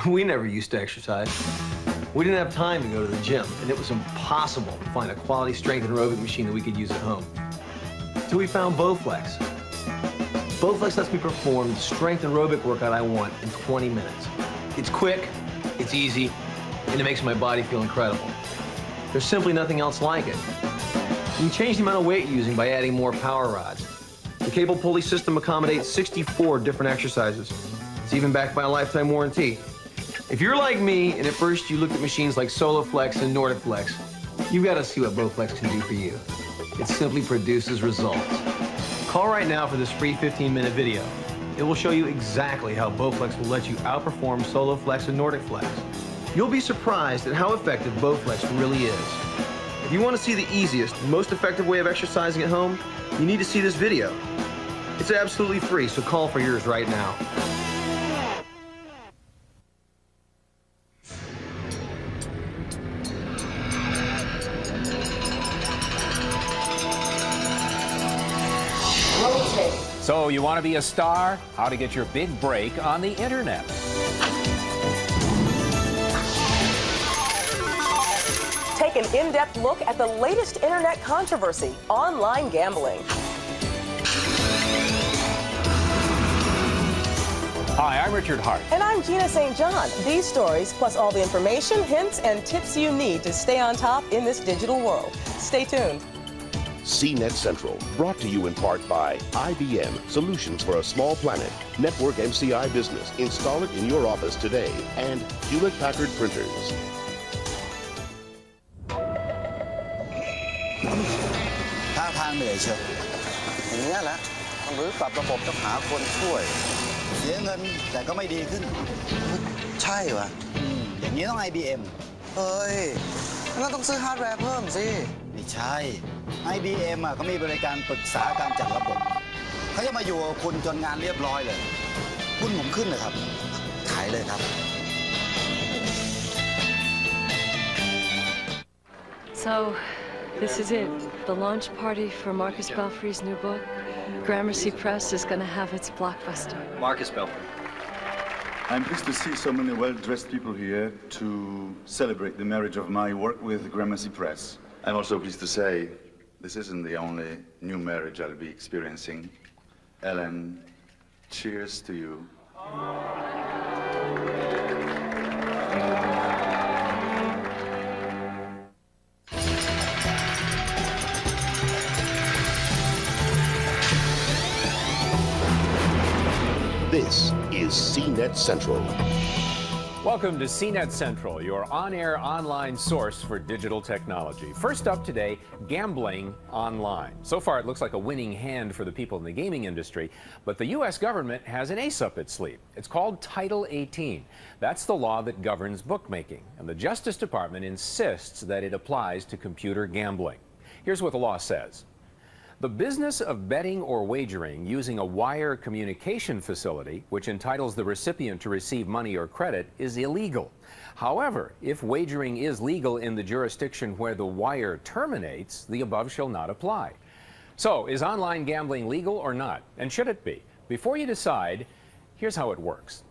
We never used to exercise. We didn't have time to go to the gym, and it was impossible to find a quality strength and aerobic machine that we could use at home. Till we found Bowflex. Bowflex lets me perform the strength and aerobic workout I want in 20 minutes. It's quick, it's easy, and it makes my body feel incredible. There's simply nothing else like it. You can change the amount of weight you're using by adding more power rods. The cable pulley system accommodates 64 different exercises. It's even backed by a lifetime warranty. If you're like me, and at first you looked at machines like SoloFlex and NordicFlex, you've got to see what Bowflex can do for you. It simply produces results. Call right now for this free 15-minute video. It will show you exactly how Bowflex will let you outperform SoloFlex and NordicFlex. You'll be surprised at how effective Bowflex really is. If you want to see the easiest, most effective way of exercising at home, you need to see this video. It's absolutely free, so call for yours right now. So you want to be a star? How to get your big break on the internet. Take an in-depth look at the latest internet controversy, online gambling. Hi, I'm Richard Hart. And I'm Gina St. John. These stories, plus all the information, hints, and tips you need to stay on top in this digital world. Stay tuned. CNET Central, brought to you in part by IBM, Solutions for a Small Planet, Network MCI Business. Install it in your office today. And Hewlett-Packard Printers. ท่าทางเหนื่อยเชียวอย่างนี้แหละต้องรื้อปรับระบบต้องหาคนช่วยเสียเงินแต่ก็ไม่ดีขึ้นใช่วะอย่างนี้ต้อง IBM เฮ้ยแล้วต้องซื้อฮาร์ดแวร์เพิ่มสิไม่ใช่ IBM เขามีบริการปรึกษาการจัดระบบเขาจะมาอยู่กับคุณจนงานเรียบร้อยเลยหุ้นผมขึ้นเลยครับขายเลยครับ So, this is it. The launch party for Marcus Belfry's new book. Gramercy Press is going to have its blockbuster. Marcus Belfry. I'm pleased to see so many well-dressed people here to celebrate the marriage of my work with Gramercy Press. I'm also pleased to say this isn't the only new marriage I'll be experiencing. Ellen, cheers to you. This is CNET Central. Welcome to CNET Central, your on-air online source for digital technology. First up today, gambling online. So far, it looks like a winning hand for the people in the gaming industry, but the U.S. government has an ace up its sleeve. It's called Title 18. That's the law that governs bookmaking, and the Justice Department insists that it applies to computer gambling. Here's what the law says. The business of betting or wagering using a wire communication facility, which entitles the recipient to receive money or credit, is illegal. However, if wagering is legal in the jurisdiction where the wire terminates, the above shall not apply. So, is online gambling legal or not? And should it be? Before you decide, here's how it works.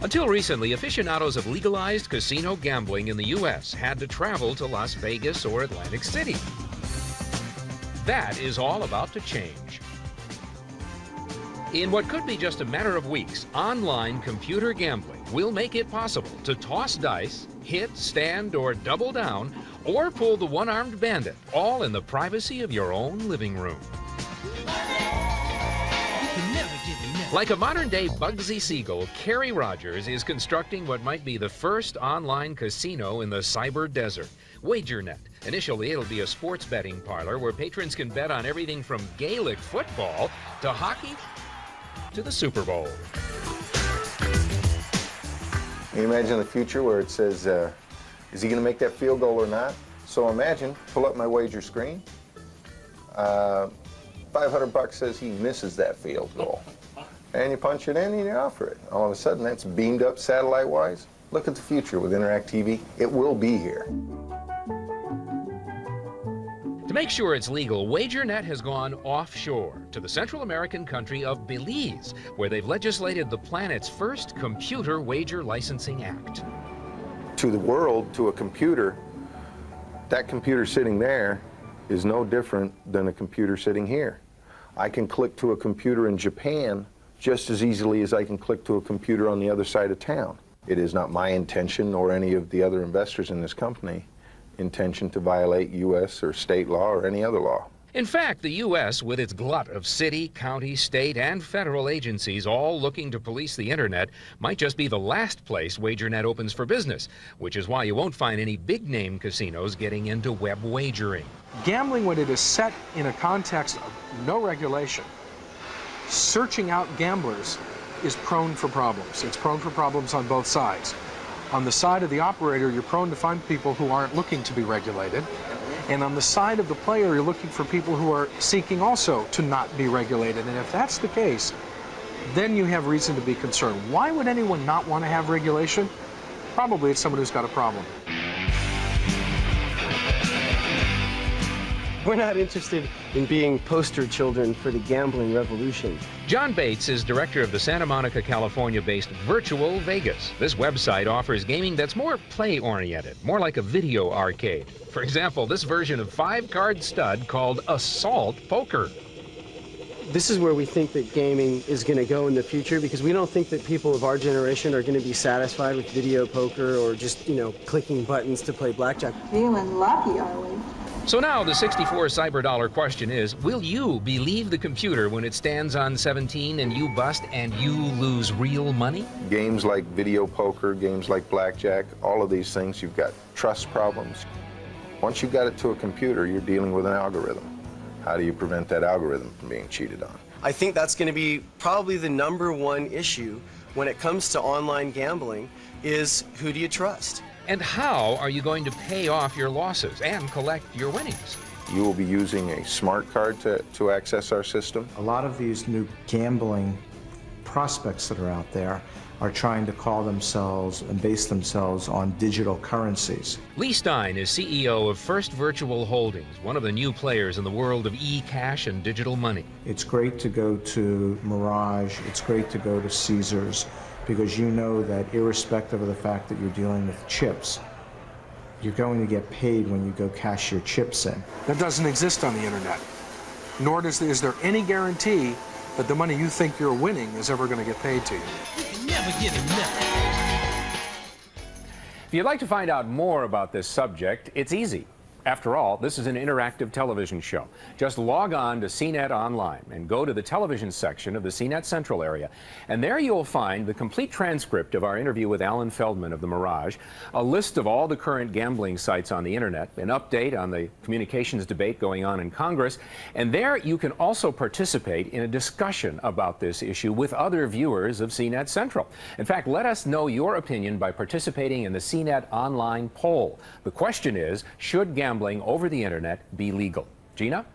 Until recently, aficionados of legalized casino gambling in the U.S. had to travel to Las Vegas or Atlantic City. That is all about to change. In what could be just a matter of weeks, online computer gambling will make it possible to toss dice, hit, stand, or double down, or pull the one-armed bandit, all in the privacy of your own living room. Like a modern-day Bugsy Siegel, Kerry Rogers is constructing what might be the first online casino in the cyber desert, WagerNet. Initially, it'll be a sports betting parlor where patrons can bet on everything from Gaelic football to hockey to the Super Bowl. Can you imagine the future where it says, is he going to make that field goal or not? So imagine, pull up my wager screen. $500 says he misses that field goal. And you punch it in and you offer it. All of a sudden, that's beamed up satellite-wise. Look at the future with Interact TV. It will be here. To make sure it's legal, WagerNet has gone offshore to the Central American country of Belize, where they've legislated the planet's first computer wager licensing act. To the world, to a computer, that computer sitting there is no different than a computer sitting here. I can click to a computer in Japan just as easily as I can click to a computer on the other side of town. It is not my intention, or any of the other investors in this company, intention to violate U.S. or state law or any other law. In fact, the U.S., with its glut of city, county, state, and federal agencies all looking to police the internet, might just be the last place WagerNet opens for business, which is why you won't find any big-name casinos getting into web wagering. Gambling, when it is set in a context of no regulation, searching out gamblers is prone for problems. It's prone for problems on both sides. On the side of the operator, you're prone to find people who aren't looking to be regulated. And on the side of the player, you're looking for people who are seeking also to not be regulated. And if that's the case, then you have reason to be concerned. Why would anyone not want to have regulation? Probably it's someone who's got a problem. We're not interested in being poster children for the gambling revolution. John Bates is director of the Santa Monica, California-based Virtual Vegas. This website offers gaming that's more play-oriented, more like a video arcade. For example, this version of 5-card stud called Assault Poker. This is where we think that gaming is going to go in the future, because we don't think that people of our generation are going to be satisfied with video poker or just, clicking buttons to play blackjack. Feeling lucky, are we? So now the $64 cyber question is, will you believe the computer when it stands on 17 and you bust and you lose real money? Games like video poker, games like blackjack, all of these things, you've got trust problems. Once you got it to a computer, you're dealing with an algorithm. How do you prevent that algorithm from being cheated on? I think that's going to be probably the #1 issue when it comes to online gambling, is who do you trust? And how are you going to pay off your losses and collect your winnings? You will be using a smart card to access our system. A lot of these new gambling prospects that are out there are trying to call themselves and base themselves on digital currencies. Lee Stein is CEO of First Virtual Holdings, one of the new players in the world of e-cash and digital money. It's great to go to Mirage, it's great to go to Caesars, because you know that irrespective of the fact that you're dealing with chips, you're going to get paid when you go cash your chips in. That doesn't exist on the internet. Nor is there any guarantee that the money you think you're winning is ever going to get paid to you. You can never get enough. If you'd like to find out more about this subject, it's easy. After all, this is an interactive television show. Just log on to CNET Online and go to the television section of the CNET Central area. And there you'll find the complete transcript of our interview with Alan Feldman of the Mirage, a list of all the current gambling sites on the internet, an update on the communications debate going on in Congress, and there you can also participate in a discussion about this issue with other viewers of CNET Central. In fact, let us know your opinion by participating in the CNET Online poll. The question is, should gambling over the internet be legal? Gina?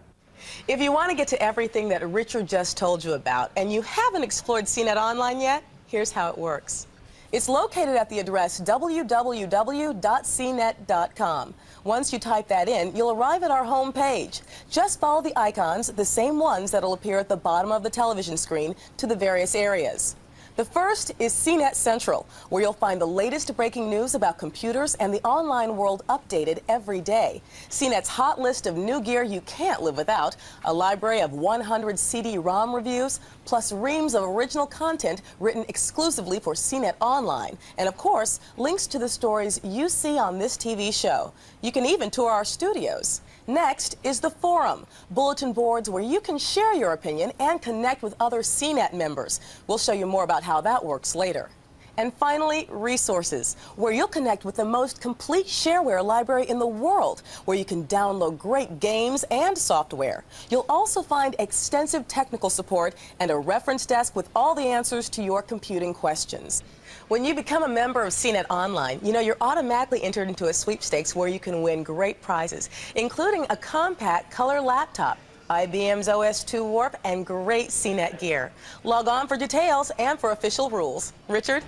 If you want to get to everything that Richard just told you about and you haven't explored CNET Online yet, here's how it works. It's located at the address www.cnet.com. Once you type that in, you'll arrive at our home page. Just follow the icons, the same ones that'll appear at the bottom of the television screen, to the various areas. The first is CNET Central, where you'll find the latest breaking news about computers and the online world updated every day. CNET's hot list of new gear you can't live without, a library of 100 CD-ROM reviews, plus reams of original content written exclusively for CNET Online, and of course, links to the stories you see on this TV show. You can even tour our studios. Next is the forum, bulletin boards where you can share your opinion and connect with other CNET members. We'll show you more about how that works later. And finally, resources, where you'll connect with the most complete shareware library in the world, where you can download great games and software. You'll also find extensive technical support and a reference desk with all the answers to your computing questions. When you become a member of CNET Online, you know you're automatically entered into a sweepstakes where you can win great prizes, including a compact color laptop, IBM's OS2 Warp, and great CNET gear. Log on for details and for official rules. Richard?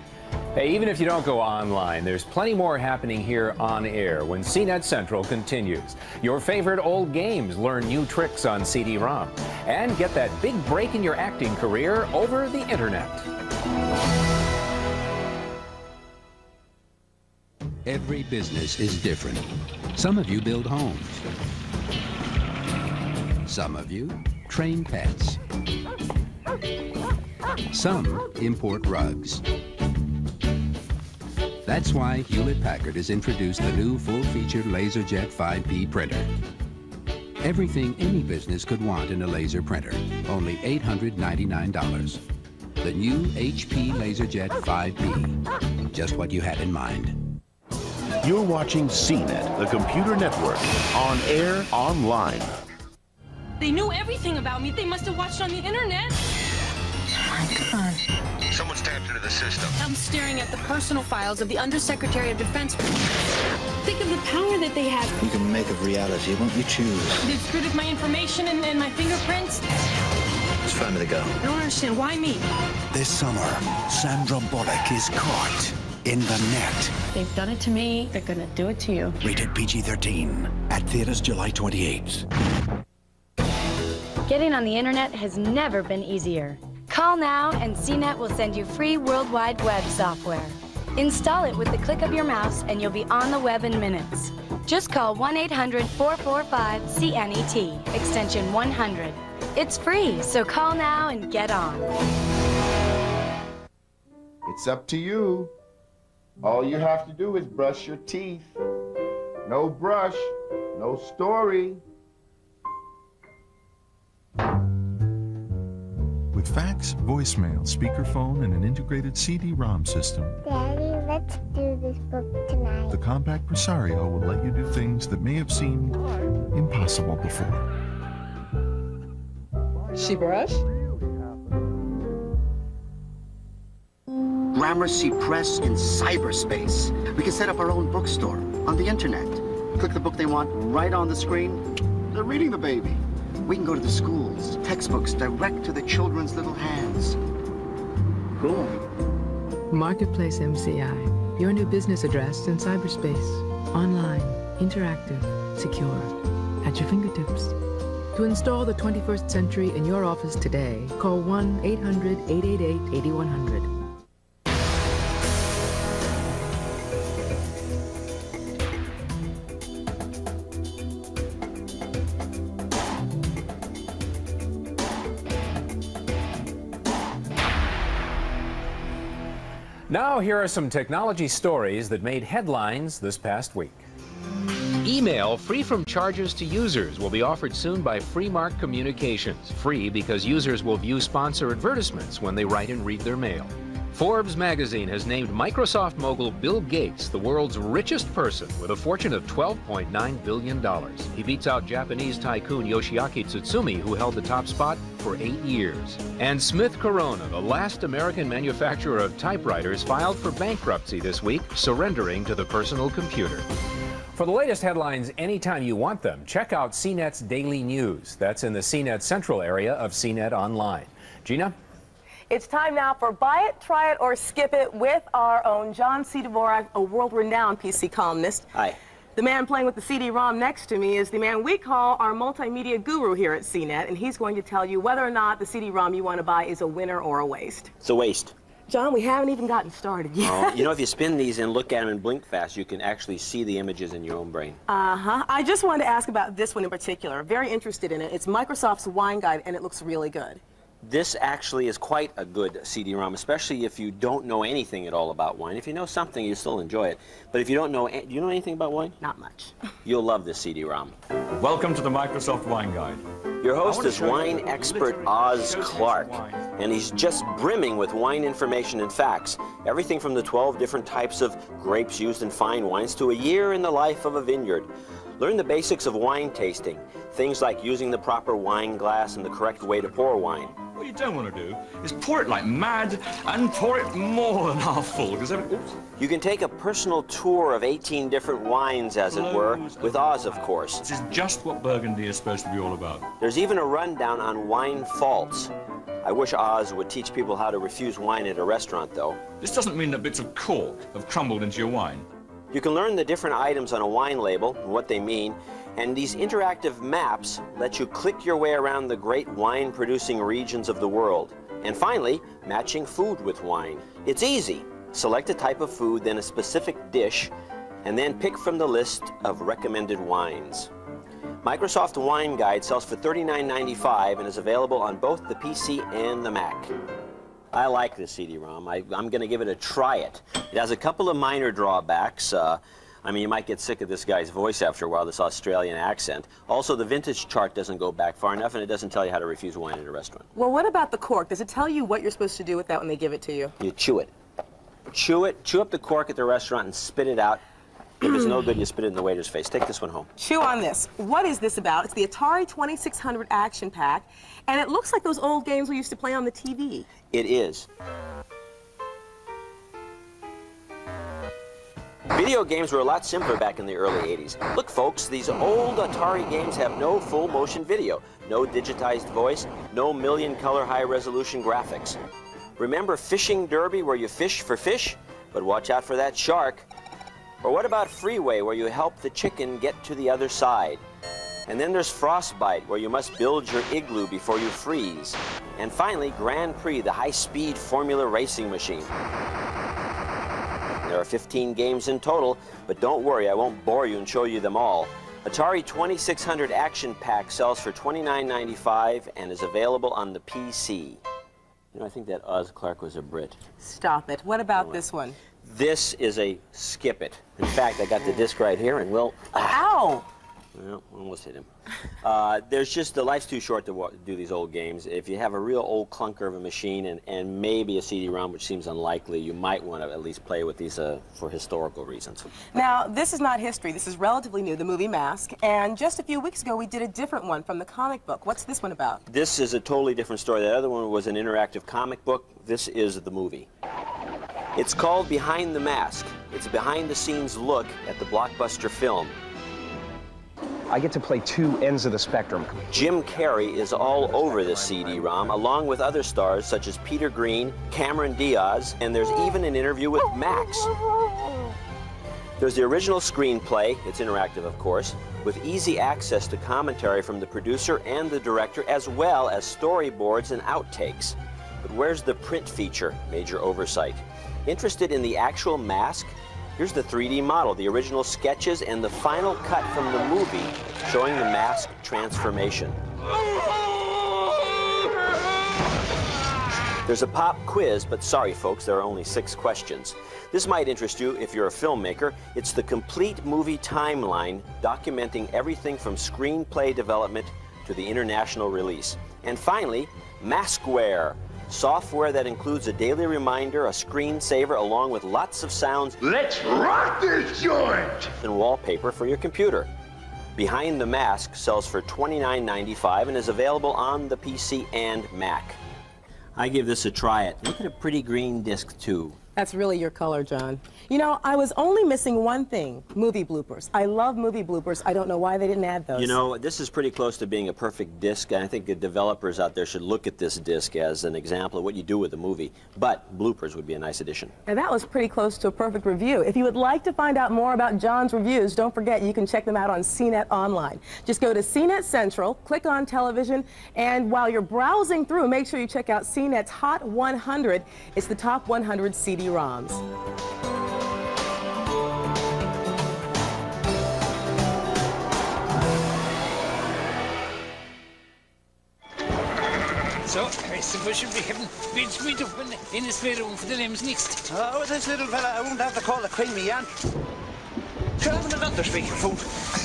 Hey, even if you don't go online, there's plenty more happening here on air when CNET Central continues. Your favorite old games learn new tricks on CD-ROM. And get that big break in your acting career over the internet. Every business is different. Some of you build homes. Some of you train pets. Some import rugs. That's why Hewlett-Packard has introduced the new full-featured LaserJet 5P printer. Everything any business could want in a laser printer, only $899. The new HP LaserJet 5P, just what you had in mind. You're watching CNET, the computer network, on air, online. They knew everything about me. They must have watched on the internet. My God. Someone's tapped into the system. I'm staring at the personal files of the Undersecretary of Defense. Think of the power that they have. You can make it reality, won't you choose? They've screwed my information and my fingerprints. It's time to go. I don't understand. Why me? This summer, Sandra Bullock is caught in the net. They've done it to me. They're gonna do it to you. Rated PG-13. At theaters July 28th. Getting on the internet has never been easier. Call now and CNET will send you free World Wide Web software. Install it with the click of your mouse and you'll be on the web in minutes. Just call 1-800-445-CNET, extension 100. It's free, so call now and get on. It's up to you. All you have to do is brush your teeth. No brush, no story. With fax, voicemail, speakerphone, and an integrated CD-ROM system, Daddy, let's do this book tonight. the compact Presario will let you do things that may have seemed impossible before. She brush? Gramercy Press in cyberspace. We can set up our own bookstore on the internet. Click the book they want right on the screen. They're reading the baby. We can go to the schools, textbooks direct to the children's little hands. Cool. Marketplace MCI, your new business address in cyberspace. Online, interactive, secure, at your fingertips. To install the 21st century in your office today, call 1-800-888-8100. Now, here are some technology stories that made headlines this past week. Email free from charges to users will be offered soon by Freemark Communications. Free because users will view sponsor advertisements when they write and read their mail. Forbes magazine has named Microsoft mogul Bill Gates the world's richest person with a fortune of $12.9 billion. He beats out Japanese tycoon Yoshiaki Tsutsumi, who held the top spot for 8 years. And Smith Corona, the last American manufacturer of typewriters, filed for bankruptcy this week, surrendering to the personal computer. For the latest headlines anytime you want them, check out CNET's Daily News. That's in the CNET Central area of CNET Online. Gina? It's time now for Buy It, Try It, or Skip It with our own John C. Dvorak, a world-renowned PC columnist. Hi. The man playing with the CD-ROM next to me is the man we call our multimedia guru here at CNET, and he's going to tell you whether or not the CD-ROM you want to buy is a winner or a waste. It's a waste. John, we haven't even gotten started yet. You know, if you spin these and look at them and blink fast, you can actually see the images in your own brain. Uh-huh. I just wanted to ask about this one in particular. Very interested in it. It's Microsoft's Wine Guide, and it looks really good. This actually is quite a good CD-ROM, especially if you don't know anything at all about wine. If you know something, you still enjoy it. But if you don't know, do you know anything about wine? Not much. You'll love this CD-ROM. Welcome to the Microsoft Wine Guide. Your host is wine expert Oz Clark, and he's just brimming with wine information and facts. Everything from the 12 different types of grapes used in fine wines to a year in the life of a vineyard. Learn the basics of wine tasting, things like using the proper wine glass and the correct way to pour wine. What you don't want to do is pour it like mad and pour it more than half full, because you can take a personal tour of 18 different wines, as it were, with Oz, of course. This is just what Burgundy is supposed to be all about. There's even a rundown on wine faults. I wish Oz would teach people how to refuse wine at a restaurant, though. This doesn't mean that bits of cork have crumbled into your wine. You can learn the different items on a wine label and what they mean, and these interactive maps let you click your way around the great wine-producing regions of the world. And finally, matching food with wine. It's easy. Select a type of food, then a specific dish, and then pick from the list of recommended wines. Microsoft Wine Guide sells for $39.95 and is available on both the PC and the Mac. I like this CD-ROM. I'm going to give it a try it. It has a couple of minor drawbacks. I mean, you might get sick of this guy's voice after a while, this Australian accent. Also, the vintage chart doesn't go back far enough, and it doesn't tell you how to refuse wine at a restaurant. Well, what about the cork? Does it tell you what you're supposed to do with that when they give it to you? You chew it. Chew it, chew up the cork at the restaurant and spit it out. If it's no good, you spit it in the waiter's face. Take this one home. Chew on this. What is this about? It's the Atari 2600 Action Pack, and it looks like those old games we used to play on the TV. It is. Video games were a lot simpler back in the early 80s. Look, folks, these old Atari games have no full motion video, no digitized voice, no million-color high-resolution graphics. Remember Fishing Derby, where you fish for fish, but watch out for that shark? Or what about Freeway, where you help the chicken get to the other side? And then there's Frostbite, where you must build your igloo before you freeze. And finally, Grand Prix, the high-speed formula racing machine. There are 15 games in total, but don't worry, I won't bore you and show you them all. Atari 2600 Action Pack sells for $29.95 and is available on the PC. You know, I think that Oz Clarke was a Brit. Stop it. What about this one? This is a skip it. In fact, I got the disc right here, and we'll... Ow! Well, almost hit him. There's just, the life's too short to do these old games. If you have a real old clunker of a machine and maybe a CD-ROM, which seems unlikely, you might want to at least play with these for historical reasons. Now, this is not history. This is relatively new, the movie Mask. And just a few weeks ago, we did a different one from the comic book. What's this one about? This is a totally different story. The other one was an interactive comic book. This is the movie. It's called Behind the Mask. It's a behind-the-scenes look at the blockbuster film. I get to play two ends of the spectrum. Jim Carrey is all over this CD-ROM, along with other stars such as Peter Green, Cameron Diaz, and there's even an interview with Max. There's the original screenplay, it's interactive of course, with easy access to commentary from the producer and the director, as well as storyboards and outtakes. But where's the print feature? Major oversight. Interested in the actual mask? Here's the 3D model, the original sketches, and the final cut from the movie showing the mask transformation. There's a pop quiz, but sorry folks, there are only 6 questions. This might interest you if you're a filmmaker. It's the complete movie timeline documenting everything from screenplay development to the international release. And finally, Maskware. Software that includes a daily reminder, a screensaver, along with lots of sounds. Let's rock this joint! And wallpaper for your computer. Behind the Mask sells for $29.95 and is available on the PC and Mac. I give this a try it. Look at a pretty green disc too. That's really your color, John. You know, I was only missing one thing, movie bloopers. I love movie bloopers. I don't know why they didn't add those. You know, this is pretty close to being a perfect disc, and I think the developers out there should look at this disc as an example of what you do with a movie. But bloopers would be a nice addition. And that was pretty close to a perfect review. If you would like to find out more about John's reviews, don't forget you can check them out on CNET Online. Just go to CNET Central, click on television, and while you're browsing through, make sure you check out CNET's Hot 100. It's the top 100 CD-ROMs. So, I suppose you'll be having beds meet up in the spare room for the lambs next. Oh, this little fella, I won't have to call the Queen me Aunt. Sure, I haven't another speakerphone.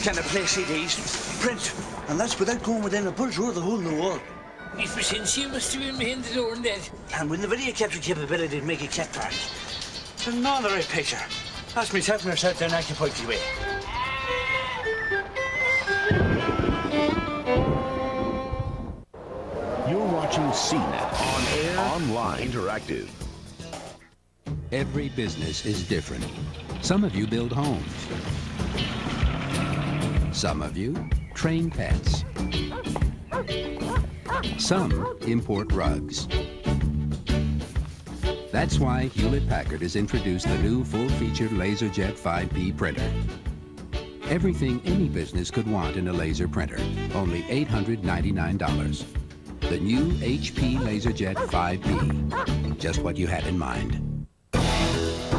Can I play CDs? Print. And that's without going within a bull's worth of hole in the wall. If we send she must have been behind the door and that. And with the video capture capability to make it clip back. It's not the right picture. Ask myself and herself down occupied the way. You're watching CNET on air, online, interactive. Every business is different. Some of you build homes. Some of you train pets. Some import rugs. That's why Hewlett-Packard has introduced the new full-featured LaserJet 5P printer. Everything any business could want in a laser printer, only $899. The new HP LaserJet 5P, just what you had in mind.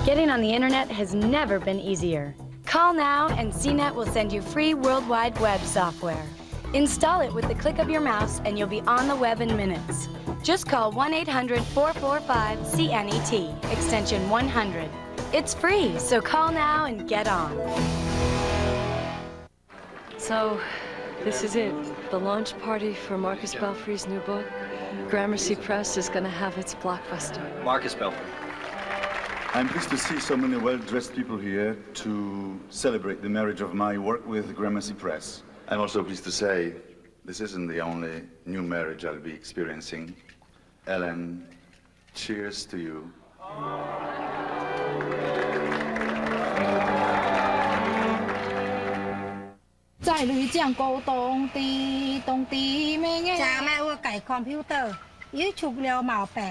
Getting on the internet has never been easier. Call now and CNET will send you free World Wide Web software. Install it with the click of your mouse and you'll be on the web in minutes. Just call 1-800-445-CNET, extension 100. It's free, so call now and get on. So, this is it. The launch party for Marcus Belfry's new book. Gramercy Press is going to have its blockbuster. Marcus Belfry. I'm pleased to see so many well-dressed people here to celebrate the marriage of my work with Gramercy Press. I'm also pleased to say this isn't the only new marriage I'll be experiencing. Ellen, cheers to you. 在女將高當地咩嘅？就咩會計 computer， 要除了毛病。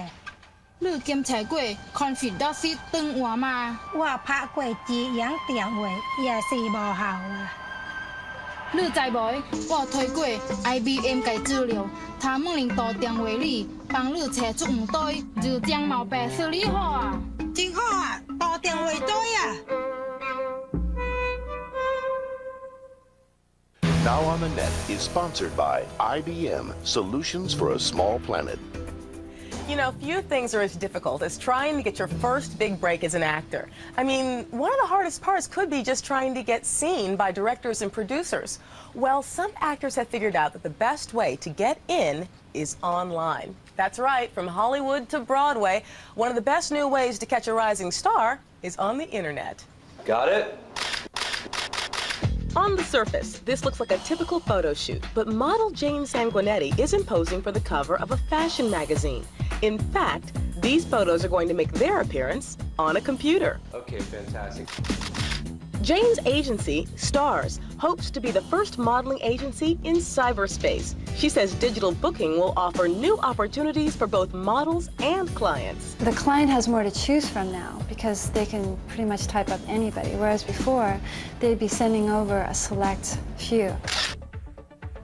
你檢查過 confidence 登話嘛？我拍過字樣電話，也是無效啊。你知無？我推過 IBM 嘅資料，他們領導電話裡幫你查出唔對，就將毛病處理好啊。真好啊，打電話對啊。 Now on the Net is sponsored by IBM, Solutions for a Small Planet. You know, few things are as difficult as trying to get your first big break as an actor. I mean, one of the hardest parts could be just trying to get seen by directors and producers. Well, some actors have figured out that the best way to get in is online. That's right, from Hollywood to Broadway, one of the best new ways to catch a rising star is on the internet. Got it? On the surface, this looks like a typical photo shoot, but model Jane Sanguinetti isn't posing for the cover of a fashion magazine. In fact, these photos are going to make their appearance on a computer. Okay, fantastic. Jane's agency, Stars, hopes to be the first modeling agency in cyberspace. She says digital booking will offer new opportunities for both models and clients. The client has more to choose from now because they can pretty much type up anybody, whereas before they'd be sending over a select few.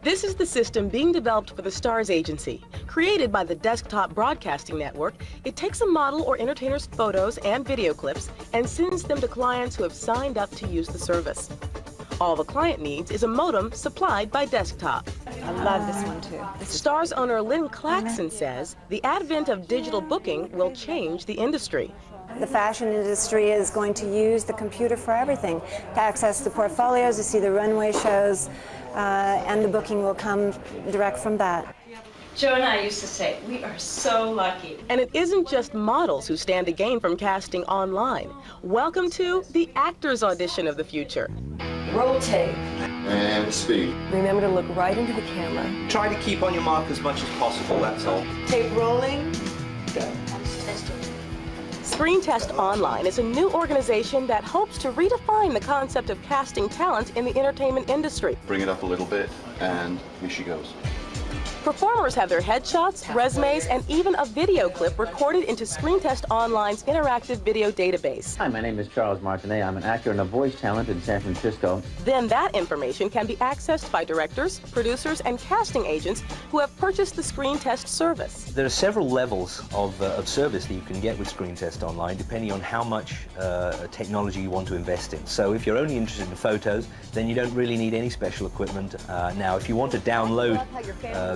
This is the system being developed for the Stars agency. Created by the Desktop Broadcasting Network, it takes a model or entertainer's photos and video clips and sends them to clients who have signed up to use the service. All the client needs is a modem supplied by Desktop. I love this one too. Stars owner Lynn Claxon says the advent of digital booking will change the industry. The fashion industry is going to use the computer for everything, to access the portfolios, to see the runway shows, and the booking will come direct from that. Joe and I used to say, we are so lucky. And it isn't just models who stand to gain from casting online. Welcome to the actor's audition of the future. Roll tape. And speed. Remember to look right into the camera. Try to keep on your mark as much as possible, that's all. Tape rolling. Go. Screen Test Online is a new organization that hopes to redefine the concept of casting talent in the entertainment industry. Bring it up a little bit, and here she goes. Performers have their headshots, resumes, and even a video clip recorded into Screen Test Online's interactive video database. Hi, my name is Charles Martinet. I'm an actor and a voice talent in San Francisco. Then that information can be accessed by directors, producers, and casting agents who have purchased the Screen Test service. There are several levels of service that you can get with Screen Test Online, depending on how much technology you want to invest in. So if you're only interested in photos, then you don't really need any special equipment. Now, if you want to download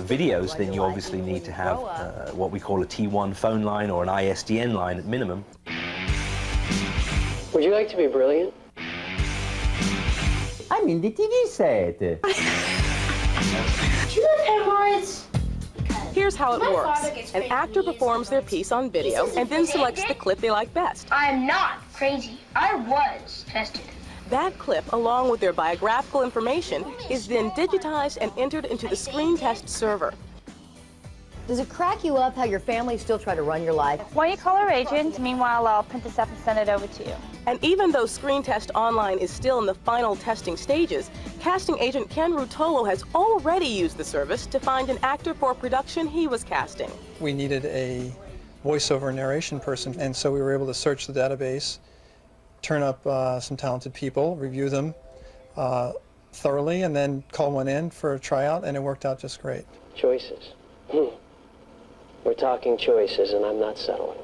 videos, then you obviously need to have what we call a T1 phone line or an ISDN line at minimum. Would you like to be brilliant? I'm in the TV set. Do you have hemorrhoids? Here's how it works. An actor performs their piece on video and then selects the clip they like best. I'm not crazy. I was tested. That clip, along with their biographical information, is then digitized and entered into the Screen Test server. Does it crack you up how your family still try to run your life? Why don't you call our agent? Meanwhile, I'll print this up and send it over to you. And even though Screen Test Online is still in the final testing stages, casting agent Ken Rutolo has already used the service to find an actor for a production he was casting. We needed a voiceover narration person, and so we were able to search the database, turn up some talented people, review them thoroughly, and then call one in for a tryout, and it worked out just great. Choices. We're talking choices, and I'm not settling.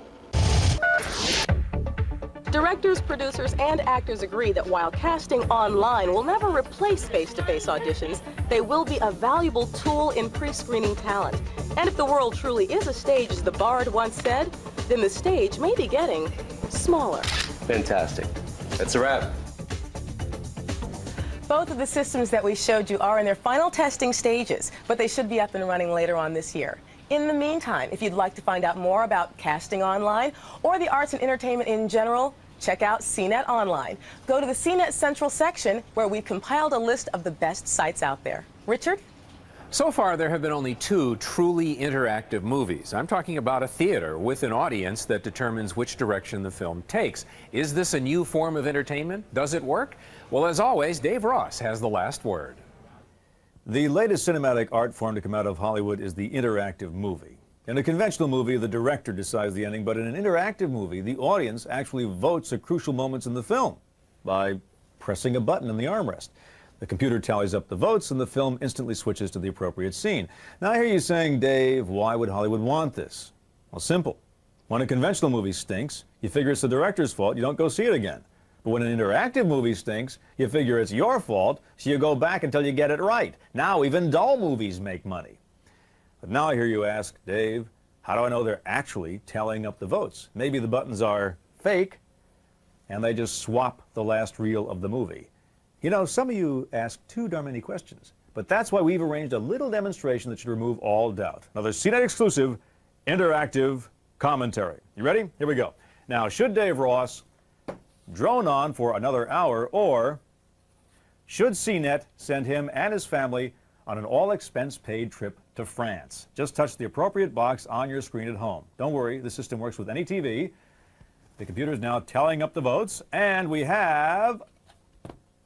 Directors, producers, and actors agree that while casting online will never replace face-to-face auditions, they will be a valuable tool in pre-screening talent. And if the world truly is a stage, as the Bard once said, then the stage may be getting smaller. Fantastic. That's a wrap. Both of the systems that we showed you are in their final testing stages, but they should be up and running later on this year. In the meantime, if you'd like to find out more about casting online or the arts and entertainment in general, check out CNET Online. Go to the CNET Central section where we've compiled a list of the best sites out there. Richard? So far, there have been only 2 truly interactive movies. I'm talking about a theater with an audience that determines which direction the film takes. Is this a new form of entertainment? Does it work? Well, as always, Dave Ross has the last word. The latest cinematic art form to come out of Hollywood is the interactive movie. In a conventional movie, the director decides the ending, but in an interactive movie, the audience actually votes at crucial moments in the film by pressing a button in the armrest. The computer tallies up the votes, and the film instantly switches to the appropriate scene. Now, I hear you saying, Dave, why would Hollywood want this? Well, simple. When a conventional movie stinks, you figure it's the director's fault, you don't go see it again. But when an interactive movie stinks, you figure it's your fault, so you go back until you get it right. Now even dull movies make money. But now I hear you ask, Dave, how do I know they're actually tallying up the votes? Maybe the buttons are fake, and they just swap the last reel of the movie. You know, some of you ask too darn many questions, but that's why we've arranged a little demonstration that should remove all doubt. Another CNET exclusive, interactive commentary. You ready? Here we go. Now, should Dave Ross drone on for another hour, or should CNET send him and his family on an all-expense-paid trip to France? Just touch the appropriate box on your screen at home. Don't worry, the system works with any TV. The computer is now tallying up the votes, and we have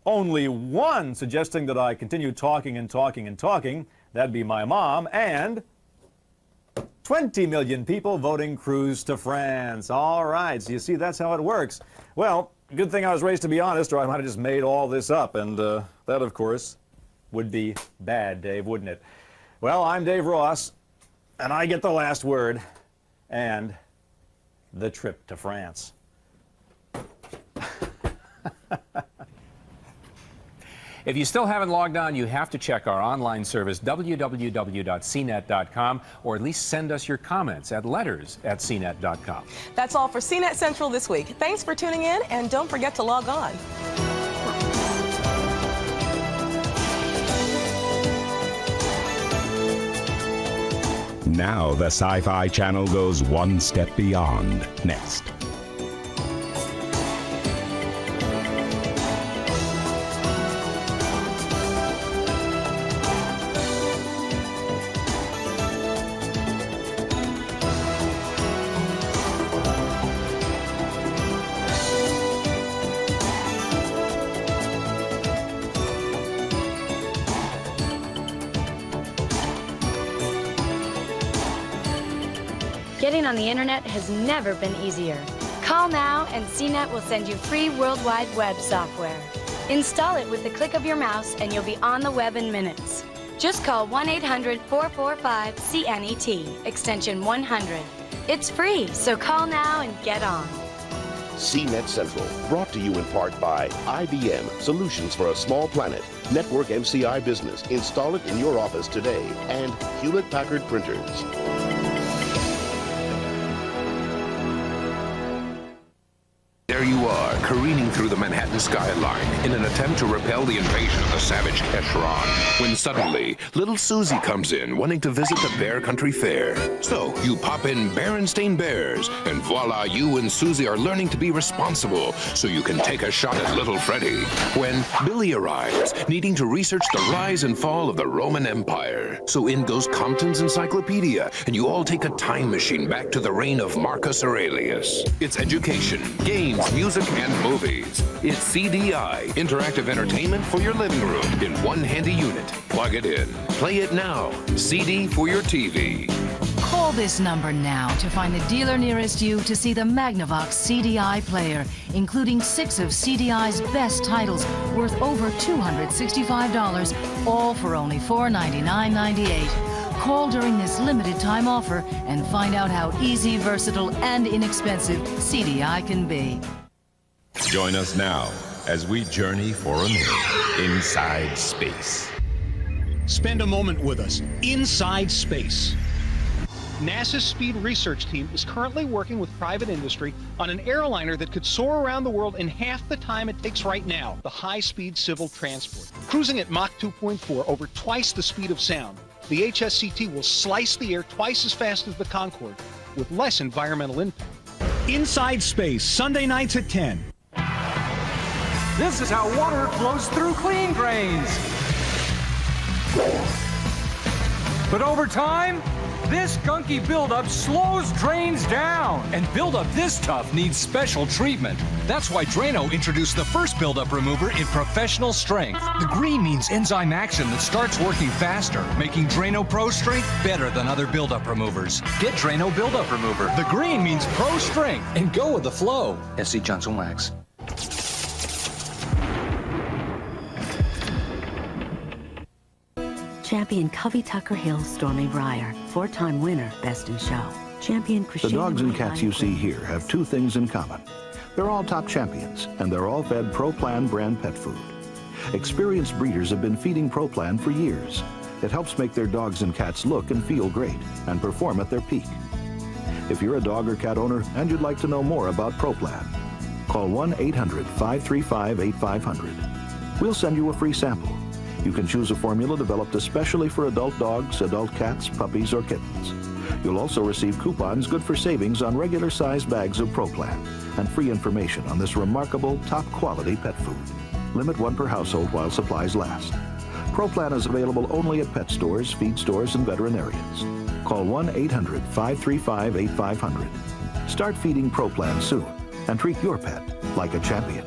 only one suggesting that I continue talking and talking and talking. That'd be my mom, and 20 million people voting cruise to France. All right, so you see, that's how it works. Well, good thing I was raised to be honest, or I might have just made all this up, and that, of course, would be bad, Dave, wouldn't it? Well, I'm Dave Ross, and I get the last word, and the trip to France. If you still haven't logged on, you have to check our online service, www.cnet.com, or at least send us your comments at letters@cnet.com. That's all for CNET Central this week. Thanks for tuning in, and don't forget to log on. Now the Sci-Fi Channel goes one step beyond. Next. Getting on the internet has never been easier. Call now and CNET will send you free World Wide Web software. Install it with the click of your mouse and you'll be on the web in minutes. Just call 1-800-445-CNET, extension 100. It's free, so call now and get on. CNET Central, brought to you in part by IBM, Solutions for a Small Planet, Network MCI Business. Install it in your office today, and Hewlett-Packard Printers. there you are, careening through the Manhattan skyline in an attempt to repel the invasion of the savage Heshron, when suddenly, little Susie comes in wanting to visit the Bear Country Fair. So, you pop in Berenstain Bears, and voila, you and Susie are learning to be responsible so you can take a shot at little Freddy. When Billy arrives, needing to research the rise and fall of the Roman Empire. So in goes Compton's Encyclopedia, and you all take a time machine back to the reign of Marcus Aurelius. It's education, games, music, and movies. It's CDI, interactive entertainment for your living room in one handy unit. Plug it in. Play it now. CD for your TV. Call this number now to find the dealer nearest you to see the Magnavox CDI player, including 6 of CDI's best titles worth over $265, all for only $499.98. Call during this limited time offer and find out how easy, versatile, and inexpensive CDI can be. Join us now as we journey for a minute inside space. Spend a moment with us inside space. NASA's Speed Research Team is currently working with private industry on an airliner that could soar around the world in half the time it takes right now, the high-speed civil transport. Cruising at Mach 2.4 over twice the speed of sound, the HSCT will slice the air twice as fast as the Concorde with less environmental impact. Inside Space, Sunday nights at 10. This is how water flows through clean drains. But over time, this gunky buildup slows drains down. And buildup this tough needs special treatment. That's why Drano introduced the first buildup remover in professional strength. The green means enzyme action that starts working faster, making Drano Pro Strength better than other buildup removers. Get Drano Buildup Remover. The green means pro strength and go with the flow. SC Johnson Wax. Champion Covey Tucker Hill Stormy Briar, 4-time winner, Best in Show. Champion The dogs and cats you see here have 2 things in common. They're all top champions, and they're all fed ProPlan brand pet food. Experienced breeders have been feeding ProPlan for years. It helps make their dogs and cats look and feel great and perform at their peak. If you're a dog or cat owner and you'd like to know more about ProPlan, call 1-800-535-8500. We'll send you a free sample. You can choose a formula developed especially for adult dogs, adult cats, puppies, or kittens. You'll also receive coupons good for savings on regular-sized bags of ProPlan and free information on this remarkable, top-quality pet food. Limit 1 per household while supplies last. ProPlan is available only at pet stores, feed stores, and veterinarians. Call 1-800-535-8500. Start feeding ProPlan soon and treat your pet like a champion.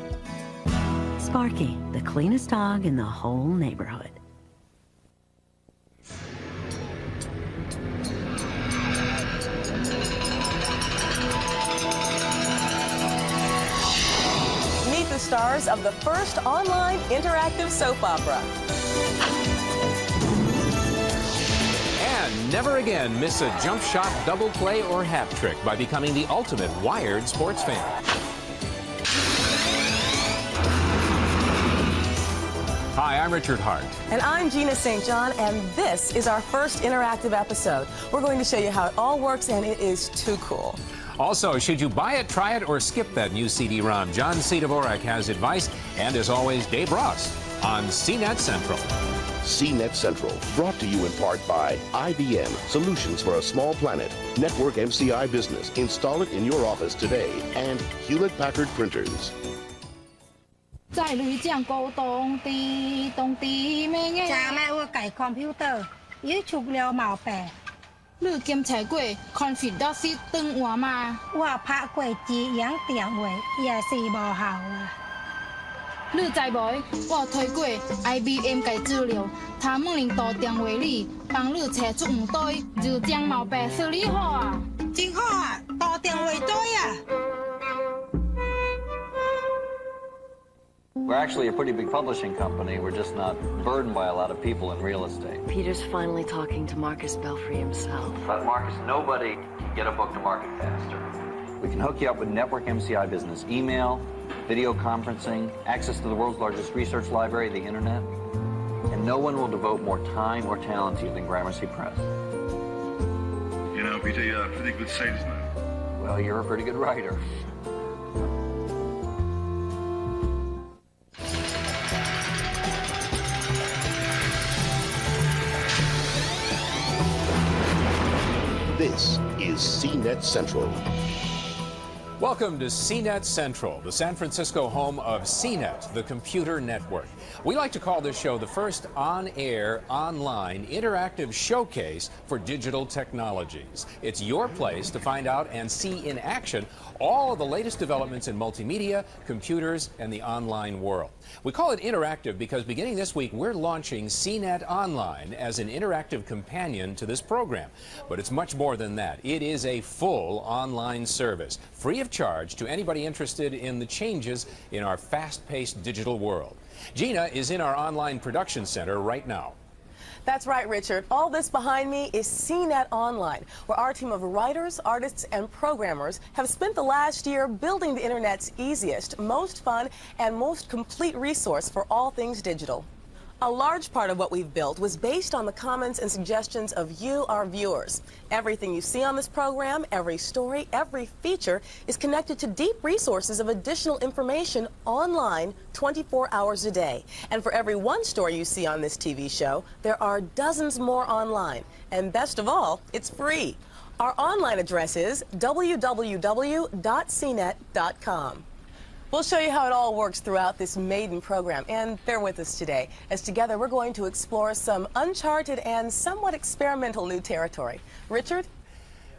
Sparky, the cleanest dog in the whole neighborhood. Meet the stars of the first online interactive soap opera. And never again miss a jump shot, double play, or hat trick by becoming the ultimate Wired sports fan. Hi, I'm Richard Hart. And I'm Gina St. John, and this is our first interactive episode. We're going to show you how it all works, and it is too cool. Also, should you buy it, try it, or skip that new CD-ROM? John C. Dvorak has advice, and as always, Dave Ross on CNET Central. CNET Central, brought to you in part by IBM, solutions for a small planet, Network MCI Business, install it in your office today, and Hewlett-Packard Printers. 在雷將高當地當地咩嘅？就咩會計 computer， 要除了毛病。你檢查過 confidence 登話嘛？我拍過字樣電話也是無效啊。你知冇？我推過 IBM 嘅資料，他們領導電話裡幫你查出唔對，就將毛病xử理好啊。真好啊，打電話對啊。 We're actually a pretty big publishing company. We're just not burdened by a lot of people in real estate. Peter's finally talking to Marcus Belfry himself. But Marcus, nobody can get a book to market faster. We can hook you up with Network MCI Business email, video conferencing, access to the world's largest research library, the internet. And no one will devote more time or talent to you than Gramercy Press. You know, Peter, you're a pretty good salesman. Well, you're a pretty good writer. CNET Central. Welcome to CNET Central, the San Francisco home of CNET, the computer network. We like to call this show the first on-air, online, interactive showcase for digital technologies. It's your place to find out and see in action all of the latest developments in multimedia, computers, and the online world. We call it interactive because beginning this week, we're launching CNET Online as an interactive companion to this program. But it's much more than that. It is a full online service, free of charge to anybody interested in the changes in our fast-paced digital world. Gina is in our online production center right now. That's right, Richard. All this behind me is CNET Online, where our team of writers, artists, and programmers have spent the last year building the Internet's easiest, most fun, and most complete resource for all things digital. A large part of what we've built was based on the comments and suggestions of you, our viewers. Everything you see on this program, every story, every feature is connected to deep resources of additional information online 24 hours a day. And for every one story you see on this TV show, there are dozens more online. And best of all, it's free. Our online address is www.cnet.com. We'll show you how it all works throughout this maiden program, and bear with us today, as together we're going to explore some uncharted and somewhat experimental new territory. Richard?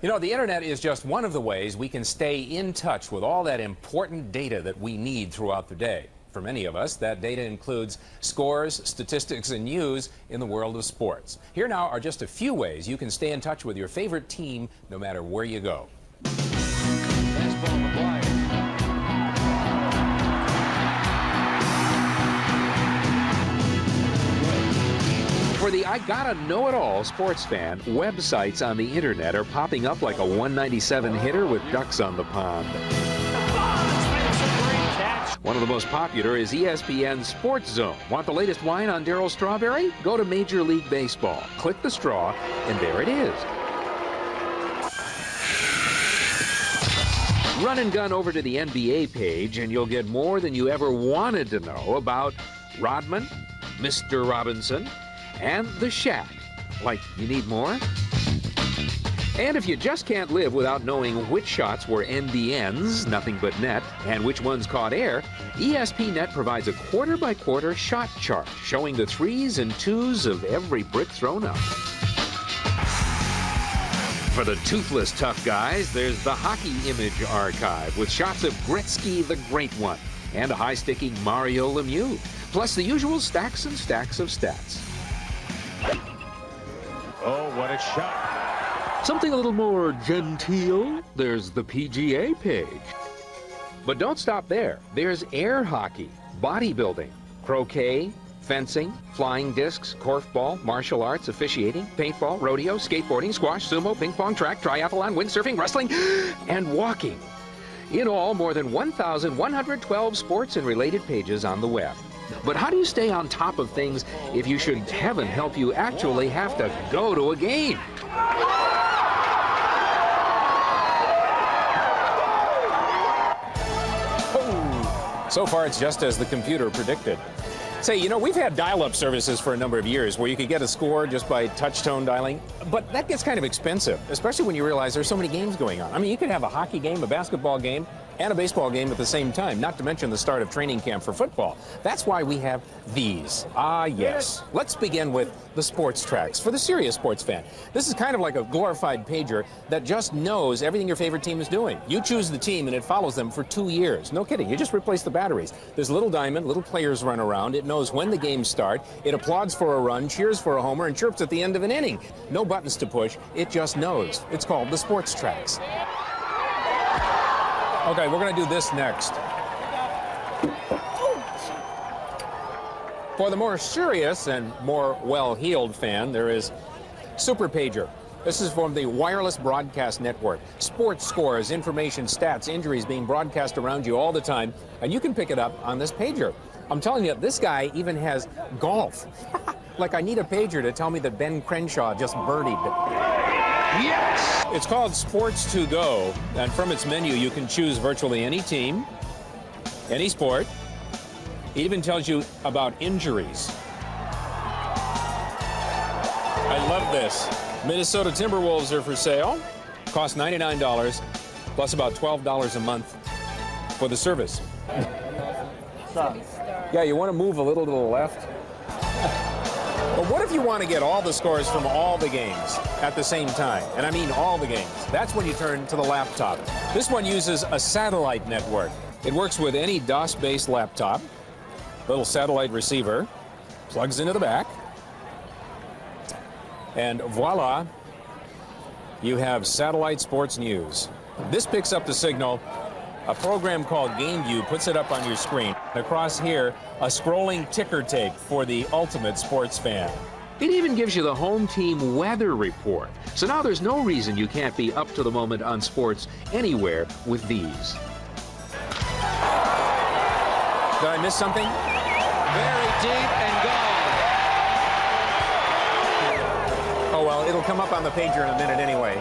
You know, the Internet is just one of the ways we can stay in touch with all that important data that we need throughout the day. For many of us, that data includes scores, statistics, and news in the world of sports. Here now are just a few ways you can stay in touch with your favorite team no matter where you go. For the I Gotta Know It All sports fan, websites on the Internet are popping up like a 197 hitter with ducks on the pond. One of the most popular is ESPN's Sports Zone. Want the latest wine on Darryl Strawberry? Go to Major League Baseball, click the straw, and there it is. Run and gun over to the NBA page, and you'll get more than you ever wanted to know about Rodman, Mr. Robinson, and the Shack. Like, you need more? And if you just can't live without knowing which shots were NBNs, nothing but net, and which ones caught air, ESPNet provides a quarter-by-quarter shot chart showing the threes and twos of every brick thrown up. For the toothless tough guys, there's the Hockey Image Archive with shots of Gretzky the Great One and a high-sticking Mario Lemieux, plus the usual stacks and stacks of stats. Oh, what a shot. Something a little more genteel, there's the PGA page. But don't stop there. There's air hockey, bodybuilding, croquet, fencing, flying discs, korfball, martial arts, officiating, paintball, rodeo, skateboarding, squash, sumo, ping pong, track, triathlon, windsurfing, wrestling, and walking. In all, more than 1,112 sports and related pages on the web. But how do you stay on top of things if you should, heaven help you, actually have to go to a game? Oh. So far, it's just as the computer predicted. Say, you know, we've had dial-up services for a number of years where you could get a score just by touch-tone dialing, but that gets kind of expensive, especially when you realize there's so many games going on. I mean, you could have a hockey game, a basketball game, and a baseball game at the same time, not to mention the start of training camp for football. That's why we have these. Ah, yes. Let's begin with the sports tracks. For the serious sports fan, this is kind of like a glorified pager that just knows everything your favorite team is doing. You choose the team and it follows them for 2 years. No kidding, you just replace the batteries. There's a little diamond, little players run around. It knows when the games start. It applauds for a run, cheers for a homer, and chirps at the end of an inning. No buttons to push, it just knows. It's called the sports tracks. Okay, we're going to do this next. For the more serious and more well-heeled fan, there is Super Pager. This is from the Wireless Broadcast Network. Sports scores, information, stats, injuries being broadcast around you all the time, and you can pick it up on this pager. I'm telling you, this guy even has golf. Like, I need a pager to tell me that Ben Crenshaw just birdied. Yes! It's called Sports to Go, and from its menu you can choose virtually any team, any sport. It even tells you about injuries. I love this. Minnesota Timberwolves are for sale. Costs $99 plus about $12 a month for the service. Yeah, you want to move a little to the left. But what if you want to get all the scores from all the games at the same time? And I mean all the games. That's when you turn to the laptop. This one uses a satellite network. It works with any DOS-based laptop. Little satellite receiver, plugs into the back. And voila, you have satellite sports news. This picks up the signal. A program called GameView puts it up on your screen. Across here, a scrolling ticker tape for the ultimate sports fan. It even gives you the home team weather report. So now there's no reason you can't be up to the moment on sports anywhere with these. Did I miss something? Very deep and gone. Oh, well, it'll come up on the pager in a minute anyway.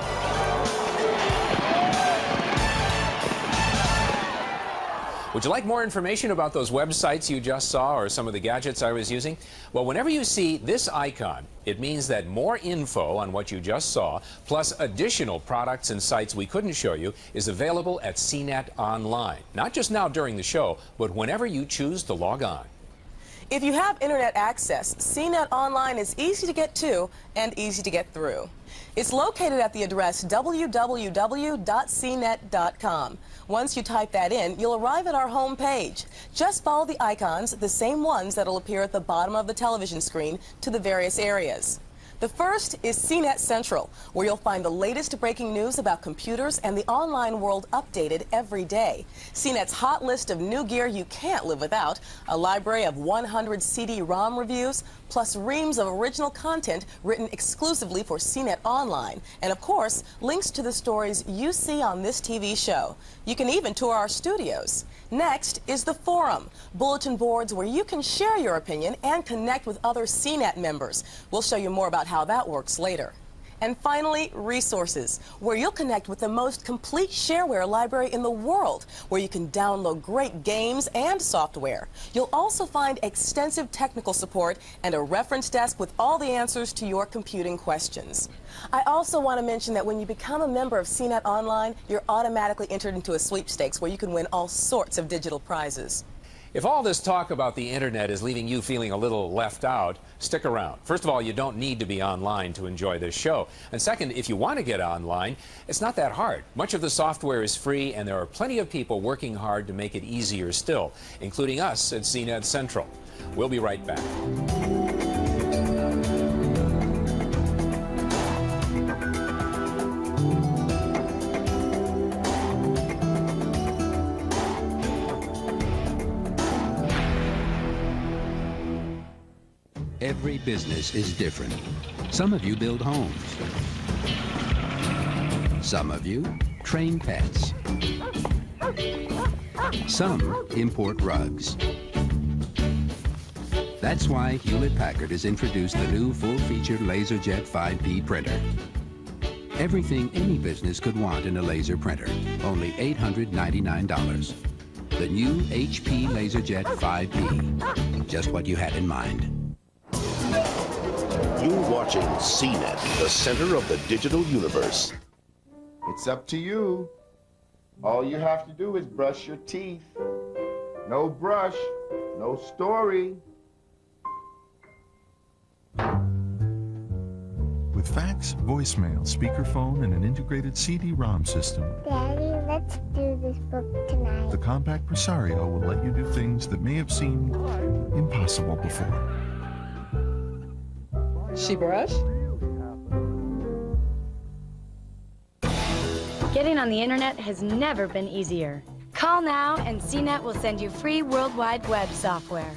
Would you like more information about those websites you just saw or some of the gadgets I was using? Well, whenever you see this icon, it means that more info on what you just saw, plus additional products and sites we couldn't show you, is available at CNET Online. Not just now during the show, but whenever you choose to log on. If you have internet access, CNET Online is easy to get to and easy to get through. It's located at the address www.cnet.com. Once you type that in, you'll arrive at our home page. Just follow the icons, the same ones that'll appear at the bottom of the television screen, to the various areas. The first is CNET Central, where you'll find the latest breaking news about computers and the online world updated every day. CNET's hot list of new gear you can't live without, a library of 100 CD-ROM reviews, plus reams of original content written exclusively for CNET Online, and of course, links to the stories you see on this TV show. You can even tour our studios. Next is the forum, bulletin boards where you can share your opinion and connect with other CNET members. We'll show you more about how that works later. And finally, resources, where you'll connect with the most complete shareware library in the world, where you can download great games and software. You'll also find extensive technical support and a reference desk with all the answers to your computing questions. I also want to mention that when you become a member of CNET Online, you're automatically entered into a sweepstakes where you can win all sorts of digital prizes. If all this talk about the internet is leaving you feeling a little left out, stick around. First of all, you don't need to be online to enjoy this show. And second, if you want to get online, it's not that hard. Much of the software is free, and there are plenty of people working hard to make it easier still, including us at CNET Central. We'll be right back. Every business is different. Some of you build homes. Some of you train pets. Some import rugs. That's why Hewlett-Packard has introduced the new full-featured LaserJet 5P printer. Everything any business could want in a laser printer, only $899. The new HP LaserJet 5P, just what you had in mind. You're watching CNET, the center of the digital universe. It's up to you. All you have to do is brush your teeth. No brush, no story. With fax, voicemail, speakerphone, and an integrated CD-ROM system, Daddy, let's do this book tonight. the compact Presario will let you do things that may have seemed impossible before. She brush? Getting on the internet has never been easier. Call now and CNET will send you free World Wide Web software.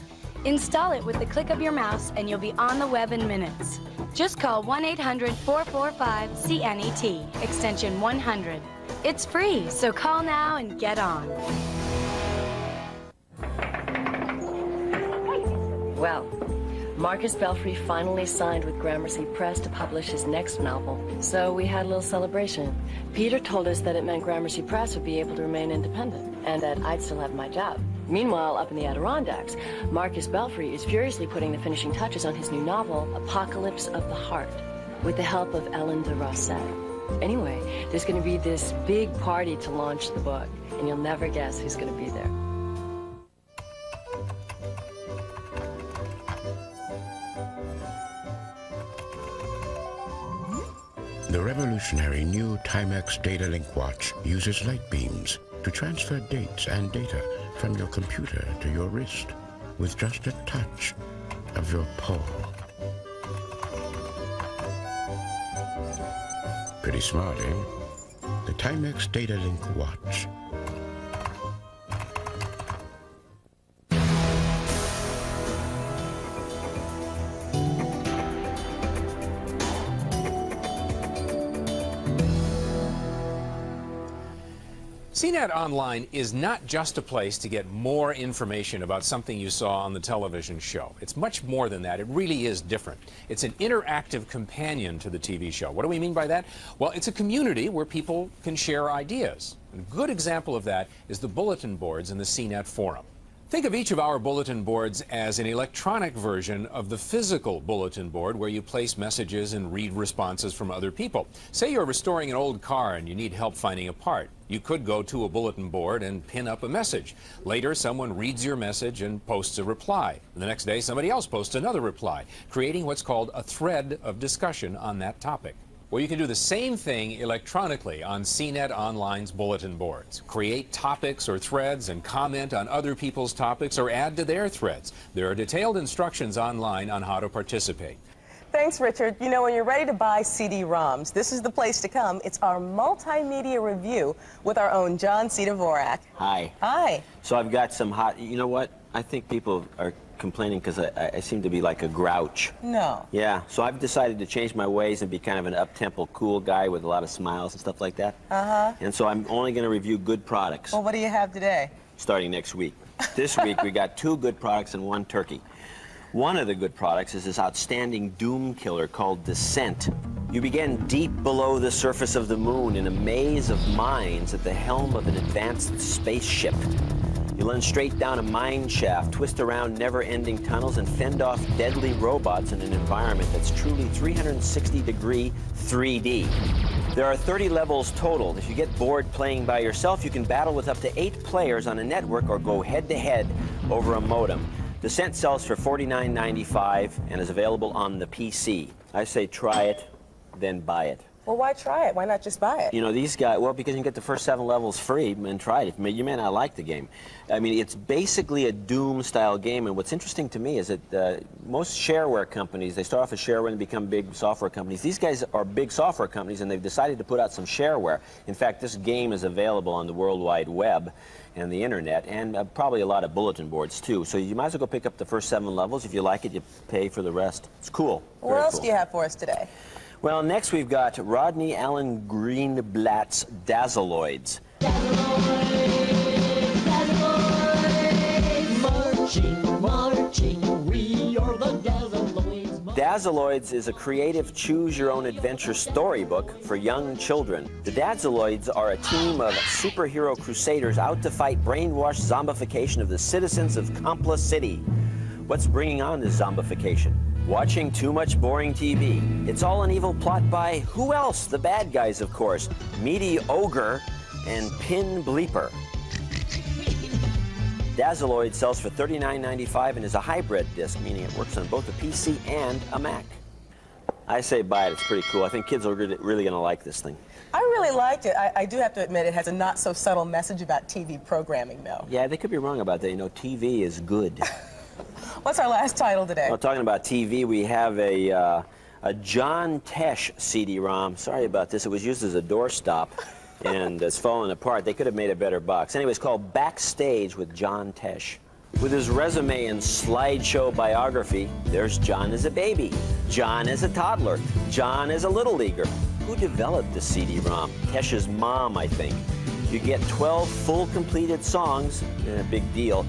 Install it with the click of your mouse and you'll be on the web in minutes. Just call 1-800-445-CNET, extension 100. It's free, so call now and get on. Well, Marcus Belfry finally signed with Gramercy Press to publish his next novel, so we had a little celebration. Peter told us that it meant Gramercy Press would be able to remain independent, and that I'd still have my job. Meanwhile, up in the Adirondacks, Marcus Belfry is furiously putting the finishing touches on his new novel, Apocalypse of the Heart, with the help of Ellen de Rosset. Anyway, there's going to be this big party to launch the book, and you'll never guess who's going to be there. The revolutionary new Timex Data Link watch uses light beams to transfer dates and data from your computer to your wrist with just a touch of your paw. Pretty smart, eh? The Timex Data Link watch. CNET Online is not just a place to get more information about something you saw on the television show. It's much more than that. It really is different. It's an interactive companion to the TV show. What do we mean by that? Well, it's a community where people can share ideas. A good example of that is the bulletin boards in the CNET forum. Think of each of our bulletin boards as an electronic version of the physical bulletin board where you place messages and read responses from other people. Say you're restoring an old car and you need help finding a part. You could go to a bulletin board and pin up a message. Later, someone reads your message and posts a reply. The next day, somebody else posts another reply, creating what's called a thread of discussion on that topic. Well, you can do the same thing electronically on CNET Online's bulletin boards. Create topics or threads and comment on other people's topics or add to their threads. There are detailed instructions online on how to participate. Thanks, Richard. You know, when you're ready to buy CD-ROMs, this is the place to come. It's our multimedia review with our own John C. Dvorak. Hi. Hi. So I've got some hot, you know what? I think people are complaining because I seem to be like a grouch. No. Yeah, so I've decided to change my ways and be kind of an up-tempo, cool guy with a lot of smiles and stuff like that. Uh-huh. And so I'm only going to review good products. Well, what do you have today? Starting next week. This week we got 2 good products and 1 turkey. One of the good products is this outstanding doom killer called Descent. You begin deep below the surface of the moon in a maze of mines at the helm of an advanced spaceship. You run straight down a mine shaft, twist around never-ending tunnels, and fend off deadly robots in an environment that's truly 360-degree 3D. There are 30 levels total. If you get bored playing by yourself, you can battle with up to 8 players on a network or go head-to-head over a modem. Descent sells for $49.95 and is available on the PC. I say try it, then buy it. Well, why try it? Why not just buy it? You know, these guys, well, because you can get the first 7 levels free and try it. You may not like the game. I mean, it's basically a Doom-style game, and what's interesting to me is that most shareware companies, they start off as shareware and become big software companies. These guys are big software companies, and they've decided to put out some shareware. In fact, this game is available on the World Wide Web and the internet, and probably a lot of bulletin boards, too. So you might as well go pick up the first 7 levels. If you like it, you pay for the rest. It's cool. What else do you have for us today? Well, next we've got Rodney Allen Greenblatt's Dazzleoids. Marching, marching, we are the Dazzleoids. Dazzleoids is a creative choose-your-own-adventure storybook for young children. The Dazzleoids are a team of superhero crusaders out to fight brainwashed zombification of the citizens of Compla City. What's bringing on this zombification? Watching too much boring TV. It's all an evil plot by who else? The bad guys, of course. Meaty Ogre and Pin Bleeper. Dazzleoid sells for $39.95 and is a hybrid disc, meaning it works on both a PC and a Mac. I say buy it. It's pretty cool. I think kids are really going to like this thing. I really liked it. I do have to admit it has a not-so-subtle message about TV programming, though. Yeah, they could be wrong about that. You know, TV is good. What's our last title today? Well, talking about TV, we have a John Tesh CD-ROM. Sorry about this. It was used as a doorstop, and it's fallen apart. They could have made a better box. Anyway, it's called Backstage with John Tesh. With his resume and slideshow biography, there's John as a baby, John as a toddler, John as a little leaguer. Who developed the CD-ROM? Tesh's mom, I think. You get 12 full completed songs, a big deal,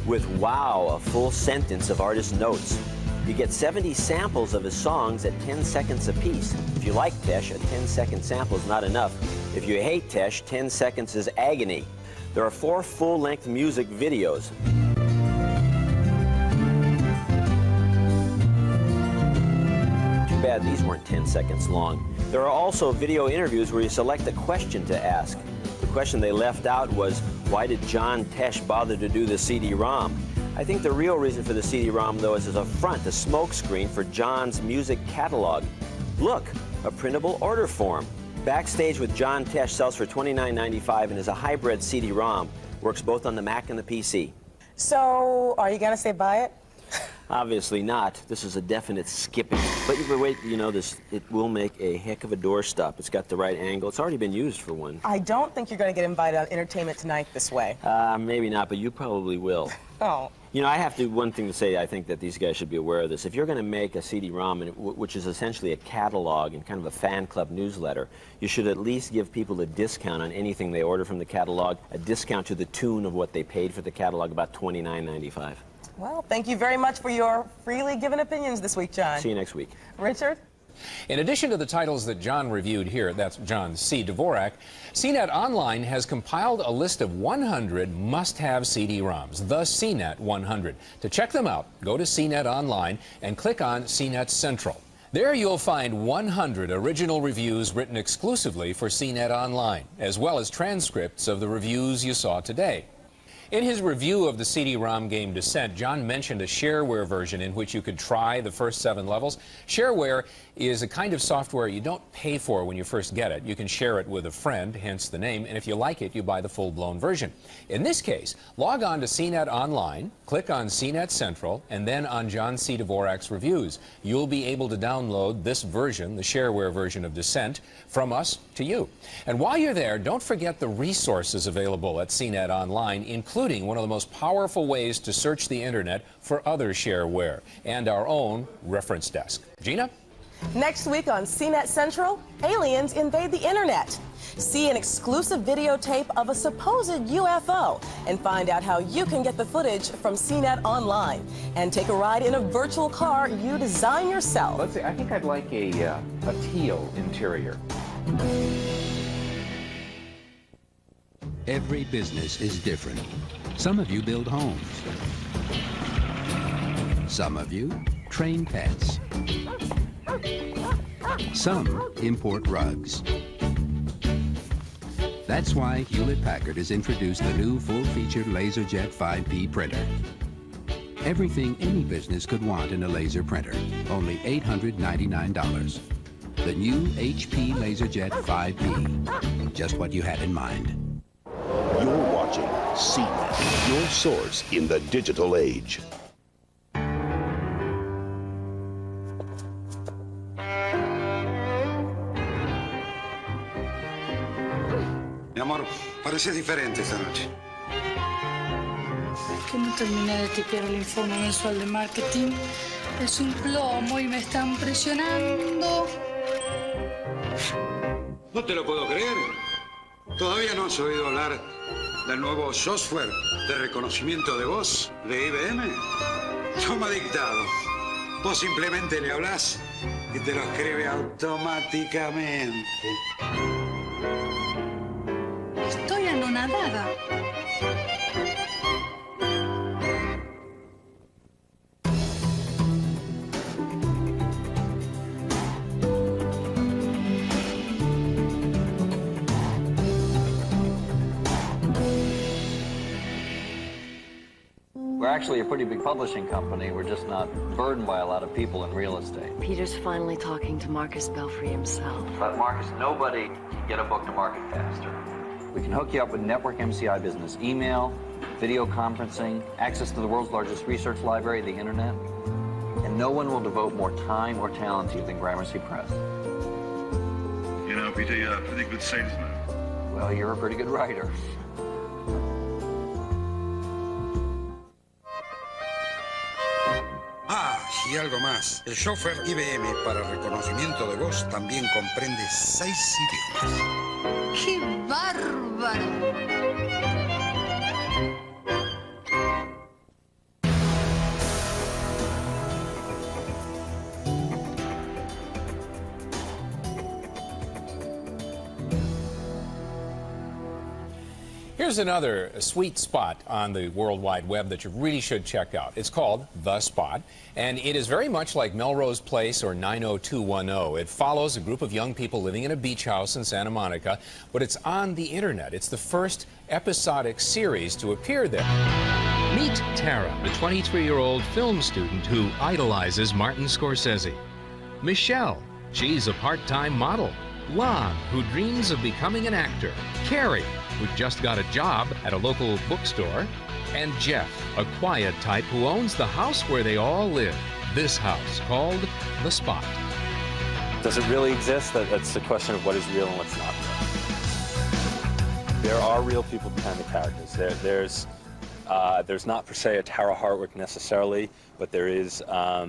with wow, a full sentence of artist notes. You get 70 samples of his songs at 10 seconds apiece. If you like Tesh, a 10-second sample is not enough. If you hate Tesh, 10 seconds is agony. There are 4 full-length music videos. Too bad glad these weren't 10 seconds long. There are also video interviews where you select a question to ask. The question they left out was, why did John Tesh bother to do the CD-ROM? I think the real reason for the CD-ROM, though, is as a front, a smoke screen for John's music catalog. Look, a printable order form. Backstage with John Tesh sells for $29.95 and is a hybrid CD-ROM. Works both on the Mac and the PC. So, are you going to say buy it? Obviously not. This is a definite skipping. But wait, you know, it will make a heck of a doorstop. It's got the right angle. It's already been used for one. I don't think you're going to get invited on Entertainment Tonight this way. Maybe not, but you probably will. Oh. You know, I have one thing to say. I think that these guys should be aware of this. If you're going to make a CD-ROM, which is essentially a catalog and kind of a fan club newsletter, you should at least give people a discount on anything they order from the catalog, a discount to the tune of what they paid for the catalog, about $29.95. Well, thank you very much for your freely given opinions this week, John. See you next week. Richard? In addition to the titles that John reviewed here, that's John C. Dvorak, CNET Online has compiled a list of 100 must-have CD-ROMs, the CNET 100. To check them out, go to CNET Online and click on CNET Central. There you'll find 100 original reviews written exclusively for CNET Online, as well as transcripts of the reviews you saw today. In his review of the CD-ROM game Descent, John mentioned a shareware version in which you could try the first 7 levels. Shareware is a kind of software you don't pay for when you first get it. You can share it with a friend, hence the name, and if you like it, you buy the full-blown version. In this case, log on to CNET Online, click on CNET Central, and then on John C. Dvorak's reviews. You'll be able to download this version, the shareware version of Descent, from us to you. And while you're there, don't forget the resources available at CNET Online, including one of the most powerful ways to search the internet for other shareware, and our own reference desk. Gina? Next week on CNET Central, aliens invade the internet. See an exclusive videotape of a supposed UFO and find out how you can get the footage from CNET Online. And take a ride in a virtual car you design yourself. Let's see, I think I'd like a teal interior. Every business is different. Some of you build homes. Some of you train pets. Some import rugs. That's why Hewlett-Packard has introduced the new full-featured LaserJet 5P printer. Everything any business could want in a laser printer, only $899. The new HP LaserJet 5P, just what you had in mind. You're watching CNET, your source in the digital age. Mi amor, parece diferente esta noche. Es que no terminé de tipear el informe mensual de marketing. Es un plomo y me están presionando. No te lo puedo creer. ¿Todavía no has oído hablar del nuevo software de reconocimiento de voz de IBM? Toma dictado. Vos simplemente le hablás y te lo escribe automáticamente. Estoy anonadada. We're actually a pretty big publishing company. We're just not burdened by a lot of people in real estate. Peter's finally talking to Marcus Belfry himself. But Marcus, nobody can get a book to market faster. We can hook you up with network MCI business, email, video conferencing, access to the world's largest research library, the internet. And no one will devote more time or talent to you than Gramercy Press. You know, Peter, you're a pretty good salesman. Well, you're a pretty good writer. Ah, y algo más. El software IBM para reconocimiento de voz también comprende 6 idiomas. ¡Qué bárbaro! Here's Here's another sweet spot on the World Wide Web that you really should check out. It's called The Spot, and it is very much like Melrose Place or 90210. It follows a group of young people living in a beach house in Santa Monica, but it's on the internet. It's the first episodic series to appear there. Meet Tara, the 23-year-old film student who idolizes Martin Scorsese. Michelle, she's a part-time model. Lon, who dreams of becoming an actor. Carrie, who just got a job at a local bookstore. And Jeff, a quiet type who owns the house where they all live. This house called The Spot. Does it really exist? That's the question of what is real and what's not real. There are real people behind the characters. There's not per se a Tara Hartwick necessarily, but there is a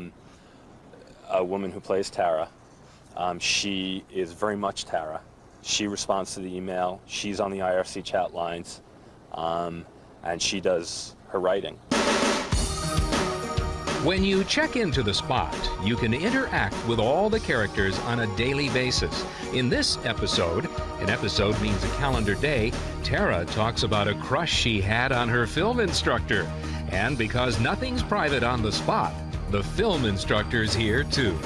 woman who plays Tara. She is very much Tara. She responds to the email. She's on the IRC chat lines, and she does her writing. When you check into The Spot, you can interact with all the characters on a daily basis. In this episode, an episode means a calendar day, Tara talks about a crush she had on her film instructor. And because nothing's private on The Spot, the film instructor's here too.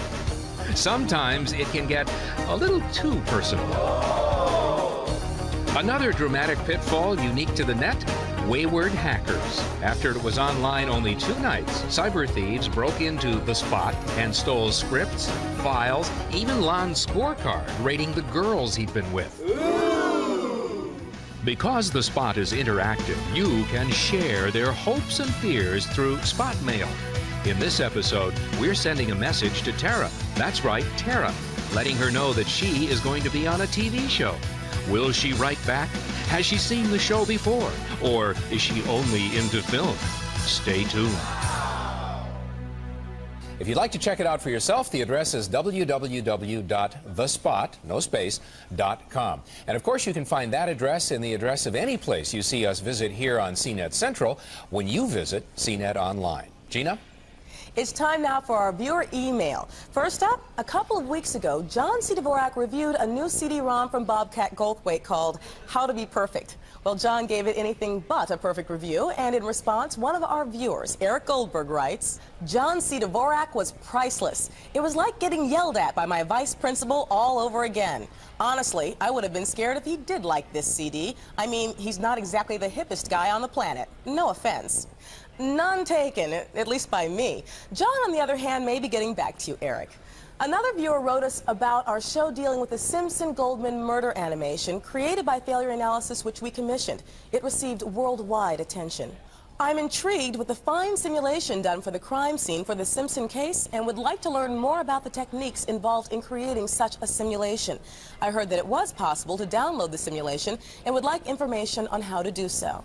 Sometimes it can get a little too personal. Another dramatic pitfall unique to the net, wayward hackers. After it was online only 2 nights, cyber thieves broke into The Spot and stole scripts, files, even Lon's scorecard rating the girls he'd been with. Because The Spot is interactive, you can share their hopes and fears through Spot Mail. In this episode, we're sending a message to Tara. That's right, Tara, letting her know that she is going to be on a TV show. Will she write back? Has she seen the show before? Or is she only into film? Stay tuned. If you'd like to check it out for yourself, the address is www.thespot.com. And of course, you can find that address in the address of any place you see us visit here on CNET Central when you visit CNET Online. Gina? It's time now for our viewer email. First up, a couple of weeks ago, John C. Dvorak reviewed a new CD-ROM from Bobcat Goldthwait called How to Be Perfect. Well, John gave it anything but a perfect review, and in response, one of our viewers, Eric Goldberg, writes, John C. Dvorak was priceless. It was like getting yelled at by my vice principal all over again. Honestly, I would have been scared if he did like this CD. I mean, he's not exactly the hippest guy on the planet. No offense. None taken, at least by me. John, on the other hand, may be getting back to you, Eric. Another viewer wrote us about our show dealing with the Simpson-Goldman murder animation created by Failure Analysis, which we commissioned. It received worldwide attention. I'm intrigued with the fine simulation done for the crime scene for the Simpson case and would like to learn more about the techniques involved in creating such a simulation. I heard that it was possible to download the simulation and would like information on how to do so.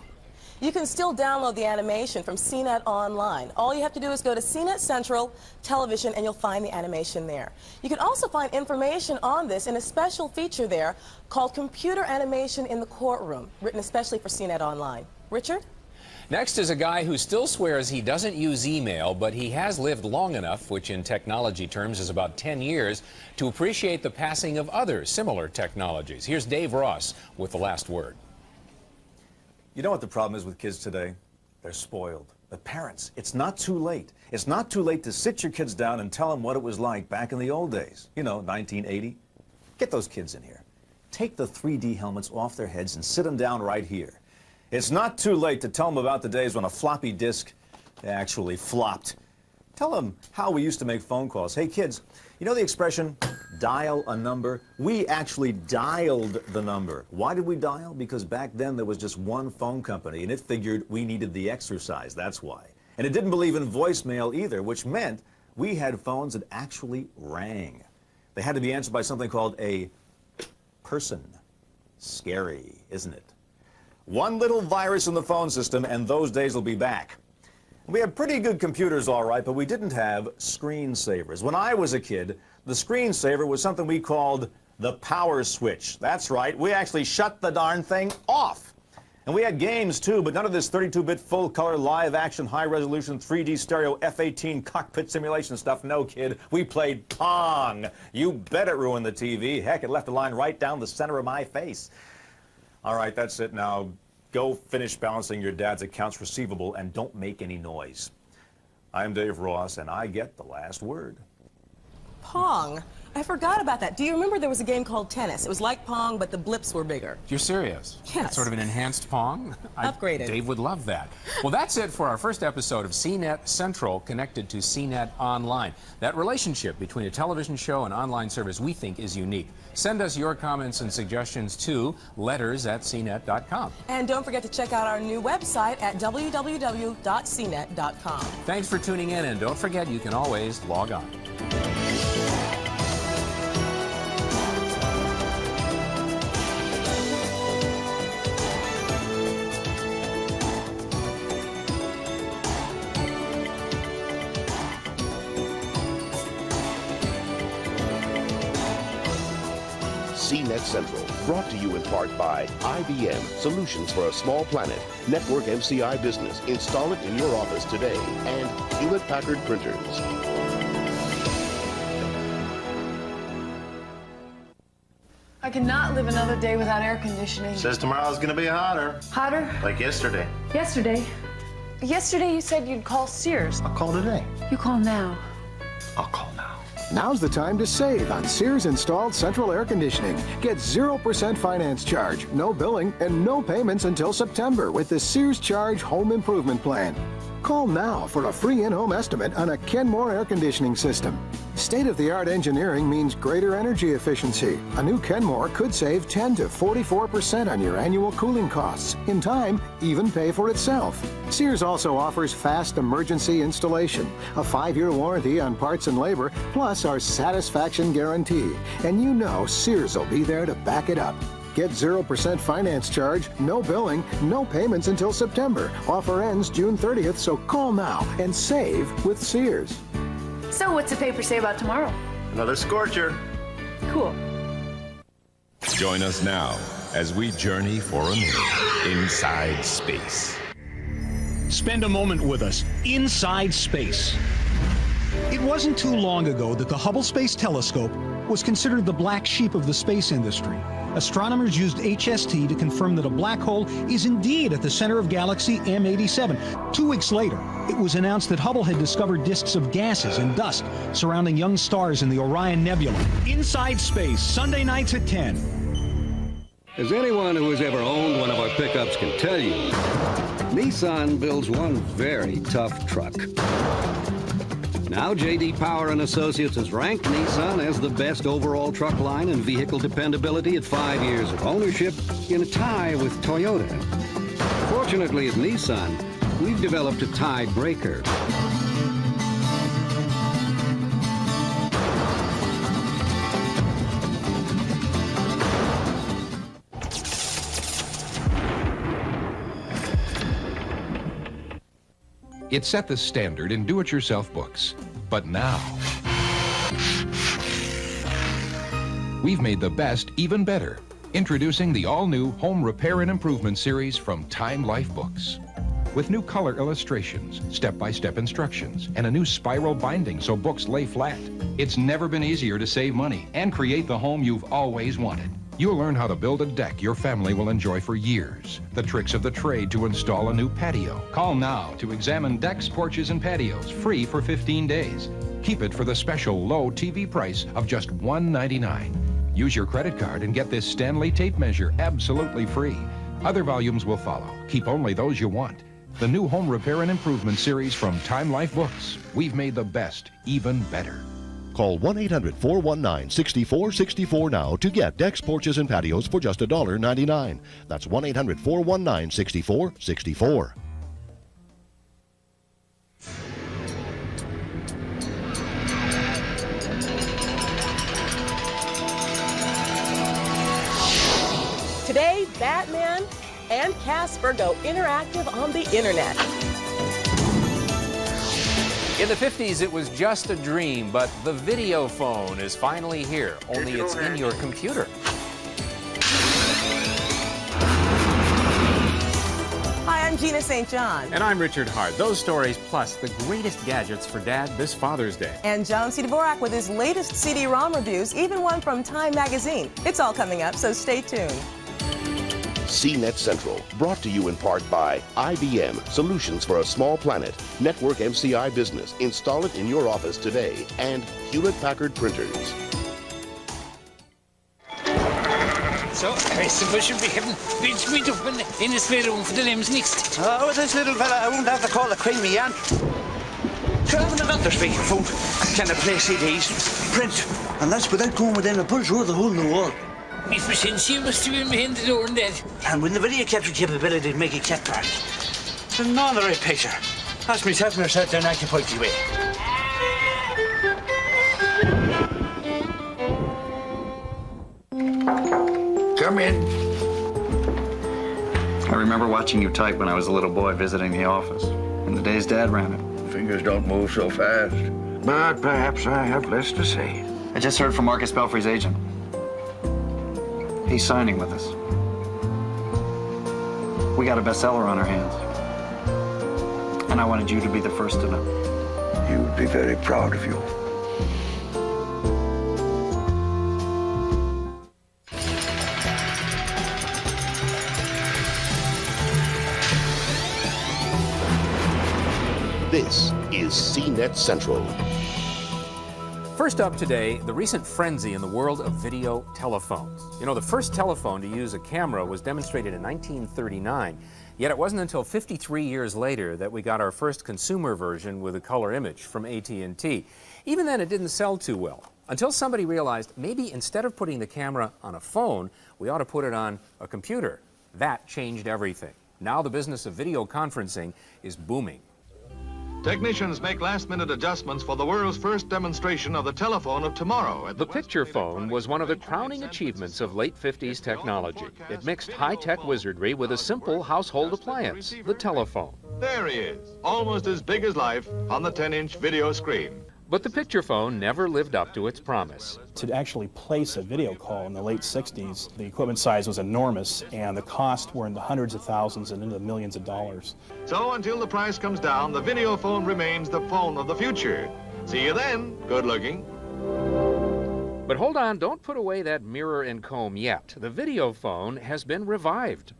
You can still download the animation from CNET Online. All you have to do is go to CNET Central Television and you'll find the animation there. You can also find information on this in a special feature there called Computer Animation in the Courtroom, written especially for CNET Online. Richard? Next is a guy who still swears he doesn't use email, but he has lived long enough, which in technology terms is about 10 years, to appreciate the passing of other similar technologies. Here's Dave Ross with the last word. You know what the problem is with kids today? They're spoiled. But parents, it's not too late. It's not too late to sit your kids down and tell them what it was like back in the old days. You know, 1980. Get those kids in here. Take the 3D helmets off their heads and sit them down right here. It's not too late to tell them about the days when a floppy disk actually flopped. Tell them how we used to make phone calls. Hey kids, you know the expression, dial a number? We actually dialed the number. Why did we dial? Because back then there was just one phone company and it figured we needed the exercise, that's why. And it didn't believe in voicemail either, which meant we had phones that actually rang. They had to be answered by something called a person. Scary, isn't it? One little virus in the phone system and those days will be back. We had pretty good computers, all right, but we didn't have screensavers. When I was a kid, the screensaver was something we called the power switch. That's right, we actually shut the darn thing off. And we had games too, but none of this 32-bit full-color, live-action, high-resolution, 3D stereo F-18 cockpit simulation stuff. No, kid, we played Pong. You bet it ruined the TV. Heck, it left a line right down the center of my face. All right, that's it now. go finish balancing your dad's accounts receivable and don't make any noise. I'm Dave Ross, and I get the last word. Pong. I forgot about that. Do you remember there was a game called tennis? It was like Pong, but the blips were bigger. You're serious? Yes. It's sort of an enhanced Pong? Upgraded. Dave would love that. Well, that's it for our first episode of CNET Central, connected to CNET Online. That relationship between a television show and online service we think is unique. Send us your comments and suggestions to letters@cnet.com. And don't forget to check out our new website at www.cnet.com. Thanks for tuning in, and don't forget you can always log on. CNET Central, brought to you in part by IBM, solutions for a small planet, Network MCI Business, install it in your office today, and Hewlett Packard Printers. I cannot live another day without air conditioning. Says tomorrow's gonna be hotter. Hotter? Like yesterday. Yesterday? Yesterday you said you'd call Sears. I'll call today. You call now. I'll call now. Now's the time to save on Sears installed central air conditioning. Get 0% finance charge, no billing, and no payments until September with the Sears Charge Home Improvement Plan. Call now for a free in-home estimate on a Kenmore air conditioning system. State-of-the-art engineering means greater energy efficiency. A new Kenmore could save 10 to 44% on your annual cooling costs. In time, even pay for itself. Sears also offers fast emergency installation, a 5-year warranty on parts and labor, plus our satisfaction guarantee. And you know Sears will be there to back it up. Get 0% finance charge, no billing, no payments until September. Offer ends June 30th, so call now and save with Sears. So what's the paper say about tomorrow? Another scorcher. Cool. Join us now as we journey for a minute inside space. Spend a moment with us inside space. It wasn't too long ago that the Hubble Space Telescope was considered the black sheep of the space industry. Astronomers used HST to confirm that a black hole is indeed at the center of galaxy M87. 2 weeks later, it was announced that Hubble had discovered disks of gases and dust surrounding young stars in the Orion Nebula. Inside Space, Sunday nights at 10. As anyone who has ever owned one of our pickups can tell you, Nissan builds one very tough truck. Now, J.D. Power and Associates has ranked Nissan as the best overall truck line and vehicle dependability at 5 years of ownership in a tie with Toyota. Fortunately, at Nissan, we've developed a tiebreaker. It set the standard in do-it-yourself books. But now, we've made the best even better. Introducing the all-new Home Repair and Improvement series from Time Life Books. With new color illustrations, step-by-step instructions, and a new spiral binding so books lay flat. It's never been easier to save money and create the home you've always wanted. You'll learn how to build a deck your family will enjoy for years. The tricks of the trade to install a new patio. Call now to examine decks, porches, and patios free for 15 days. Keep it for the special low TV price of just $1.99. Use your credit card and get this Stanley tape measure absolutely free. Other volumes will follow. Keep only those you want. The new Home Repair and Improvement series from Time Life Books. We've made the best even better. Call 1-800-419-6464 now to get decks, porches, and patios for just $1.99. That's 1-800-419-6464. Today, Batman and Casper go interactive on the internet. In the 50s, it was just a dream, but the video phone is finally here, only it's in your computer. Hi, I'm Gina St. John. And I'm Richard Hart. Those stories, plus the greatest gadgets for Dad this Father's Day. And John C. Dvorak with his latest CD-ROM reviews, even one from Time Magazine. It's all coming up, so stay tuned. CNET Central, brought to you in part by IBM, Solutions for a Small Planet, Network MCI Business, install it in your office today, and Hewlett-Packard Printers. So, I suppose you'll be having beans meat up in this bedroom for the lambs next. Oh, this little fella, I won't have to call a creamy aunt. Sure, having another speakerphone. Can I play CDs, print, and that's without going within a bull's worth of hole in the wall. Miss Vicentia must have been behind the door and that. And with the video capture capability to make it capture, it's another right picture. That's me tapping herself down 90 away. Come in. I remember watching you type when I was a little boy visiting the office. In the days Dad ran it. Fingers don't move so fast. But perhaps I have less to say. I just heard from Marcus Belfry's agent. He's signing with us. We got a bestseller on our hands. And I wanted you to be the first to know. He would be very proud of you. This is CNET Central. First up today, the recent frenzy in the world of video telephones. You know, the first telephone to use a camera was demonstrated in 1939, yet it wasn't until 53 years later that we got our first consumer version with a color image from AT&T. Even then, it didn't sell too well, until somebody realized maybe instead of putting the camera on a phone, we ought to put it on a computer. That changed everything. Now the business of video conferencing is booming. Technicians make last-minute adjustments for the world's first demonstration of the telephone of tomorrow. The picture phone was one of the crowning achievements of late 50s technology. It mixed high-tech wizardry with a simple household appliance, the telephone. There he is, almost as big as life on the 10-inch video screen. But the picture phone never lived up to its promise. To actually place a video call in the late 60s, the equipment size was enormous, and the costs were in the hundreds of thousands and into the millions of dollars. So until the price comes down, the video phone remains the phone of the future. See you then. Good looking. But hold on, don't put away that mirror and comb yet. The video phone has been revived.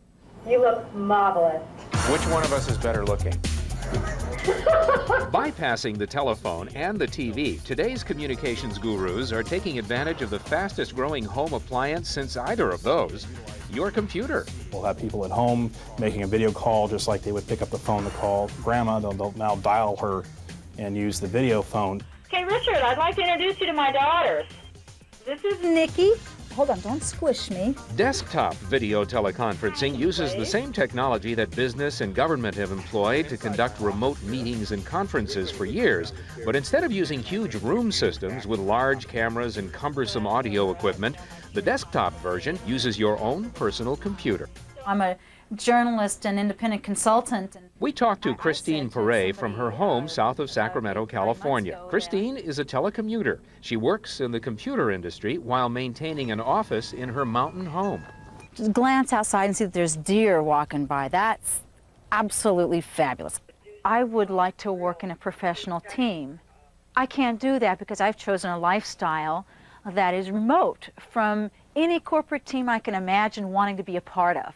You look marvelous. Which one of us is better looking? Bypassing the telephone and the TV, today's communications gurus are taking advantage of the fastest growing home appliance since either of those, your computer. We'll have people at home making a video call just like they would pick up the phone to call grandma. They'll now dial her and use the video phone. Okay, Richard, I'd like to introduce you to my daughters. This is Nikki. Hold on, don't squish me. Desktop video teleconferencing uses the same technology that business and government have employed to conduct remote meetings and conferences for years. But instead of using huge room systems with large cameras and cumbersome audio equipment, the desktop version uses your own personal computer. I'm a journalist and independent consultant. We talked to Christine Perret from her home south of Sacramento, California. Christine is a telecommuter. She works in the computer industry while maintaining an office in her mountain home. Just glance outside and see that there's deer walking by. That's absolutely fabulous. I would like to work in a professional team. I can't do that because I've chosen a lifestyle that is remote from any corporate team I can imagine wanting to be a part of.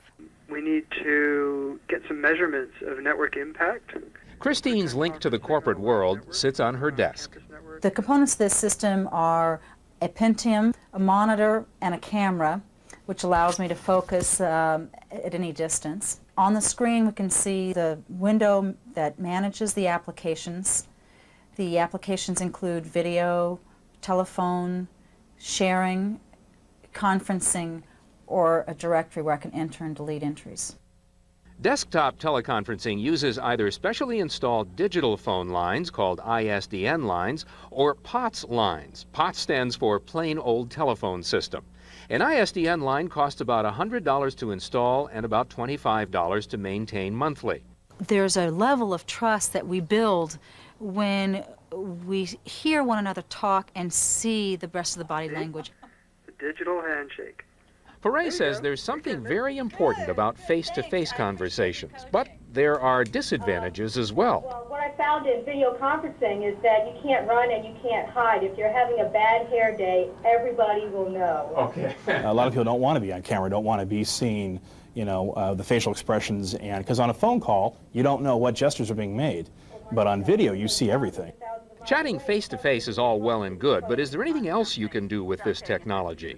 We need to get some measurements of network impact. Christine's link to the corporate world sits on her desk. The components of this system are a Pentium, a monitor, and a camera, which allows me to focus at any distance. On the screen, we can see the window that manages the applications. The applications include video, telephone, sharing, conferencing, or a directory where I can enter and delete entries. Desktop teleconferencing uses either specially installed digital phone lines called ISDN lines or POTS lines. POTS stands for plain old telephone system. An ISDN line costs about $100 to install and about $25 to maintain monthly. There's a level of trust that we build when we hear one another talk and see the rest of the body language. The digital handshake. Perret says there's something very important about face-to-face conversations, but there are disadvantages as well. Well, what I found in video conferencing is that you can't run and you can't hide. If you're having a bad hair day, everybody will know. Okay. A lot of people don't want to be on camera, don't want to be seen, the facial expressions, and because on a phone call, you don't know what gestures are being made, but on video, you see everything. Chatting face-to-face is all well and good, but is there anything else you can do with this technology?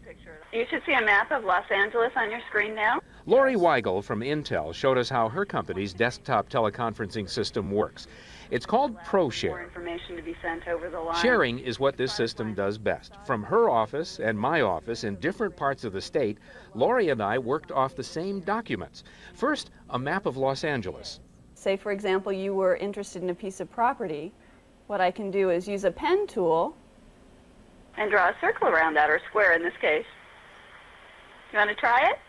You should see a map of Los Angeles on your screen now. Lori Weigel from Intel showed us how her company's desktop teleconferencing system works. It's called ProShare. Information to be sent over the line. Sharing is what this system does best. From her office and my office in different parts of the state, Lori and I worked off the same documents. First, a map of Los Angeles. Say, for example, you were interested in a piece of property. What I can do is use a pen tool and draw a circle around that, or square in this case. You want to try it?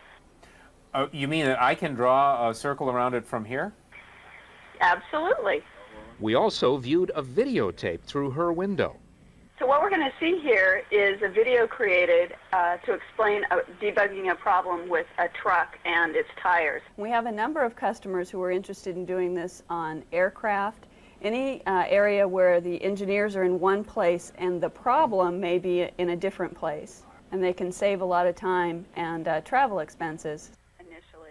Oh, you mean that I can draw a circle around it from here? Absolutely. We also viewed a videotape through her window. So what we're going to see here is a video created to explain debugging a problem with a truck and its tires. We have a number of customers who are interested in doing this on aircraft, any area where the engineers are in one place and the problem may be in a different place, and they can save a lot of time and travel expenses.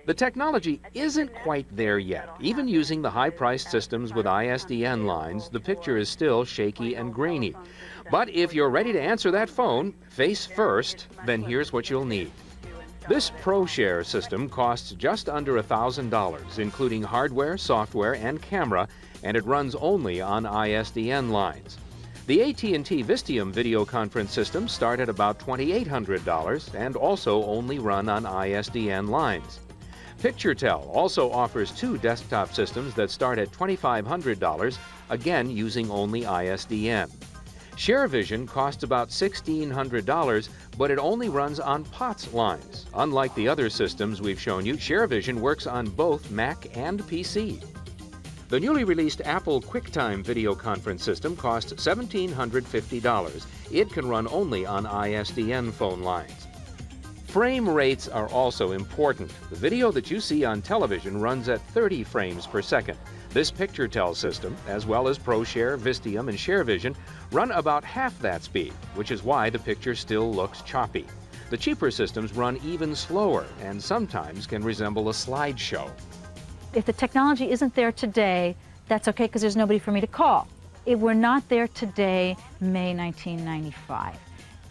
The technology isn't quite there yet. Even using the high-priced systems with ISDN lines, the picture is still shaky and grainy. But if you're ready to answer that phone, face first, then here's what you'll need. This ProShare system costs just under $1,000, including hardware, software, and camera, and it runs only on ISDN lines. The AT&T Vistium video conference systems start at about $2,800 and also only run on ISDN lines. PictureTel also offers two desktop systems that start at $2,500, again using only ISDN. ShareVision costs about $1,600, but it only runs on POTS lines. Unlike the other systems we've shown you, ShareVision works on both Mac and PC. The newly released Apple QuickTime video conference system costs $1,750. It can run only on ISDN phone lines. Frame rates are also important. The video that you see on television runs at 30 frames per second. This PictureTel system, as well as ProShare, Vistium, and ShareVision, run about half that speed, which is why the picture still looks choppy. The cheaper systems run even slower and sometimes can resemble a slideshow. If the technology isn't there today, that's okay because there's nobody for me to call. If we're not there today, May 1995.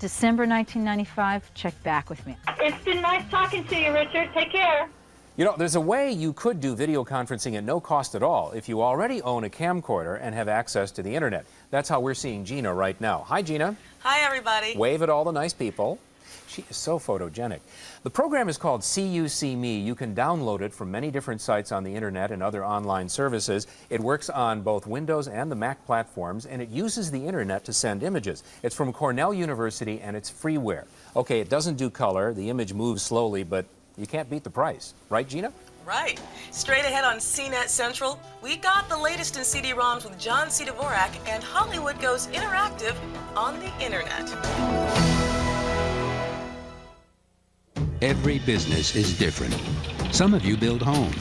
December 1995, check back with me. It's been nice talking to you, Richard. Take care. You know, there's a way you could do video conferencing at no cost at all if you already own a camcorder and have access to the internet. That's how we're seeing Gina right now. Hi, Gina. Hi, everybody. Wave at all the nice people. She is so photogenic. The program is called See You, See Me. You can download it from many different sites on the internet and other online services. It works on both Windows and the Mac platforms, and it uses the internet to send images. It's from Cornell University, and it's freeware. Okay, it doesn't do color. The image moves slowly, but you can't beat the price. Right, Gina? Right. Straight ahead on CNET Central, we got the latest in CD-ROMs with John C. Dvorak, and Hollywood goes interactive on the internet. Every business is different. Some of you build homes.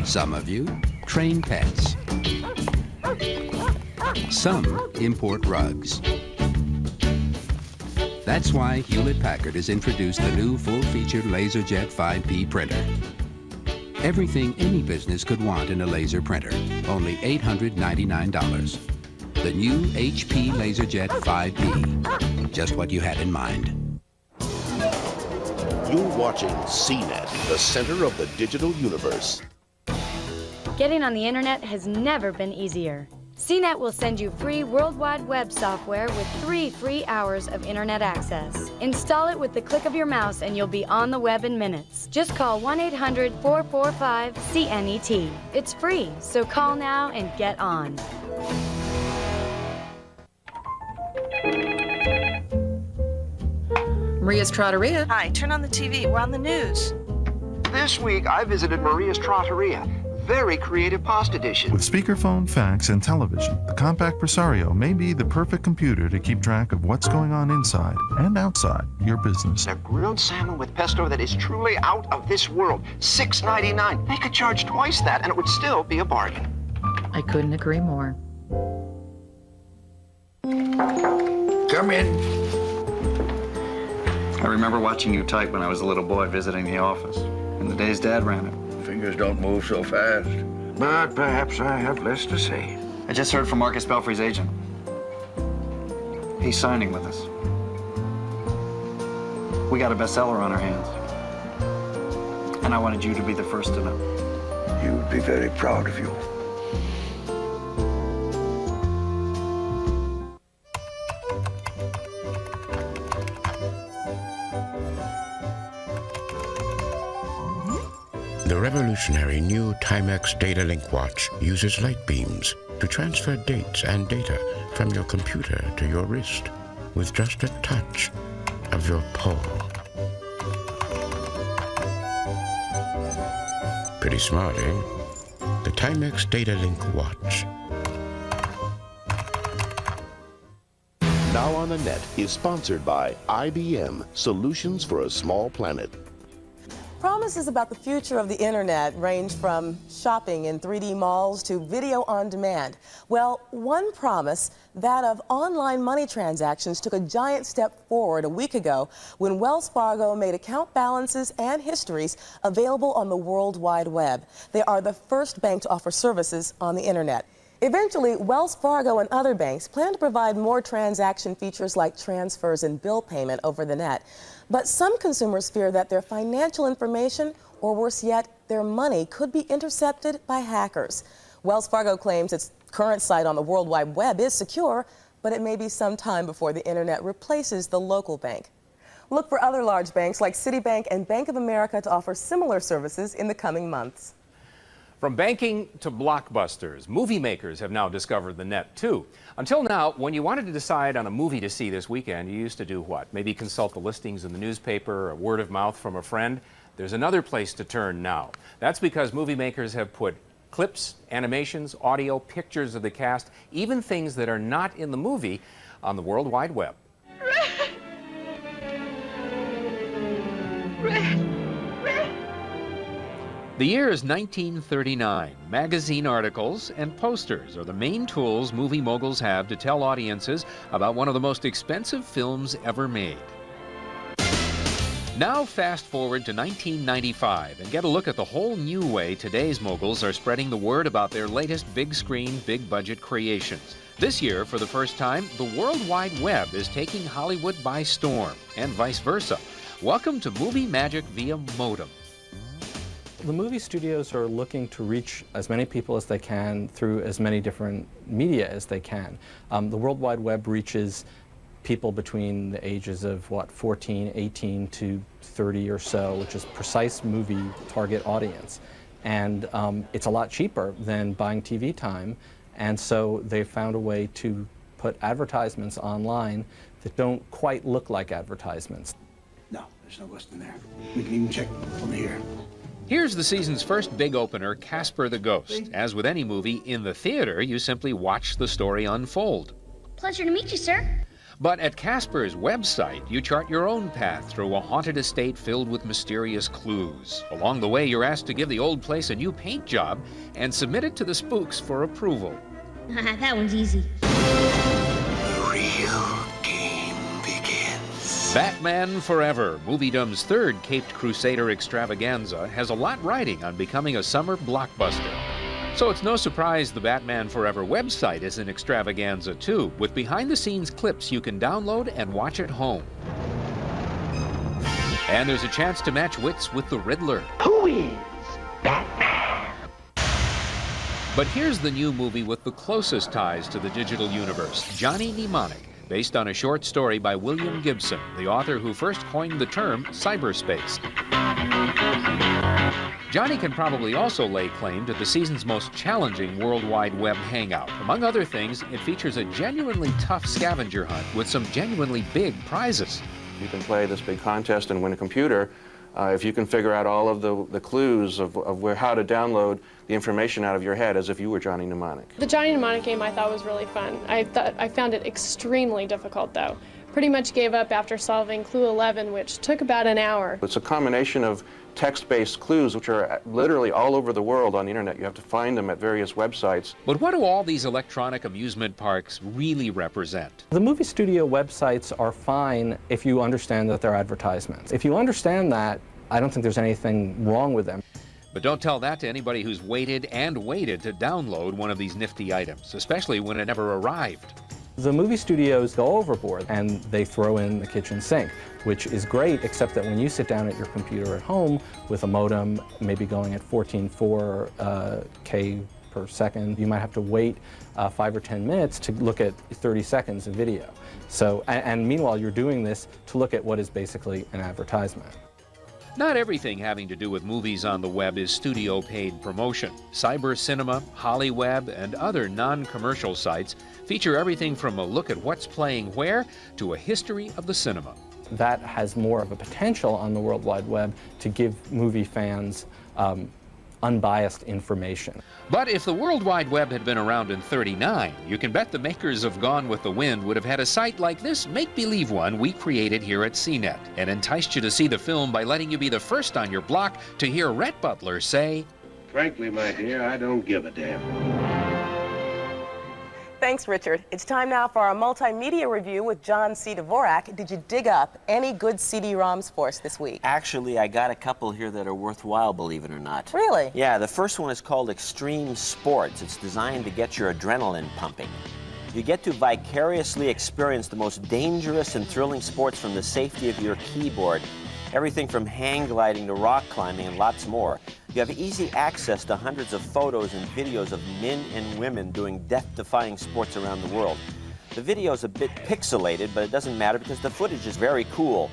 Some of you train pets. Some import rugs. That's why Hewlett-Packard has introduced the new full-featured LaserJet 5P printer. Everything any business could want in a laser printer, only $899. The new HP LaserJet 5P, just what you had in mind. You're watching CNET, the center of the digital universe. Getting on the internet has never been easier. CNET will send you free World Wide Web software with 3 free hours of internet access. Install it with the click of your mouse and you'll be on the web in minutes. Just call 1-800-445-CNET. It's free, so call now and get on. Maria's Trattoria. Hi, turn on the TV. We're on the news. This week, I visited Maria's Trattoria. Very creative pasta dishes. With speakerphone, fax, and television, the Compact Presario may be the perfect computer to keep track of what's going on inside and outside your business. A grilled salmon with pesto that is truly out of this world. $6.99. They could charge twice that, and it would still be a bargain. I couldn't agree more. Come in. I remember watching you type when I was a little boy visiting the office, in the days Dad ran it. Fingers don't move so fast. But perhaps I have less to say. I just heard from Marcus Belfry's agent. He's signing with us. We got a bestseller on our hands. And I wanted you to be the first to know. You'd be very proud of you. The revolutionary new Timex Data Link watch uses light beams to transfer dates and data from your computer to your wrist with just a touch of your paw. Pretty smart, eh? The Timex Data Link watch. Now on the Net is sponsored by IBM, Solutions for a Small Planet. Promises about the future of the internet range from shopping in 3D malls to video on demand. Well, one promise, that of online money transactions, took a giant step forward a week ago when Wells Fargo made account balances and histories available on the World Wide Web. They are the first bank to offer services on the internet. Eventually, Wells Fargo and other banks plan to provide more transaction features like transfers and bill payment over the net. But some consumers fear that their financial information, or worse yet, their money, could be intercepted by hackers. Wells Fargo claims its current site on the World Wide Web is secure, but it may be some time before the internet replaces the local bank. Look for other large banks like Citibank and Bank of America to offer similar services in the coming months. From banking to blockbusters, movie makers have now discovered the net too. Until now, when you wanted to decide on a movie to see this weekend, you used to do what? Maybe consult the listings in the newspaper or word of mouth from a friend. There's another place to turn now. That's because movie makers have put clips, animations, audio, pictures of the cast, even things that are not in the movie, on the World Wide Web. The year is 1939. Magazine articles and posters are the main tools movie moguls have to tell audiences about one of the most expensive films ever made. Now fast forward to 1995 and get a look at the whole new way today's moguls are spreading the word about their latest big screen, big budget creations. This year, for the first time, the World Wide Web is taking Hollywood by storm, and vice versa. Welcome to Movie Magic via modem. The movie studios are looking to reach as many people as they can through as many different media as they can. The World Wide Web reaches people between the ages of, 14, 18 to 30 or so, which is precise movie target audience. And it's a lot cheaper than buying TV time, and so they've found a way to put advertisements online that don't quite look like advertisements. No, there's no ghost in there. We can even check from here. Here's the season's first big opener, Casper the Ghost. As with any movie, in the theater, you simply watch the story unfold. Pleasure to meet you, sir. But at Casper's website, you chart your own path through a haunted estate filled with mysterious clues. Along the way, you're asked to give the old place a new paint job and submit it to the spooks for approval. That one's easy. Real game begins. Batman Forever, Moviedom's third Caped Crusader extravaganza, has a lot riding on becoming a summer blockbuster. So it's no surprise the Batman Forever website is an extravaganza too, with behind-the-scenes clips you can download and watch at home. And there's a chance to match wits with the Riddler. Who is Batman? But here's the new movie with the closest ties to the digital universe, Johnny Mnemonic, based on a short story by William Gibson, the author who first coined the term cyberspace. Johnny can probably also lay claim to the season's most challenging World Wide Web hangout. Among other things, it features a genuinely tough scavenger hunt with some genuinely big prizes. You can play this big contest and win a computer if you can figure out all of the clues of how to download the information out of your head as if you were Johnny Mnemonic. The Johnny Mnemonic game I thought was really fun. I found it extremely difficult though. Pretty much gave up after solving clue 11, which took about an hour. It's a combination of text-based clues, which are literally all over the world on the internet. You have to find them at various websites. But what do all these electronic amusement parks really represent? The movie studio websites are fine if you understand that they're advertisements. If you understand that, I don't think there's anything wrong with them. But don't tell that to anybody who's waited and waited to download one of these nifty items, especially when it never arrived. The movie studios go overboard and they throw in the kitchen sink, which is great, except that when you sit down at your computer at home with a modem, maybe going at 14.4 K per second, you might have to wait 5 or 10 minutes to look at 30 seconds of video. So, and meanwhile, you're doing this to look at what is basically an advertisement. Not everything having to do with movies on the web is studio-paid promotion. Cyber Cinema, HollyWeb, and other non-commercial sites feature everything from a look at what's playing where to a history of the cinema. That has more of a potential on the World Wide Web to give movie fans unbiased information. But if the World Wide Web had been around in '39, you can bet the makers of Gone with the Wind would have had a site like this make-believe one we created here at CNET and enticed you to see the film by letting you be the first on your block to hear Rhett Butler say, Frankly, my dear, I don't give a damn. Thanks, Richard. It's time now for our multimedia review with John C. Dvorak. Did you dig up any good CD-ROMs for us this week? Actually, I got a couple here that are worthwhile, believe it or not. Really? Yeah, the first one is called Extreme Sports. It's designed to get your adrenaline pumping. You get to vicariously experience the most dangerous and thrilling sports from the safety of your keyboard. Everything from hang gliding to rock climbing and lots more. You have easy access to hundreds of photos and videos of men and women doing death-defying sports around the world. The video is a bit pixelated, but it doesn't matter because the footage is very cool.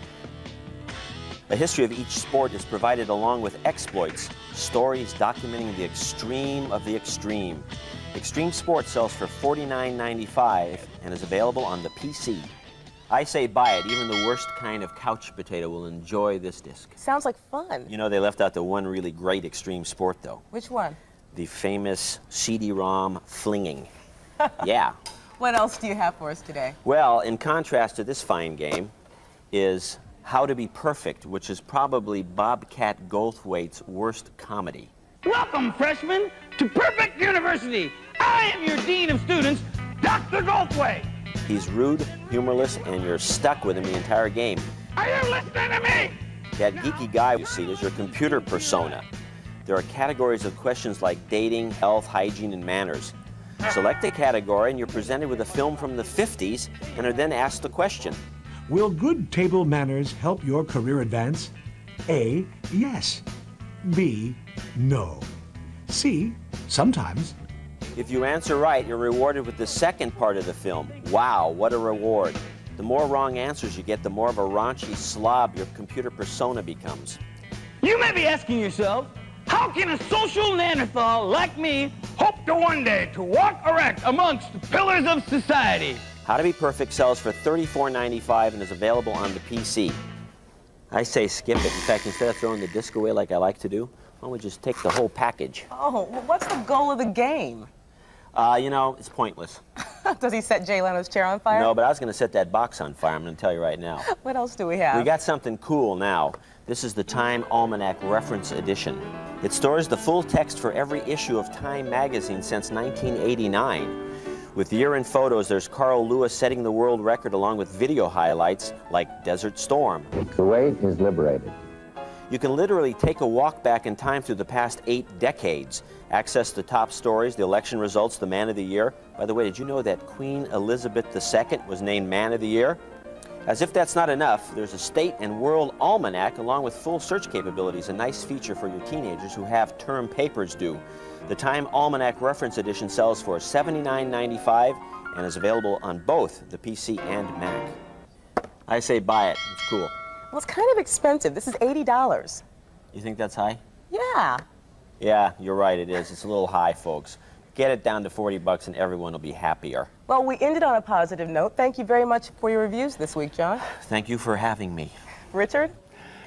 A history of each sport is provided along with exploits, stories documenting the extreme of the extreme. Extreme Sports sells for $49.95 and is available on the PC. I say buy it. Even the worst kind of couch potato will enjoy this disc. Sounds like fun. You know, they left out the one really great extreme sport, though. Which one? The famous CD-ROM flinging. Yeah. What else do you have for us today? Well, in contrast to this fine game is How to Be Perfect, which is probably Bobcat Goldthwait's worst comedy. Welcome, freshmen, to Perfect University. I am your Dean of Students, Dr. Goldthwait. He's rude, humorless, and you're stuck with him the entire game. Are you listening to me? That geeky guy you see is your computer persona. There are categories of questions like dating, health, hygiene, and manners. Select a category and you're presented with a film from the 50s and are then asked the question. Will good table manners help your career advance? A, yes. B, no. C, sometimes. If you answer right, you're rewarded with the second part of the film. Wow, what a reward. The more wrong answers you get, the more of a raunchy slob your computer persona becomes. You may be asking yourself, how can a social Neanderthal like me hope to one day to walk erect amongst the pillars of society? How to Be Perfect sells for $34.95 and is available on the PC. I say skip it. In fact, instead of throwing the disc away like I like to do, why don't we just take the whole package? Oh, well, what's the goal of the game? You know, it's pointless. Does he set Jay Leno's chair on fire? No, but I was going to set that box on fire. I'm going to tell you right now. What else do we have? We got something cool now. This is the Time Almanac Reference Edition. It stores the full text for every issue of Time magazine since 1989. With year-end photos, there's Carl Lewis setting the world record along with video highlights like Desert Storm. Kuwait is liberated. You can literally take a walk back in time through the past 8 decades. Access the top stories, the election results, the Man of the Year. By the way, did you know that Queen Elizabeth II was named Man of the Year? As if that's not enough, there's a State and World Almanac along with full search capabilities, a nice feature for your teenagers who have term papers due. The Time Almanac Reference Edition sells for $79.95 and is available on both the PC and Mac. I say buy it. It's cool. Well, it's kind of expensive. This is $80. You think that's high? Yeah. Yeah, you're right, it is. It's a little high, folks. Get it down to $40 and everyone will be happier. Well, we ended on a positive note. Thank you very much for your reviews this week, John. Thank you for having me. Richard?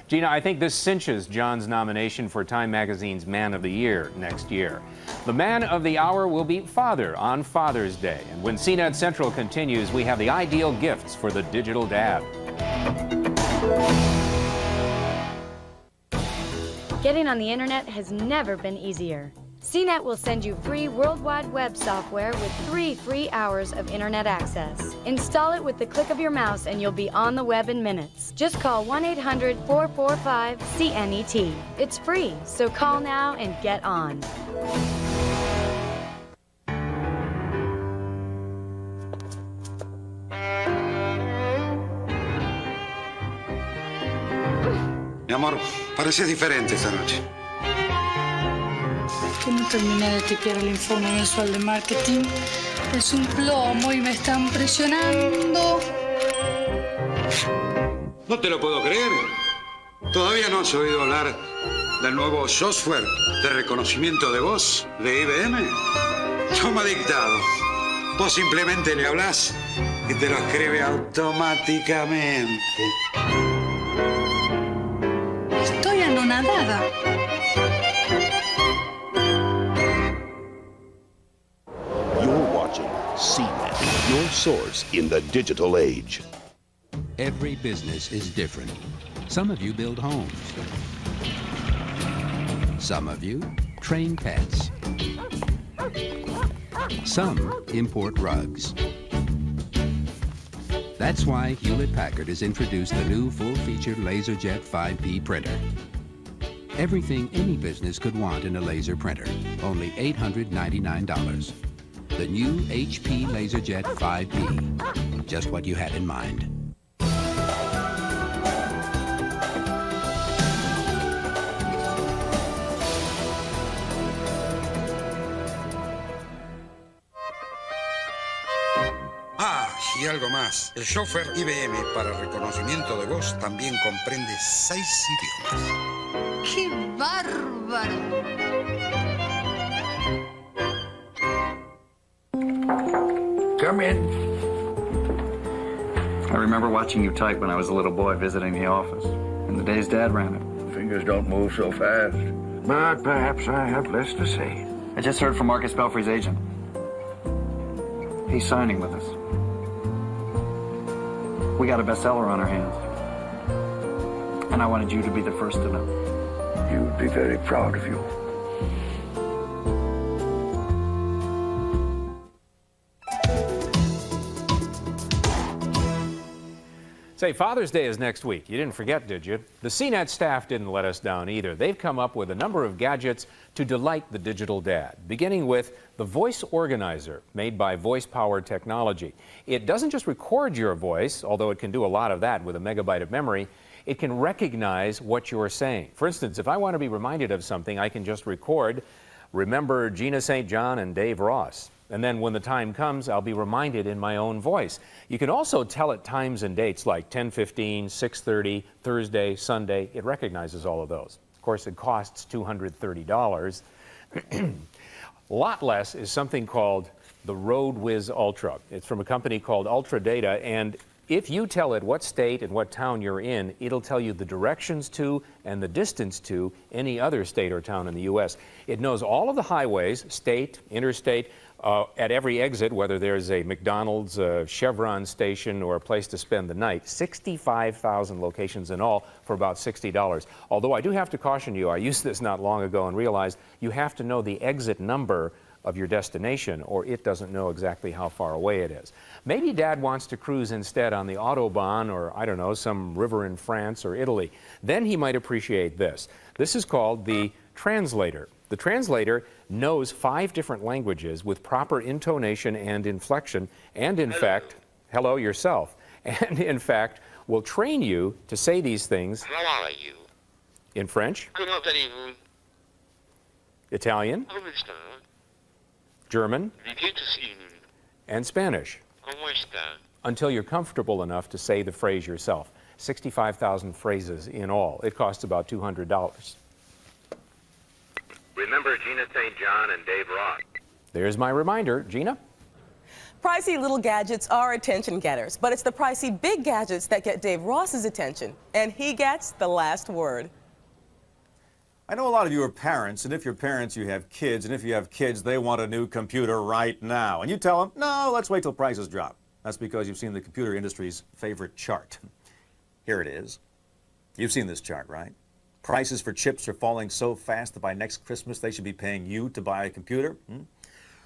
Gina, I think this cinches John's nomination for Time Magazine's Man of the Year next year. The Man of the Hour will be Father on Father's Day. And when CNET Central continues, we have the ideal gifts for the digital dad. Getting on the internet has never been easier. CNET will send you free World Wide Web software with 3 free hours of internet access. Install it with the click of your mouse and you'll be on the web in minutes. Just call 1-800-445-CNET. It's free, so call now and get on. Mi amor, pareces diferente esta noche. Que no terminé de tipear el informe mensual de marketing. Es un plomo y me están presionando. No te lo puedo creer. ¿Todavía no has oído hablar del nuevo software de reconocimiento de voz de IBM? Toma dictado. Vos simplemente le hablas y te lo escribe automáticamente. Estoy anonadada. You're watching CNET, your source in the digital age. Every business is different. Some of you build homes. Some of you train pets. Some import rugs. That's why Hewlett-Packard has introduced the new full-featured LaserJet 5P printer. Everything any business could want in a laser printer, only $899. The new HP LaserJet 5P, just what you had in mind. Y algo más. El software IBM para reconocimiento de voz también comprende 6 idiomas. ¡Qué bárbaro! Come in. I remember watching you type when I was a little boy visiting the office. In the days Dad ran it. Fingers don't move so fast. But perhaps I have less to say. I just heard from Marcus Belfry's agent. He's signing with us. We got a bestseller on our hands. And I wanted you to be the first to know. You'd be very proud of you. Say, Father's Day is next week. You didn't forget, did you? The CNET staff didn't let us down either. They've come up with a number of gadgets to delight the digital dad, beginning with the Voice Organizer, made by voice-powered technology. It doesn't just record your voice, although it can do a lot of that with a megabyte of memory. It can recognize what you're saying. For instance, if I want to be reminded of something, I can just record, remember Gina St. John and Dave Ross. And then when the time comes, I'll be reminded in my own voice. You can also tell it times and dates like 10:15, 6:30, Thursday, Sunday. It recognizes all of those. Of course, it costs $230. A lot less is something called the RoadWiz Ultra. It's from a company called Ultra Data, and if you tell it what state and what town you're in, it'll tell you the directions to and the distance to any other state or town in the U.S. It knows all of the highways, state, interstate, at every exit, whether there's a McDonald's, a Chevron station, or a place to spend the night. 65,000 locations in all for about $60. Although I do have to caution you, I used this not long ago and realized you have to know the exit number of your destination, or it doesn't know exactly how far away it is. Maybe Dad wants to cruise instead on the Autobahn, or I don't know, some river in France or Italy. Then he might appreciate this. This is called the translator. The translator knows 5 different languages with proper intonation and inflection, and in fact, hello yourself, and in fact, will train you to say these things. How are you? In French, Comment allez-vous? Italian, Come sta? German, Wie geht es Ihnen? and Spanish, Como está? until you're comfortable enough to say the phrase yourself. 65,000 phrases in all. It costs about $200. Remember Gina St. John and Dave Ross. There's my reminder. Gina? Pricey little gadgets are attention getters, but it's the pricey big gadgets that get Dave Ross's attention, and he gets the last word. I know a lot of you are parents, and if you're parents, you have kids, and if you have kids, they want a new computer right now. And you tell them, no, let's wait till prices drop. That's because you've seen the computer industry's favorite chart. Here it is. You've seen this chart, right? prices for chips are falling so fast that by next Christmas they should be paying you to buy a computer?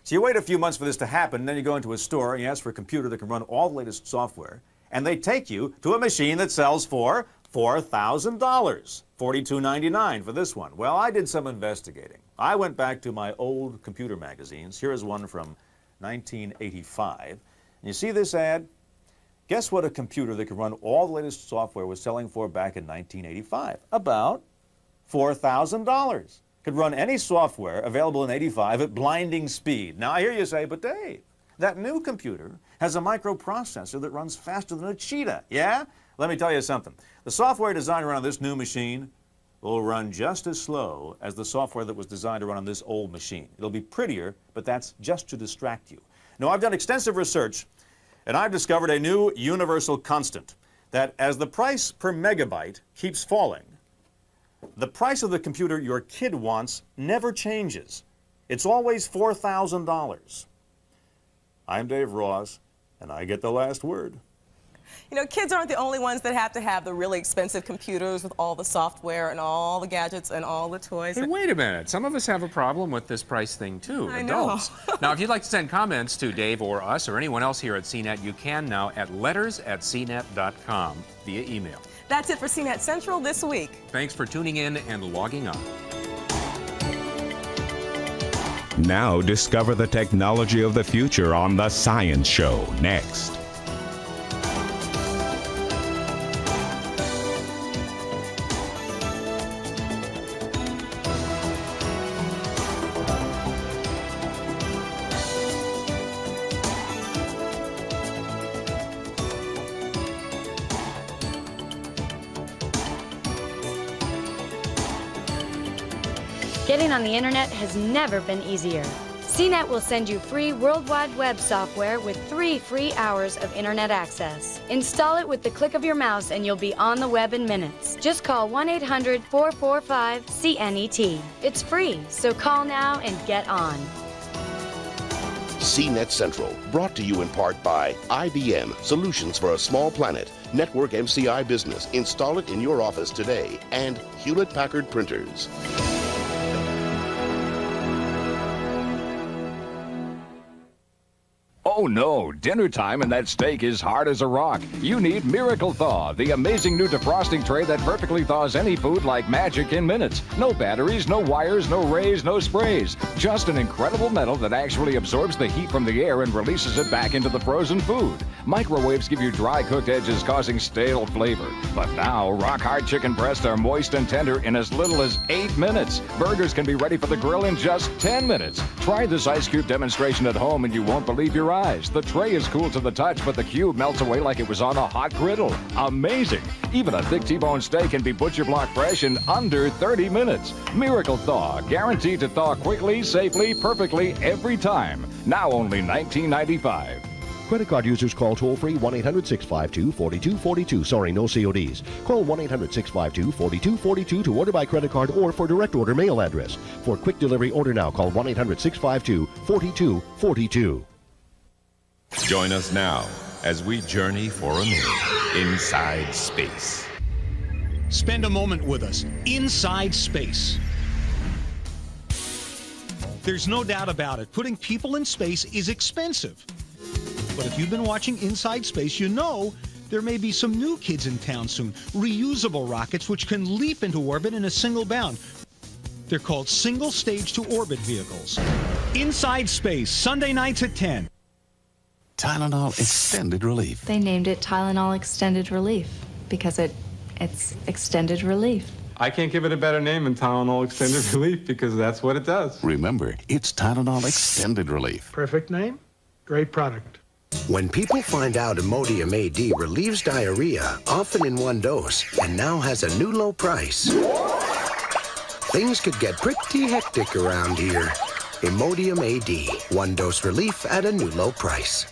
So you wait a few months for this to happen, and then you go into a store and you ask for a computer that can run all the latest software, and they take you to a machine that sells for $4,000, $42.99 for this one. Well, I did some investigating. I went back to my old computer magazines. Here is one from 1985. And you see this ad? Guess what a computer that could run all the latest software was selling for back in 1985? About $4,000. Could run any software available in 85 at blinding speed. Now, I hear you say, but Dave, that new computer has a microprocessor that runs faster than a cheetah, yeah? Let me tell you something. The software designed to run on this new machine will run just as slow as the software that was designed to run on this old machine. It'll be prettier, but that's just to distract you. Now, I've done extensive research, and I've discovered a new universal constant, that as the price per megabyte keeps falling, the price of the computer your kid wants never changes. It's always $4,000. I'm Dave Ross, and I get the last word. You know, kids aren't the only ones that have to have the really expensive computers with all the software and all the gadgets and all the toys. Hey, wait a minute. Some of us have a problem with this price thing, too. I adults. know. Now, if you'd like to send comments to Dave or us or anyone else here at CNET, you can now at letters@cnet.com via email. That's it for CNET Central this week. Thanks for tuning in and logging on. Now discover the technology of the future on The Science Show next. Getting on the internet has never been easier. CNET will send you free World Wide Web software with 3 free hours of internet access. Install it with the click of your mouse and you'll be on the web in minutes. Just call 1-800-445-CNET. It's free, so call now and get on. CNET Central, brought to you in part by IBM, Solutions for a Small Planet, Network MCI Business. Install it in your office today. And Hewlett-Packard Printers. Oh no, dinner time and that steak is hard as a rock. You need Miracle Thaw, the amazing new defrosting tray that perfectly thaws any food like magic in minutes. No batteries, no wires, no rays, no sprays. Just an incredible metal that actually absorbs the heat from the air and releases it back into the frozen food. Microwaves give you dry cooked edges causing stale flavor. But now, rock-hard chicken breasts are moist and tender in as little as 8 minutes. Burgers can be ready for the grill in just 10 minutes. Try this ice cube demonstration at home and you won't believe your eyes. The tray is cool to the touch, but the cube melts away like it was on a hot griddle. Amazing! Even a thick T-bone steak can be butcher block fresh in under 30 minutes. Miracle Thaw, guaranteed to thaw quickly, safely, perfectly every time. Now only $19.95. Credit card users call toll-free 1-800-652-4242. Sorry, no CODs. Call 1-800-652-4242 to order by credit card or for direct order mail address. For quick delivery, order now. Call 1-800-652-4242. Join us now as we journey for a minute inside space. Spend a moment with us inside space. There's no doubt about it. Putting people in space is expensive. But if you've been watching Inside Space, you know there may be some new kids in town soon. Reusable rockets which can leap into orbit in a single bound. They're called single-stage-to-orbit vehicles. Inside Space, Sunday nights at 10. Tylenol Extended Relief. They named it Tylenol Extended Relief because it's extended relief. I can't give it a better name than Tylenol Extended Relief because that's what it does. Remember, it's Tylenol Extended Relief. Perfect name, great product. When people find out Imodium AD relieves diarrhea, often in one dose, and now has a new low price, things could get pretty hectic around here. Imodium AD, one dose relief at a new low price.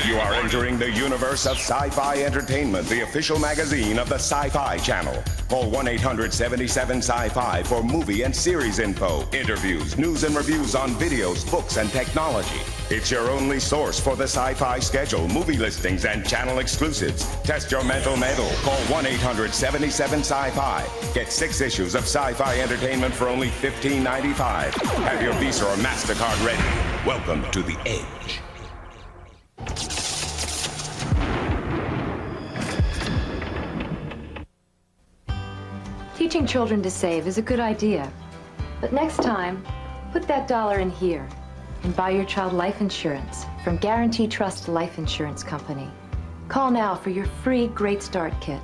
You are entering the universe of Sci-Fi Entertainment, the official magazine of the Sci-Fi Channel. Call 1-800-77-SCI-FI for movie and series info, interviews, news and reviews on videos, books, and technology. It's your only source for the sci-fi schedule, movie listings, and channel exclusives. Test your mental metal. Call 1-800-77-SCI-FI. Get 6 issues of Sci-Fi Entertainment for only $15.95. Have your Visa or MasterCard ready. Welcome to the Edge. Teaching children to save is a good idea. But next time, put that dollar in here and buy your child life insurance from Guarantee Trust Life Insurance Company. Call now for your free Great Start Kit.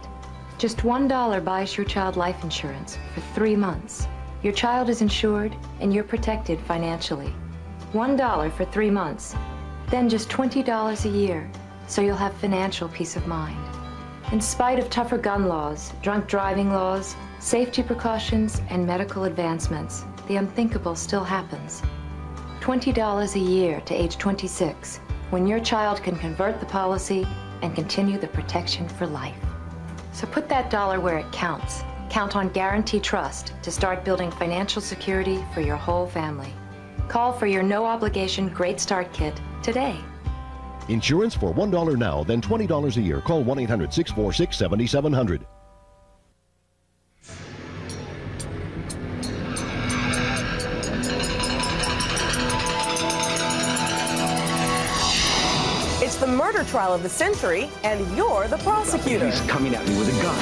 Just $1 buys your child life insurance for 3 months. Your child is insured and you're protected financially. $1 for 3 months, then just $20 a year, so you'll have financial peace of mind. In spite of tougher gun laws, drunk driving laws, safety precautions, and medical advancements, the unthinkable still happens. $20 a year to age 26, when your child can convert the policy and continue the protection for life. So put that dollar where it counts. Count on Guarantee Trust to start building financial security for your whole family. Call for your no-obligation Great Start Kit today. Insurance for $1 now, then $20 a year. Call 1-800-646-7700. It's the murder trial of the century, and you're the prosecutor. He's coming at me with a gun.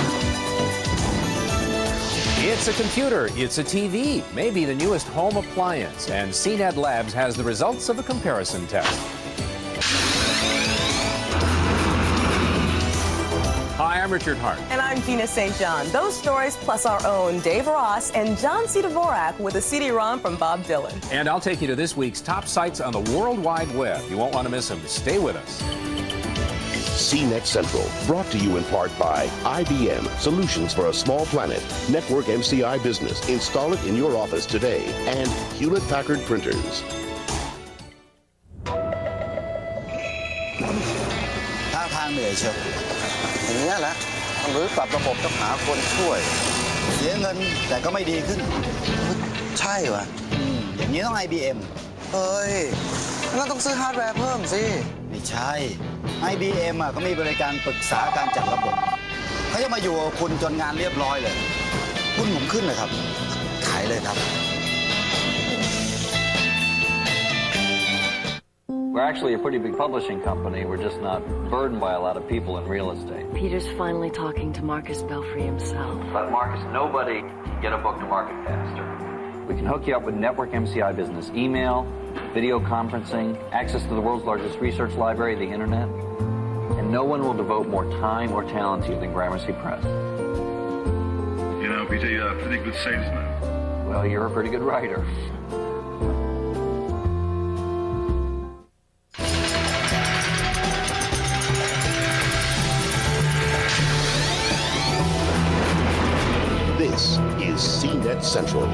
It's a computer, it's a TV, maybe the newest home appliance, and CNET Labs has the results of a comparison test. Hi, I'm Richard Hart. And I'm Gina St. John. Those stories plus our own Dave Ross and John C. Dvorak with a CD-ROM from Bob Dylan. And I'll take you to this week's top sites on the World Wide Web. You won't want to miss them. Stay with us. CNET Central, brought to you in part by IBM, solutions for a small planet, Network MCI Business, install it in your office today, and Hewlett-Packard Printers. ท่าทางเหนื่อยเชียวอย่างนี้แหละต้องรื้อกลับระบบต้องหาคนช่วยเสียเงินแต่ก็ไม่ดีขึ้นใช่ว่ะอย่างนี้ต้อง IBM เฮ้ยงั้นต้องซื้อฮาร์ดแวร์เพิ่มสิไม่ใช่ IBM อ่ะเขามีบริการปรึกษาการจัดระบบเขาจะมาอยู่กับคุณจนงานเรียบร้อยเลยหุ้นผมขึ้นเลยครับขายเลยครับ We're actually a pretty big publishing company. We're just not burdened by a lot of people in real estate. Peter's finally talking to Marcus Belfry himself. But Marcus, nobody can get a book to market faster. We can hook you up with Network MCI Business email, video conferencing, access to the world's largest research library, the internet. And no one will devote more time or talent to you than Gramercy Press. You know, Peter, you're a pretty good salesman. Well, you're a pretty good writer. This is CNET Central.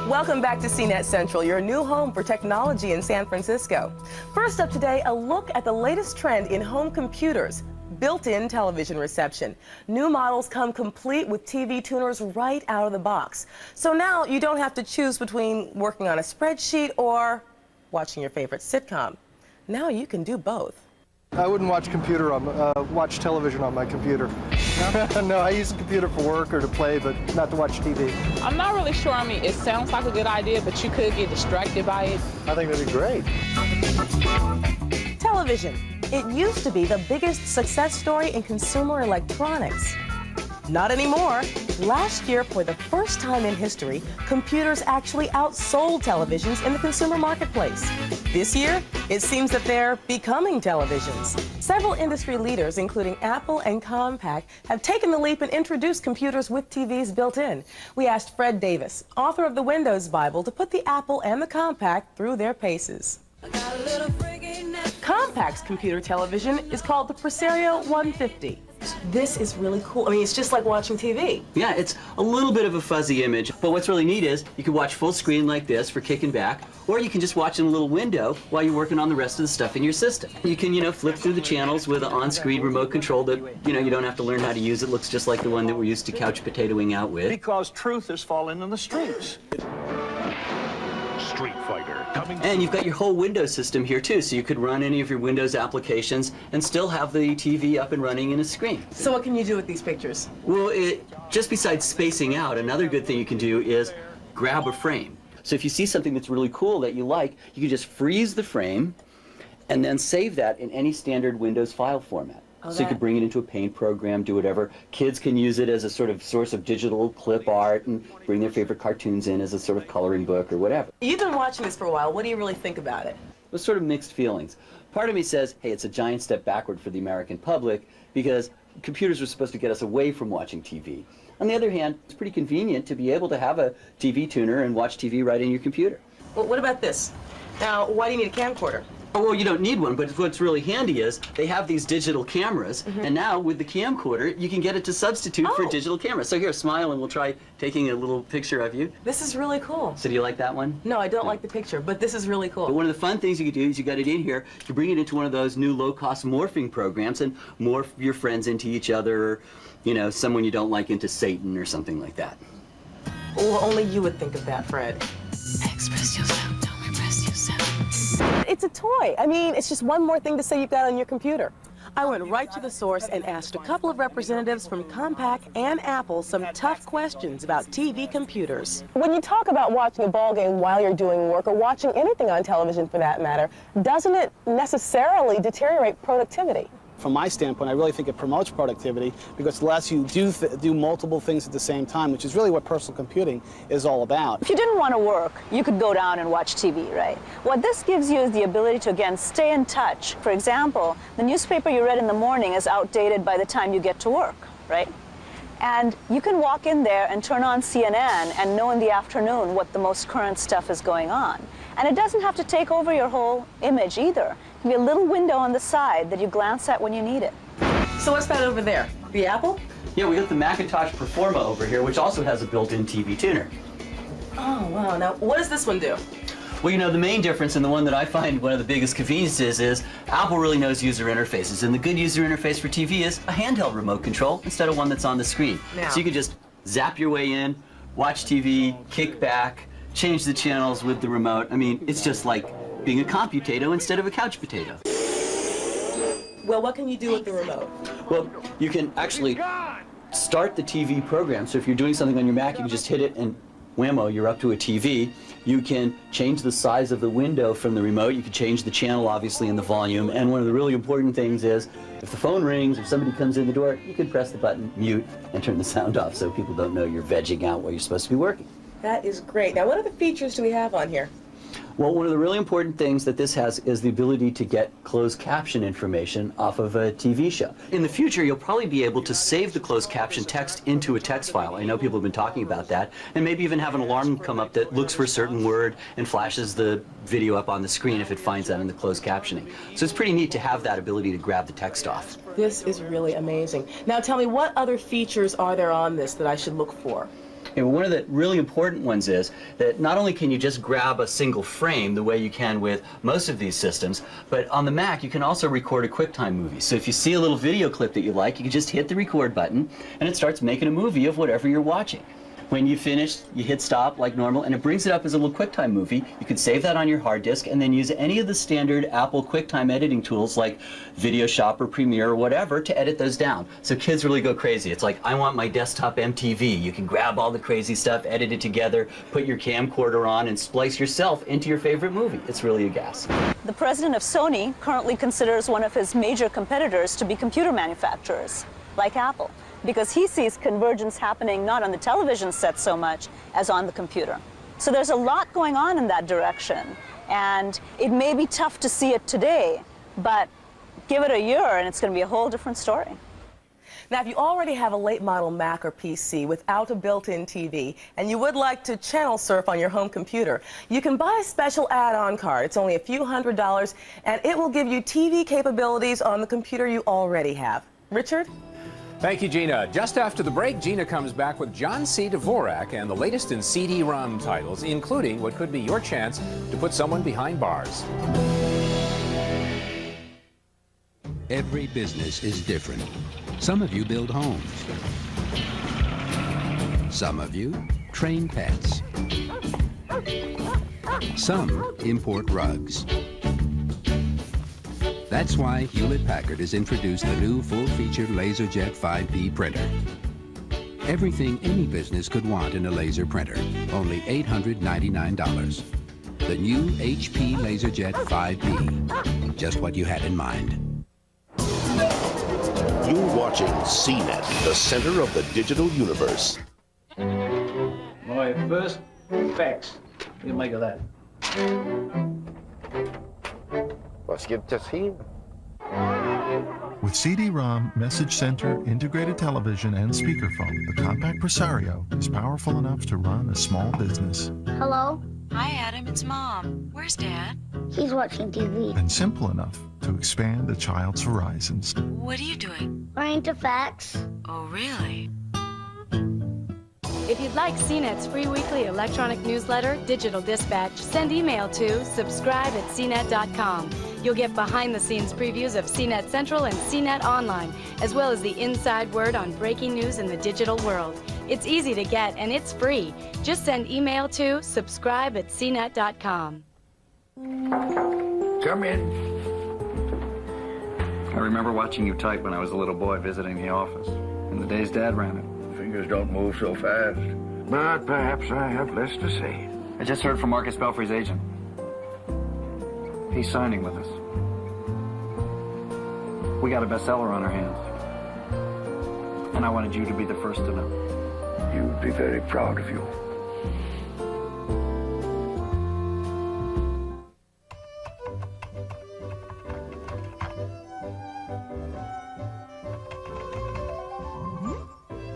Welcome back to CNET Central, your new home for technology in San Francisco. First up today, a look at the latest trend in home computers, built-in television reception. New models come complete with TV tuners right out of the box. So now you don't have to choose between working on a spreadsheet or watching your favorite sitcom. Now you can do both. I wouldn't watch watch television on my computer. No, I use the computer for work or to play, but not to watch TV. I'm not really sure. I mean, it sounds like a good idea, but you could get distracted by it. I think that'd be great. Television. It used to be the biggest success story in consumer electronics. Not anymore. Last year, for the first time in history, computers actually outsold televisions in the consumer marketplace. This year, it seems that they're becoming televisions. Several industry leaders, including Apple and Compaq, have taken the leap and introduced computers with TVs built in. We asked Fred Davis, author of the Windows Bible, to put the Apple and the Compaq through their paces. Compaq's computer television is called the Presario 150. This is really cool. I mean, it's just like watching TV. Yeah, it's a little bit of a fuzzy image, but what's really neat is you can watch full screen like this for kicking back, or you can just watch in a little window while you're working on the rest of the stuff in your system. You can, flip through the channels with an on-screen remote control that, you don't have to learn how to use. It looks just like the one that we're used to couch potatoing out with. Because truth is falling in the streets. Street Fighter coming. And you've got your whole Windows system here too, so you could run any of your Windows applications and still have the TV up and running in a screen. So what can you do with these pictures? Well, just besides spacing out, another good thing you can do is grab a frame. So if you see something that's really cool that you like, you can just freeze the frame and then save that in any standard Windows file format. So you could bring it into a paint program, do whatever. Kids can use it as a sort of source of digital clip art and bring their favorite cartoons in as a sort of coloring book or whatever. You've been watching this for a while. What do you really think about it? There's sort of mixed feelings. Part of me says, hey, it's a giant step backward for the American public because computers were supposed to get us away from watching TV. On the other hand, it's pretty convenient to be able to have a TV tuner and watch TV right in your computer. Well, what about this? Now, why do you need a camcorder? Oh, well, you don't need one, but what's really handy is they have these digital cameras, and now with the camcorder, you can get it to substitute for a digital camera. So here, smile, and we'll try taking a little picture of you. This is really cool. So do you like that one? No, I don't like the picture, but this is really cool. But one of the fun things you can do is you got it in here, you bring it into one of those new low-cost morphing programs and morph your friends into each other, or, someone you don't like into Satan or something like that. Well, only you would think of that, Fred. Express yourself, don't repress yourself. It's a toy. I mean, it's just one more thing to say you've got on your computer. I went right to the source and asked a couple of representatives from Compaq and Apple some tough questions about TV computers. When you talk about watching a ball game while you're doing work, or watching anything on television for that matter, doesn't it necessarily deteriorate productivity? From my standpoint, I really think it promotes productivity because it lets you do multiple things at the same time, which is really what personal computing is all about. If you didn't want to work, you could go down and watch TV, right? What this gives you is the ability to, again, stay in touch. For example, the newspaper you read in the morning is outdated by the time you get to work, right? And you can walk in there and turn on CNN and know in the afternoon what the most current stuff is going on. And it doesn't have to take over your whole image either. It can be a little window on the side that you glance at when you need it. So what's that over there? The Apple? Yeah, we got the Macintosh Performa over here, which also has a built-in TV tuner. Oh, wow. Now, what does this one do? Well, the main difference, and the one that I find one of the biggest conveniences, is Apple really knows user interfaces. And the good user interface for TV is a handheld remote control instead of one that's on the screen. Now. So you can just zap your way in, watch TV, kick back, change the channels with the remote. I mean, it's just like being a computato instead of a couch potato. Well, what can you do with the remote? Well, you can actually start the TV program. So if you're doing something on your Mac, you can just hit it and whammo, you're up to a TV. You can change the size of the window from the remote. You can change the channel, obviously, and the volume. And one of the really important things is if the phone rings, if somebody comes in the door, you can press the button, mute, and turn the sound off so people don't know you're vegging out while you're supposed to be working. That is great. Now, what other features do we have on here? Well, one of the really important things that this has is the ability to get closed caption information off of a TV show. In the future, you'll probably be able to save the closed caption text into a text file. I know people have been talking about that. And maybe even have an alarm come up that looks for a certain word and flashes the video up on the screen if it finds that in the closed captioning. So it's pretty neat to have that ability to grab the text off. This is really amazing. Now, tell me, what other features are there on this that I should look for? And one of the really important ones is that not only can you just grab a single frame the way you can with most of these systems, but on the Mac you can also record a QuickTime movie. So if you see a little video clip that you like, you can just hit the record button and it starts making a movie of whatever you're watching. When you finish, you hit stop like normal, and it brings it up as a little QuickTime movie. You can save that on your hard disk and then use any of the standard Apple QuickTime editing tools like Video Shop or Premiere or whatever to edit those down. So kids really go crazy. It's like, I want my desktop MTV. You can grab all the crazy stuff, edit it together, put your camcorder on, and splice yourself into your favorite movie. It's really a gas. The president of Sony currently considers one of his major competitors to be computer manufacturers, like Apple, because he sees convergence happening not on the television set so much as on the computer. So there's a lot going on in that direction, and it may be tough to see it today, but give it a year and it's going to be a whole different story. Now, if you already have a late model Mac or PC without a built-in TV and you would like to channel surf on your home computer, you can buy a special add-on card. It's only a few $100s and it will give you TV capabilities on the computer you already have. Richard? Thank you, Gina. Just after the break, Gina comes back with John C. Dvorak and the latest in CD-ROM titles, including what could be your chance to put someone behind bars. Every business is different. Some of you build homes. Some of you train pets. Some import rugs. That's why Hewlett-Packard has introduced the new full-featured LaserJet 5P printer. Everything any business could want in a laser printer, only $899. The new HP LaserJet 5P, just what you had in mind. You're watching CNET, the center of the digital universe. My first fax. What do you make of that? Was gibt es hier? With CD-ROM, Message Center, integrated television, and speakerphone, the compact Presario is powerful enough to run a small business. Hello? Hi, Adam. It's Mom. Where's Dad? He's watching TV. And simple enough to expand a child's horizons. What are you doing? Learning to fax. Oh, really? If you'd like CNET's free weekly electronic newsletter, Digital Dispatch, send email to subscribe@cnet.com. You'll get behind-the-scenes previews of CNET Central and CNET Online, as well as the inside word on breaking news in the digital world. It's easy to get, and it's free. Just send email to subscribe@cnet.com. Come in. I remember watching you type when I was a little boy visiting the office, in the days Dad ran it. Fingers don't move so fast. But perhaps I have less to say. I just heard from Marcus Belfry's agent. He's signing with us. We got a bestseller on our hands. And I wanted you to be the first to know. You'd be very proud of you.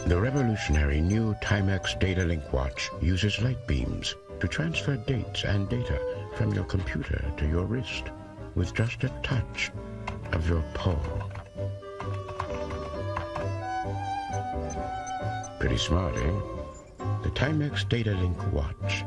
The revolutionary new Timex Data Link watch uses light beams to transfer dates and data from your computer to your wrist with just a touch of your paw. Pretty smart, eh? The Timex Data Link watch.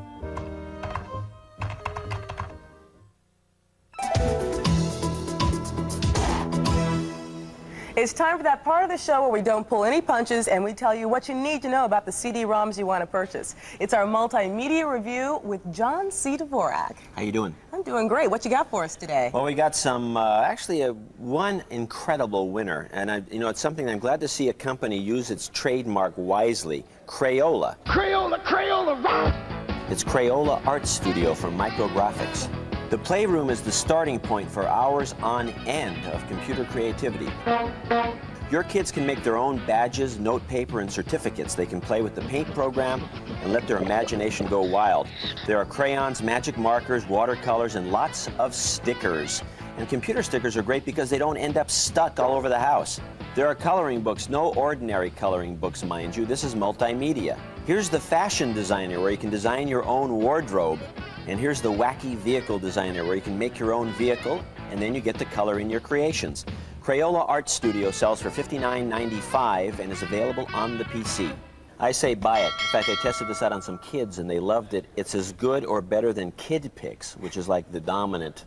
It's time for that part of the show where we don't pull any punches and we tell you what you need to know about the CD-ROMs you want to purchase. It's our multimedia review with John C. Dvorak. How you doing? I'm doing great. What you got for us today? Well, we got some, one incredible winner, and it's something I'm glad to see a company use its trademark wisely. Crayola. Crayola, Crayola, rock! It's Crayola Art Studio from Micrographics. The Playroom is the starting point for hours on end of computer creativity. Your kids can make their own badges, notepaper, and certificates. They can play with the paint program and let their imagination go wild. There are crayons, magic markers, watercolors, and lots of stickers. And computer stickers are great because they don't end up stuck all over the house. There are coloring books, no ordinary coloring books, mind you. This is multimedia. Here's the fashion designer where you can design your own wardrobe. And here's the wacky vehicle designer where you can make your own vehicle and then you get to color in your creations. Crayola Art Studio sells for $59.95 and is available on the PC. I say buy it. In fact, I tested this out on some kids and they loved it. It's as good or better than Kid Pix, which is like the dominant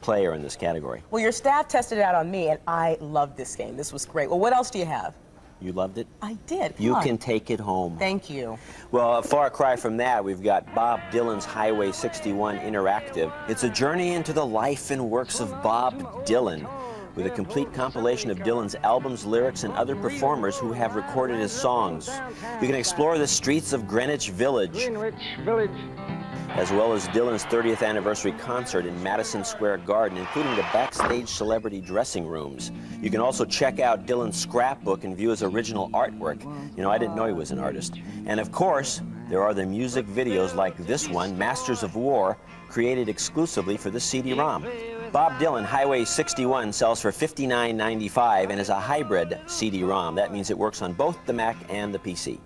player in this category. Well, your staff tested it out on me and I loved this game. This was great. Well, what else do you have? You loved it? I did. You can take it home. Thank you. Well, a far cry from that, we've got Bob Dylan's Highway 61 Interactive. It's a journey into the life and works of Bob Dylan, with a complete compilation of Dylan's albums, lyrics, and other performers who have recorded his songs. You can explore the streets of Greenwich Village, as well as Dylan's 30th anniversary concert in Madison Square Garden, including the backstage celebrity dressing rooms. You can also check out Dylan's scrapbook and view his original artwork. You know, I didn't know he was an artist. And of course, there are the music videos like this one, Masters of War, created exclusively for the CD-ROM. Bob Dylan Highway 61 sells for $59.95 and is a hybrid CD-ROM. That means it works on both the Mac and the PC.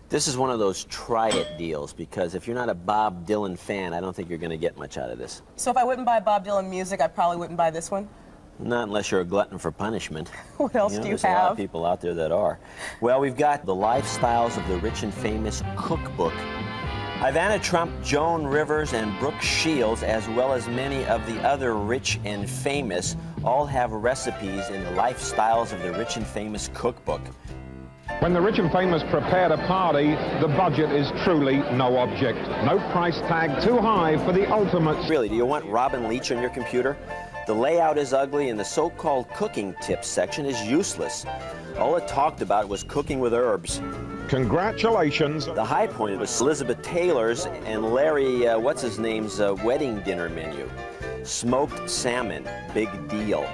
This is one of those try-it deals, because if you're not a Bob Dylan fan, I don't think you're going to get much out of this. So if I wouldn't buy Bob Dylan music, I probably wouldn't buy this one? Not unless you're a glutton for punishment. What else do you There's a lot have? of people out there that are. Well, we've got the lifestyles of the rich and famous cookbook. Ivana Trump, Joan Rivers, and Brooke Shields, as well as many of the other rich and famous, all have recipes in the lifestyles of the rich and famous cookbook. When the rich and famous prepare a party, the budget is truly no object. No price tag too high for the ultimate. Really, do you want Robin Leach on your computer? The layout is ugly and the so-called cooking tips section is useless. All it talked about was cooking with herbs. Congratulations. The high point was Elizabeth Taylor's and Larry, what's-his-name's wedding dinner menu. Smoked salmon, big deal.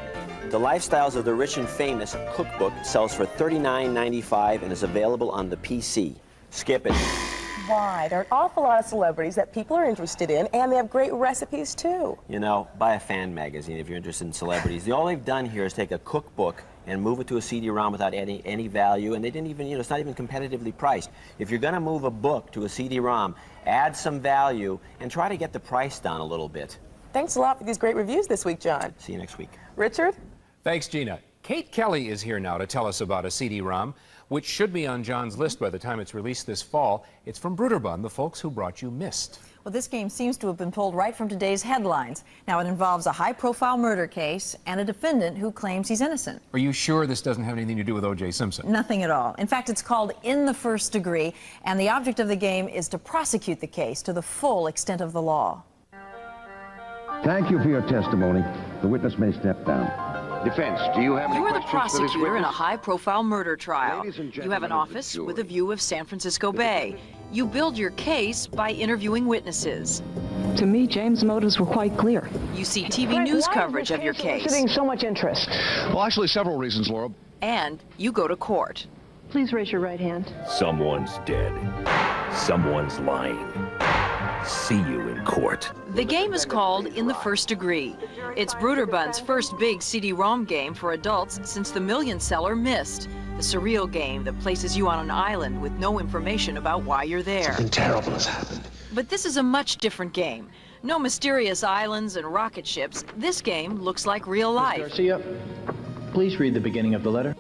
The Lifestyles of the Rich and Famous cookbook sells for $39.95 and is available on the PC. Skip it. Why? There are an awful lot of celebrities that people are interested in, and they have great recipes, too. You know, buy a fan magazine if you're interested in celebrities. All they've done here is take a cookbook and move it to a CD-ROM without any value, and they didn't even, it's not even competitively priced. If you're going to move a book to a CD-ROM, add some value and try to get the price down a little bit. Thanks a lot for these great reviews this week, John. See you next week. Richard? Thanks, Gina. Kate Kelly is here now to tell us about a CD-ROM, which should be on John's list by the time it's released this fall. It's from Bruderbund, the folks who brought you Myst. Well, this game seems to have been pulled right from today's headlines. Now, it involves a high-profile murder case and a defendant who claims he's innocent. Are you sure this doesn't have anything to do with O.J. Simpson? Nothing at all. In fact, it's called In the First Degree, and the object of the game is to prosecute the case to the full extent of the law. Thank you for your testimony. The witness may step down. Defense, do you have any You're the questions for this prosecutor in a witness? high-profile murder trial. Ladies and You have an gentlemen of the office jury. with a view of San Francisco Bay. You build your case by interviewing witnesses. To me, James' motives were quite clear. You see TV news coverage of your case. Eliciting so much interest. Well, actually, several reasons, Laura. And you go to court. Please raise your right hand. Someone's dead. Someone's lying. See you in court. The game is called In the First Degree. It's Bruderbund's first big CD-ROM game for adults since the million-seller Myst, the surreal game that places you on an island with no information about why you're there. Something terrible has happened. But this is a much different game. No mysterious islands and rocket ships. This game looks like real life. Garcia, please read the beginning of the letter.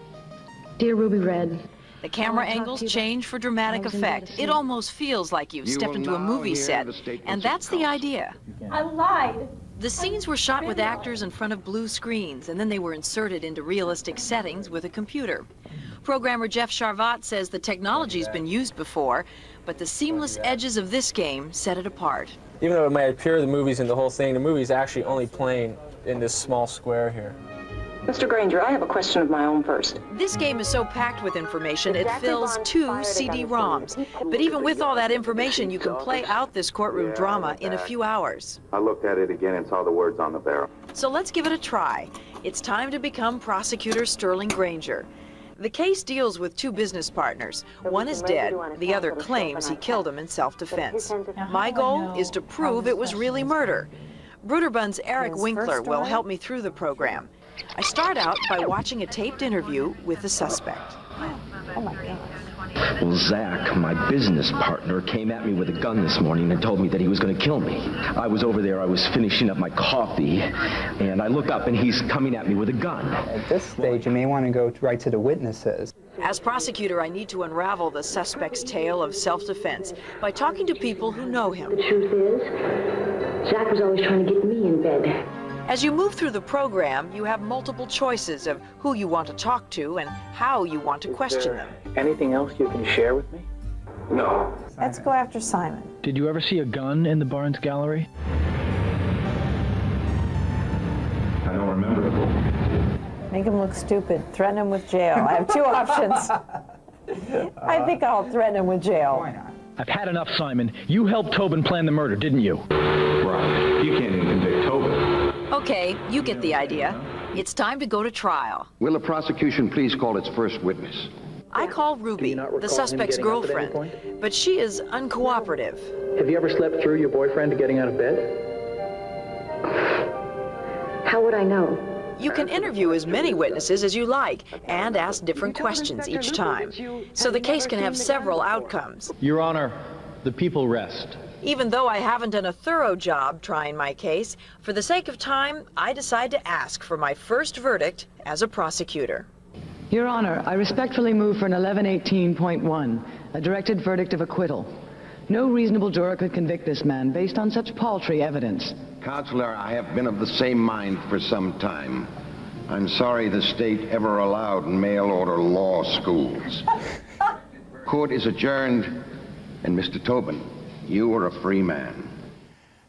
Dear Ruby Red. The camera angles change for dramatic effect. It almost feels like you've stepped into a movie set. And that's the idea. I lied. The scenes were shot with actors in front of blue screens, and then they were inserted into realistic settings with a computer. Programmer Jeff Charvat says the technology's been used before, but the seamless edges of this game set it apart. Even though it might appear the movie's in the whole thing, the movie's actually only playing in this small square here. Mr. Granger, I have a question of my own first. This game is so packed with information, it fills 2 CD-ROMs. But even with all that information, you can play out this courtroom drama in a few hours. I looked at it again and saw the words on the barrel. So let's give it a try. It's time to become Prosecutor Sterling Granger. The case deals with 2 business partners. One is dead, the other claims he killed him in self-defense. My goal is to prove it was really murder. Bruderbund's Eric Winkler will help me through the program. I start out by watching a taped interview with the suspect. Oh my God. Well, Zach, my business partner, came at me with a gun this morning and told me that he was going to kill me. I was over there, I was finishing up my coffee, and I look up and he's coming at me with a gun. At this stage, you may want to go right to the witnesses. As prosecutor, I need to unravel the suspect's tale of self-defense by talking to people who know him. The truth is, Zach was always trying to get me in bed. As you move through the program, you have multiple choices of who you want to talk to and how you want to question them. Anything else you can share with me? No. Let's go after Simon. Did you ever see a gun in the Barnes Gallery? I don't remember. Make him look stupid. Threaten him with jail. I have 2 options. I think I'll threaten him with jail. Why not? I've had enough, Simon. You helped Tobin plan the murder, didn't you? Right. You can't even convict Tobin. Okay, you get the idea. It's time to go to trial. Will the prosecution please call its first witness? I call Ruby, the suspect's girlfriend, but she is uncooperative. Have you ever slept through your boyfriend getting out of bed? How would I know? You can interview as many witnesses as you like and ask different questions each time. So the case can have several outcomes. Your Honor, the people rest. Even though I haven't done a thorough job trying my case, for the sake of time, I decide to ask for my first verdict as a prosecutor. Your Honor, I respectfully move for an 1118.1, a directed verdict of acquittal. No reasonable juror could convict this man based on such paltry evidence. Counselor, I have been of the same mind for some time. I'm sorry the state ever allowed mail-order law schools. Court is adjourned, and Mr. Tobin, you are a free man.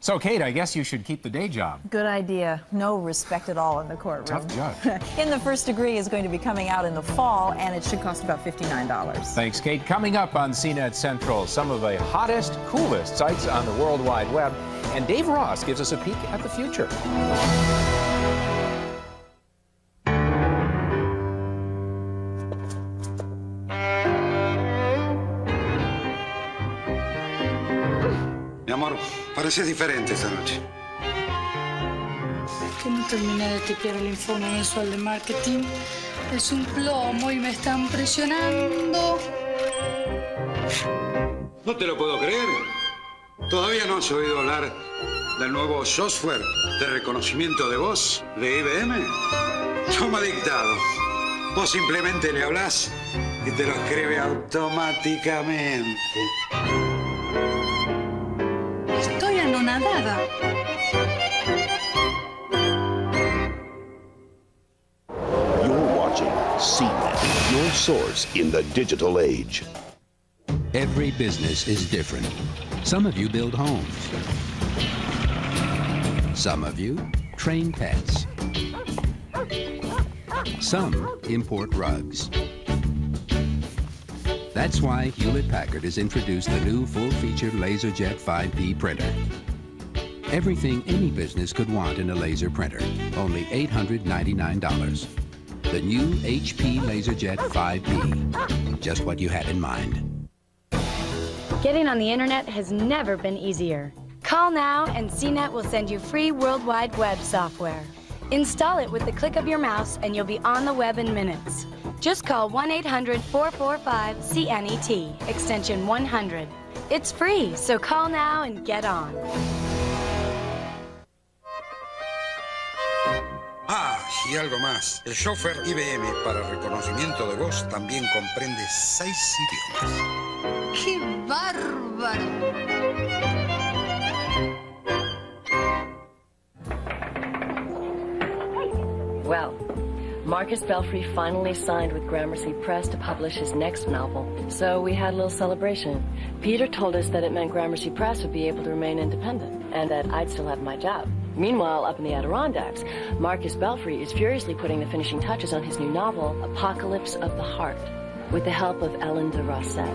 So, Kate, I guess you should keep the day job. Good idea. No respect at all in the courtroom. Tough judge. In the First Degree is going to be coming out in the fall, and it should cost about $59. Thanks, Kate. Coming up on CNET Central, some of the hottest, coolest sites on the World Wide Web, and Dave Ross gives us a peek at the future. Mi amor, pareces diferente esta noche. Que no terminé de tipear el informe mensual de marketing. Es un plomo y me están presionando. No te lo puedo creer. ¿Todavía no has oído hablar del nuevo software de reconocimiento de voz de IBM? Toma dictado. Vos simplemente le hablás y te lo escribe automáticamente. Estoy anonadada. You're watching CNET, your source in the digital age. Every business is different. Some of you build homes. Some of you train pets. Some import rugs. That's why Hewlett-Packard has introduced the new full-featured LaserJet 5P printer. Everything any business could want in a laser printer, only $899. The new HP LaserJet 5P, just what you had in mind. Getting on the internet has never been easier. Call now and CNET will send you free World Wide Web software. Install it with the click of your mouse and you'll be on the web in minutes. Just call 1-800-445-CNET, extension 100. It's free, so call now and get on. Ah, y algo más. El software IBM para reconocimiento de voz también comprende 6 idiomas. ¡Qué bárbaro! Well, Marcus Belfry finally signed with Gramercy Press to publish his next novel, so we had a little celebration. Peter told us that it meant Gramercy Press would be able to remain independent, and that I'd still have my job. Meanwhile, up in the Adirondacks, Marcus Belfry is furiously putting the finishing touches on his new novel, Apocalypse of the Heart, with the help of Ellen de Rosset.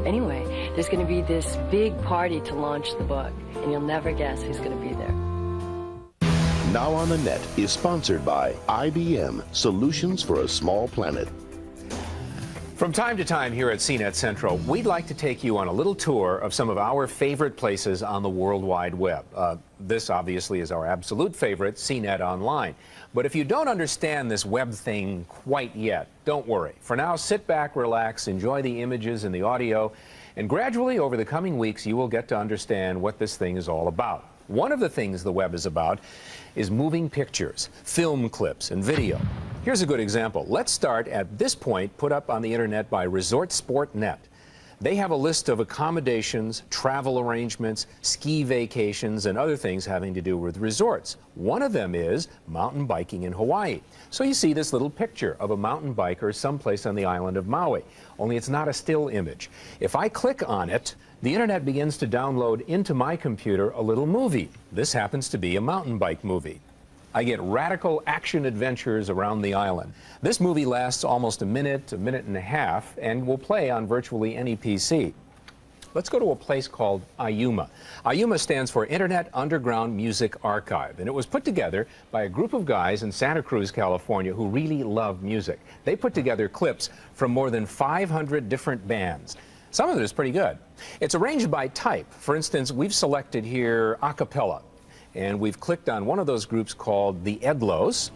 Anyway, there's going to be this big party to launch the book, and you'll never guess who's going to be there. Now on the Net is sponsored by IBM, Solutions for a Small Planet. From time to time here at CNET Central, we'd like to take you on a little tour of some of our favorite places on the World Wide Web. This obviously is our absolute favorite, CNET Online. But if you don't understand this web thing quite yet, don't worry. For now, sit back, relax, enjoy the images and the audio, and gradually over the coming weeks you will get to understand what this thing is all about. One of the things the web is about is moving pictures, film clips, and video. Here's a good example. Let's start at this point put up on the internet by Resort Sport Net. They have a list of accommodations, travel arrangements, ski vacations, and other things having to do with resorts. One of them is mountain biking in Hawaii. So you see this little picture of a mountain biker someplace on the island of Maui, only it's not a still image. If I click on it, the internet begins to download into my computer a little movie. This happens to be a mountain bike movie. I get radical action adventures around the island. This movie lasts almost a minute and a half, and will play on virtually any PC. Let's go to a place called IUMA. IUMA stands for Internet Underground Music Archive, and it was put together by a group of guys in Santa Cruz, California, who really love music. They put together clips from more than 500 different bands. Some of it is pretty good. It's arranged by type. For instance, we've selected here a cappella, and we've clicked on one of those groups called the Edlos.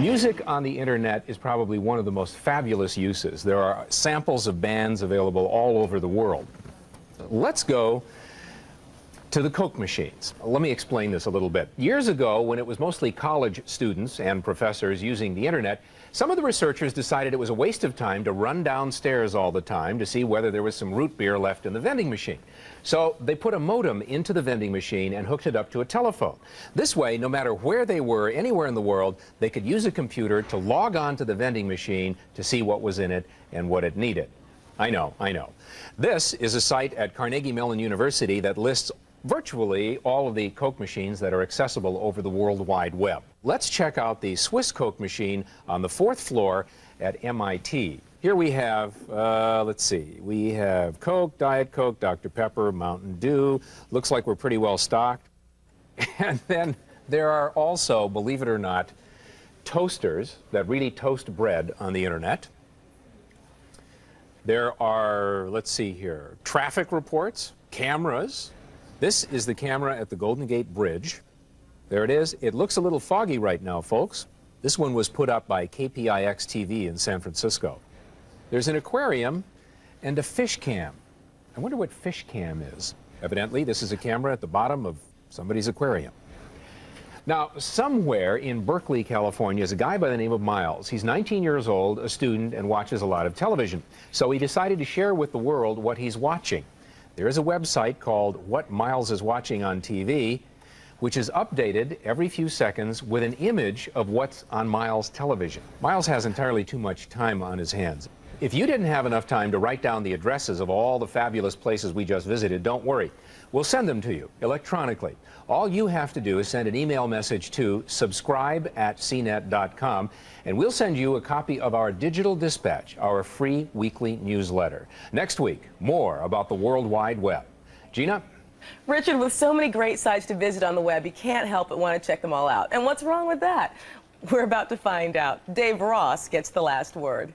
Music on the internet is probably one of the most fabulous uses. There are samples of bands available all over the world. Let's go to the Coke machines. Let me explain this a little bit. Years ago, when it was mostly college students and professors using the internet, some of the researchers decided it was a waste of time to run downstairs all the time to see whether there was some root beer left in the vending machine. So they put a modem into the vending machine and hooked it up to a telephone. This way, no matter where they were, anywhere in the world, they could use a computer to log on to the vending machine to see what was in it and what it needed. I know. This is a site at Carnegie Mellon University that lists virtually all of the Coke machines that are accessible over the World Wide Web. Let's check out the Swiss Coke machine on the 4th floor at MIT. Here we have, let's see, we have Coke, Diet Coke, Dr. Pepper, Mountain Dew. Looks like we're pretty well stocked. And then there are also, believe it or not, toasters that really toast bread on the internet. There are, let's see here, traffic reports, cameras. This is the camera at the Golden Gate Bridge. There it is. It looks a little foggy right now, folks. This one was put up by KPIX TV in San Francisco. There's an aquarium and a fish cam. I wonder what fish cam is. Evidently, this is a camera at the bottom of somebody's aquarium. Now, somewhere in Berkeley, California, is a guy by the name of Miles. He's 19 years old, a student, and watches a lot of television. So he decided to share with the world what he's watching. There is a website called What Miles is Watching on TV, which is updated every few seconds with an image of what's on Miles' television. Miles has entirely too much time on his hands. If you didn't have enough time to write down the addresses of all the fabulous places we just visited, don't worry. We'll send them to you electronically. All you have to do is send an email message to subscribe@cnet.com, and we'll send you a copy of our Digital Dispatch, our free weekly newsletter. Next week, more about the World Wide Web. Gina? Richard, with so many great sites to visit on the web, you can't help but want to check them all out. And what's wrong with that? We're about to find out. Dave Ross gets the last word.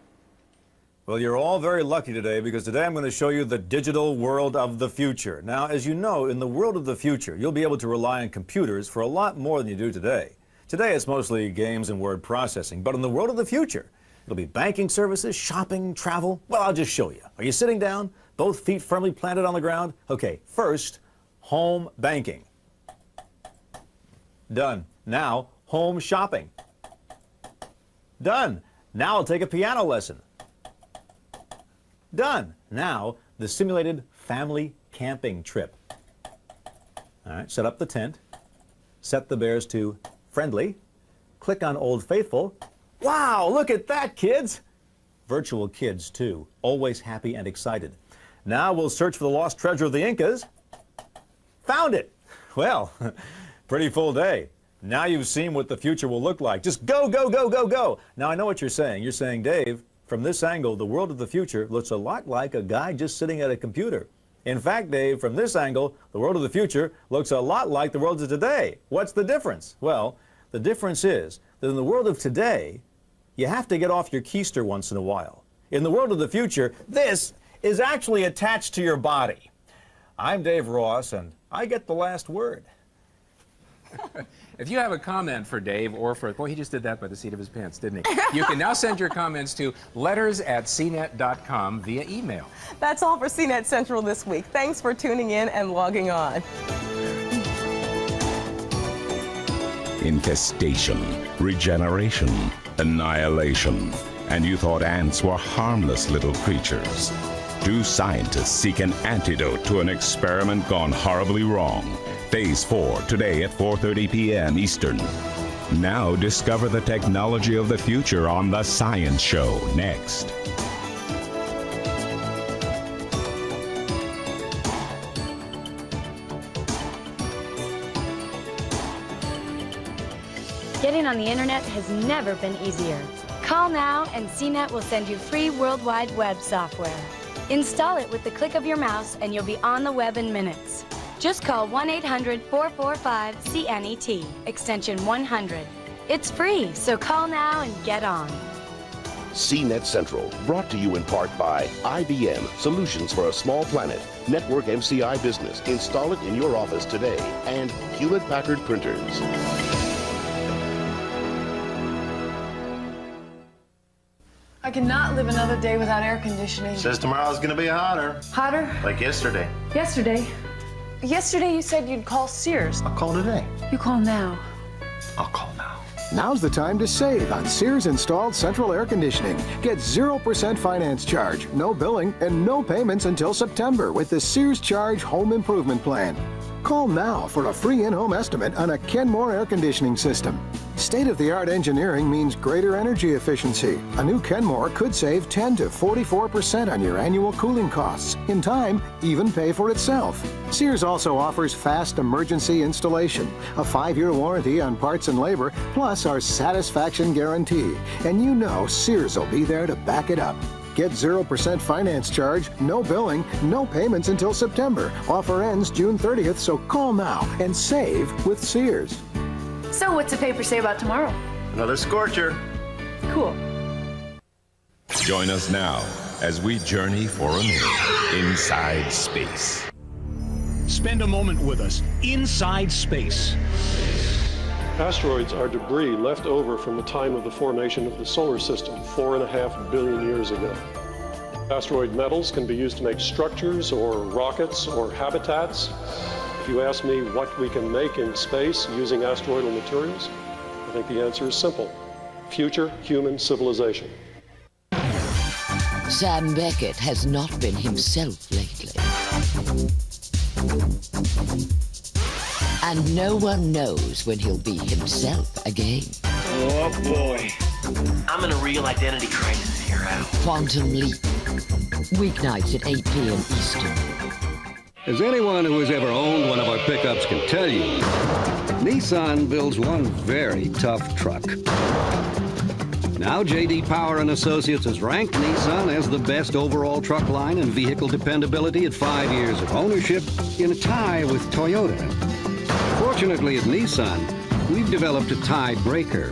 Well, you're all very lucky today, because today I'm going to show you the digital world of the future. Now, as you know, in the world of the future, you'll be able to rely on computers for a lot more than you do today. Today, it's mostly games and word processing, but in the world of the future, it'll be banking services, shopping, travel. Well, I'll just show you. Are you sitting down? Both feet firmly planted on the ground? Okay, first, home banking. Done. Now, home shopping. Done. Now I'll take a piano lesson. Done. Now, the simulated family camping trip. All right, set up the tent. Set the bears to friendly. Click on Old Faithful. Wow, look at that, kids! Virtual kids, too. Always happy and excited. Now we'll search for the lost treasure of the Incas. Found it! Well, pretty full day. Now you've seen what the future will look like. Just go, go, go, go, go! Now I know what you're saying. You're saying, Dave, from this angle, the world of the future looks a lot like a guy just sitting at a computer. In fact, Dave, from this angle, the world of the future looks a lot like the world of today. What's the difference? Well, the difference is that in the world of today, you have to get off your keister once in a while. In the world of the future, this is actually attached to your body. I'm Dave Ross, and I get the last word. If you have a comment for Dave or for, boy, he just did that by the seat of his pants, didn't he? You can now send your comments to letters@cnet.com via email. That's all for CNET Central this week. Thanks for tuning in and logging on. Infestation, regeneration, annihilation. And you thought ants were harmless little creatures. Two scientists seek an antidote to an experiment gone horribly wrong. Phase 4, today at 4:30 p.m. Eastern. Now discover the technology of the future on The Science Show, next. Getting on the internet has never been easier. Call now and CNET will send you free World Wide Web software. Install it with the click of your mouse and you'll be on the web in minutes. Just call 1-800-445-CNET, extension 100. It's free, so call now and get on. CNET Central, brought to you in part by IBM, Solutions for a Small Planet, Network MCI Business. Install it in your office today. And Hewlett-Packard Printers. cannot live another day without air conditioning. Says tomorrow's gonna be hotter. Hotter? Like yesterday. Yesterday? Yesterday you said you'd call Sears. I'll call today. You call now. I'll call now. Now's the time to save on Sears installed central air conditioning. Get 0% finance charge, no billing, and no payments until September with the Sears Charge Home Improvement Plan. Call now for a free in-home estimate on a Kenmore air conditioning system. State-of-the-art engineering means greater energy efficiency. A new Kenmore could save 10 to 44% on your annual cooling costs. In time, even pay for itself. Sears also offers fast emergency installation, a 5-year warranty on parts and labor, plus our satisfaction guarantee. And you know Sears will be there to back it up. Get 0% finance charge, no billing, no payments until September. Offer ends June 30th, so call now and save with Sears. So what's the paper say about tomorrow? Another scorcher. Cool. Join us now as we journey for a minute inside space. Spend a moment with us inside space. Asteroids are debris left over from the time of the formation of the solar system 4.5 billion years ago. Asteroid metals can be used to make structures or rockets or habitats. If you ask me what we can make in space using asteroidal materials, I think the answer is simple: future human civilization. Sam Beckett has not been himself lately. And no one knows when he'll be himself again. Oh boy. I'm in a real identity crisis here, Al. Quantum Leap. Weeknights at 8 p.m. Eastern. As anyone who has ever owned one of our pickups can tell you, Nissan builds one very tough truck. Now J.D. Power and Associates has ranked Nissan as the best overall truck line and vehicle dependability at 5 years of ownership, in a tie with Toyota. Fortunately at Nissan, we've developed a tiebreaker.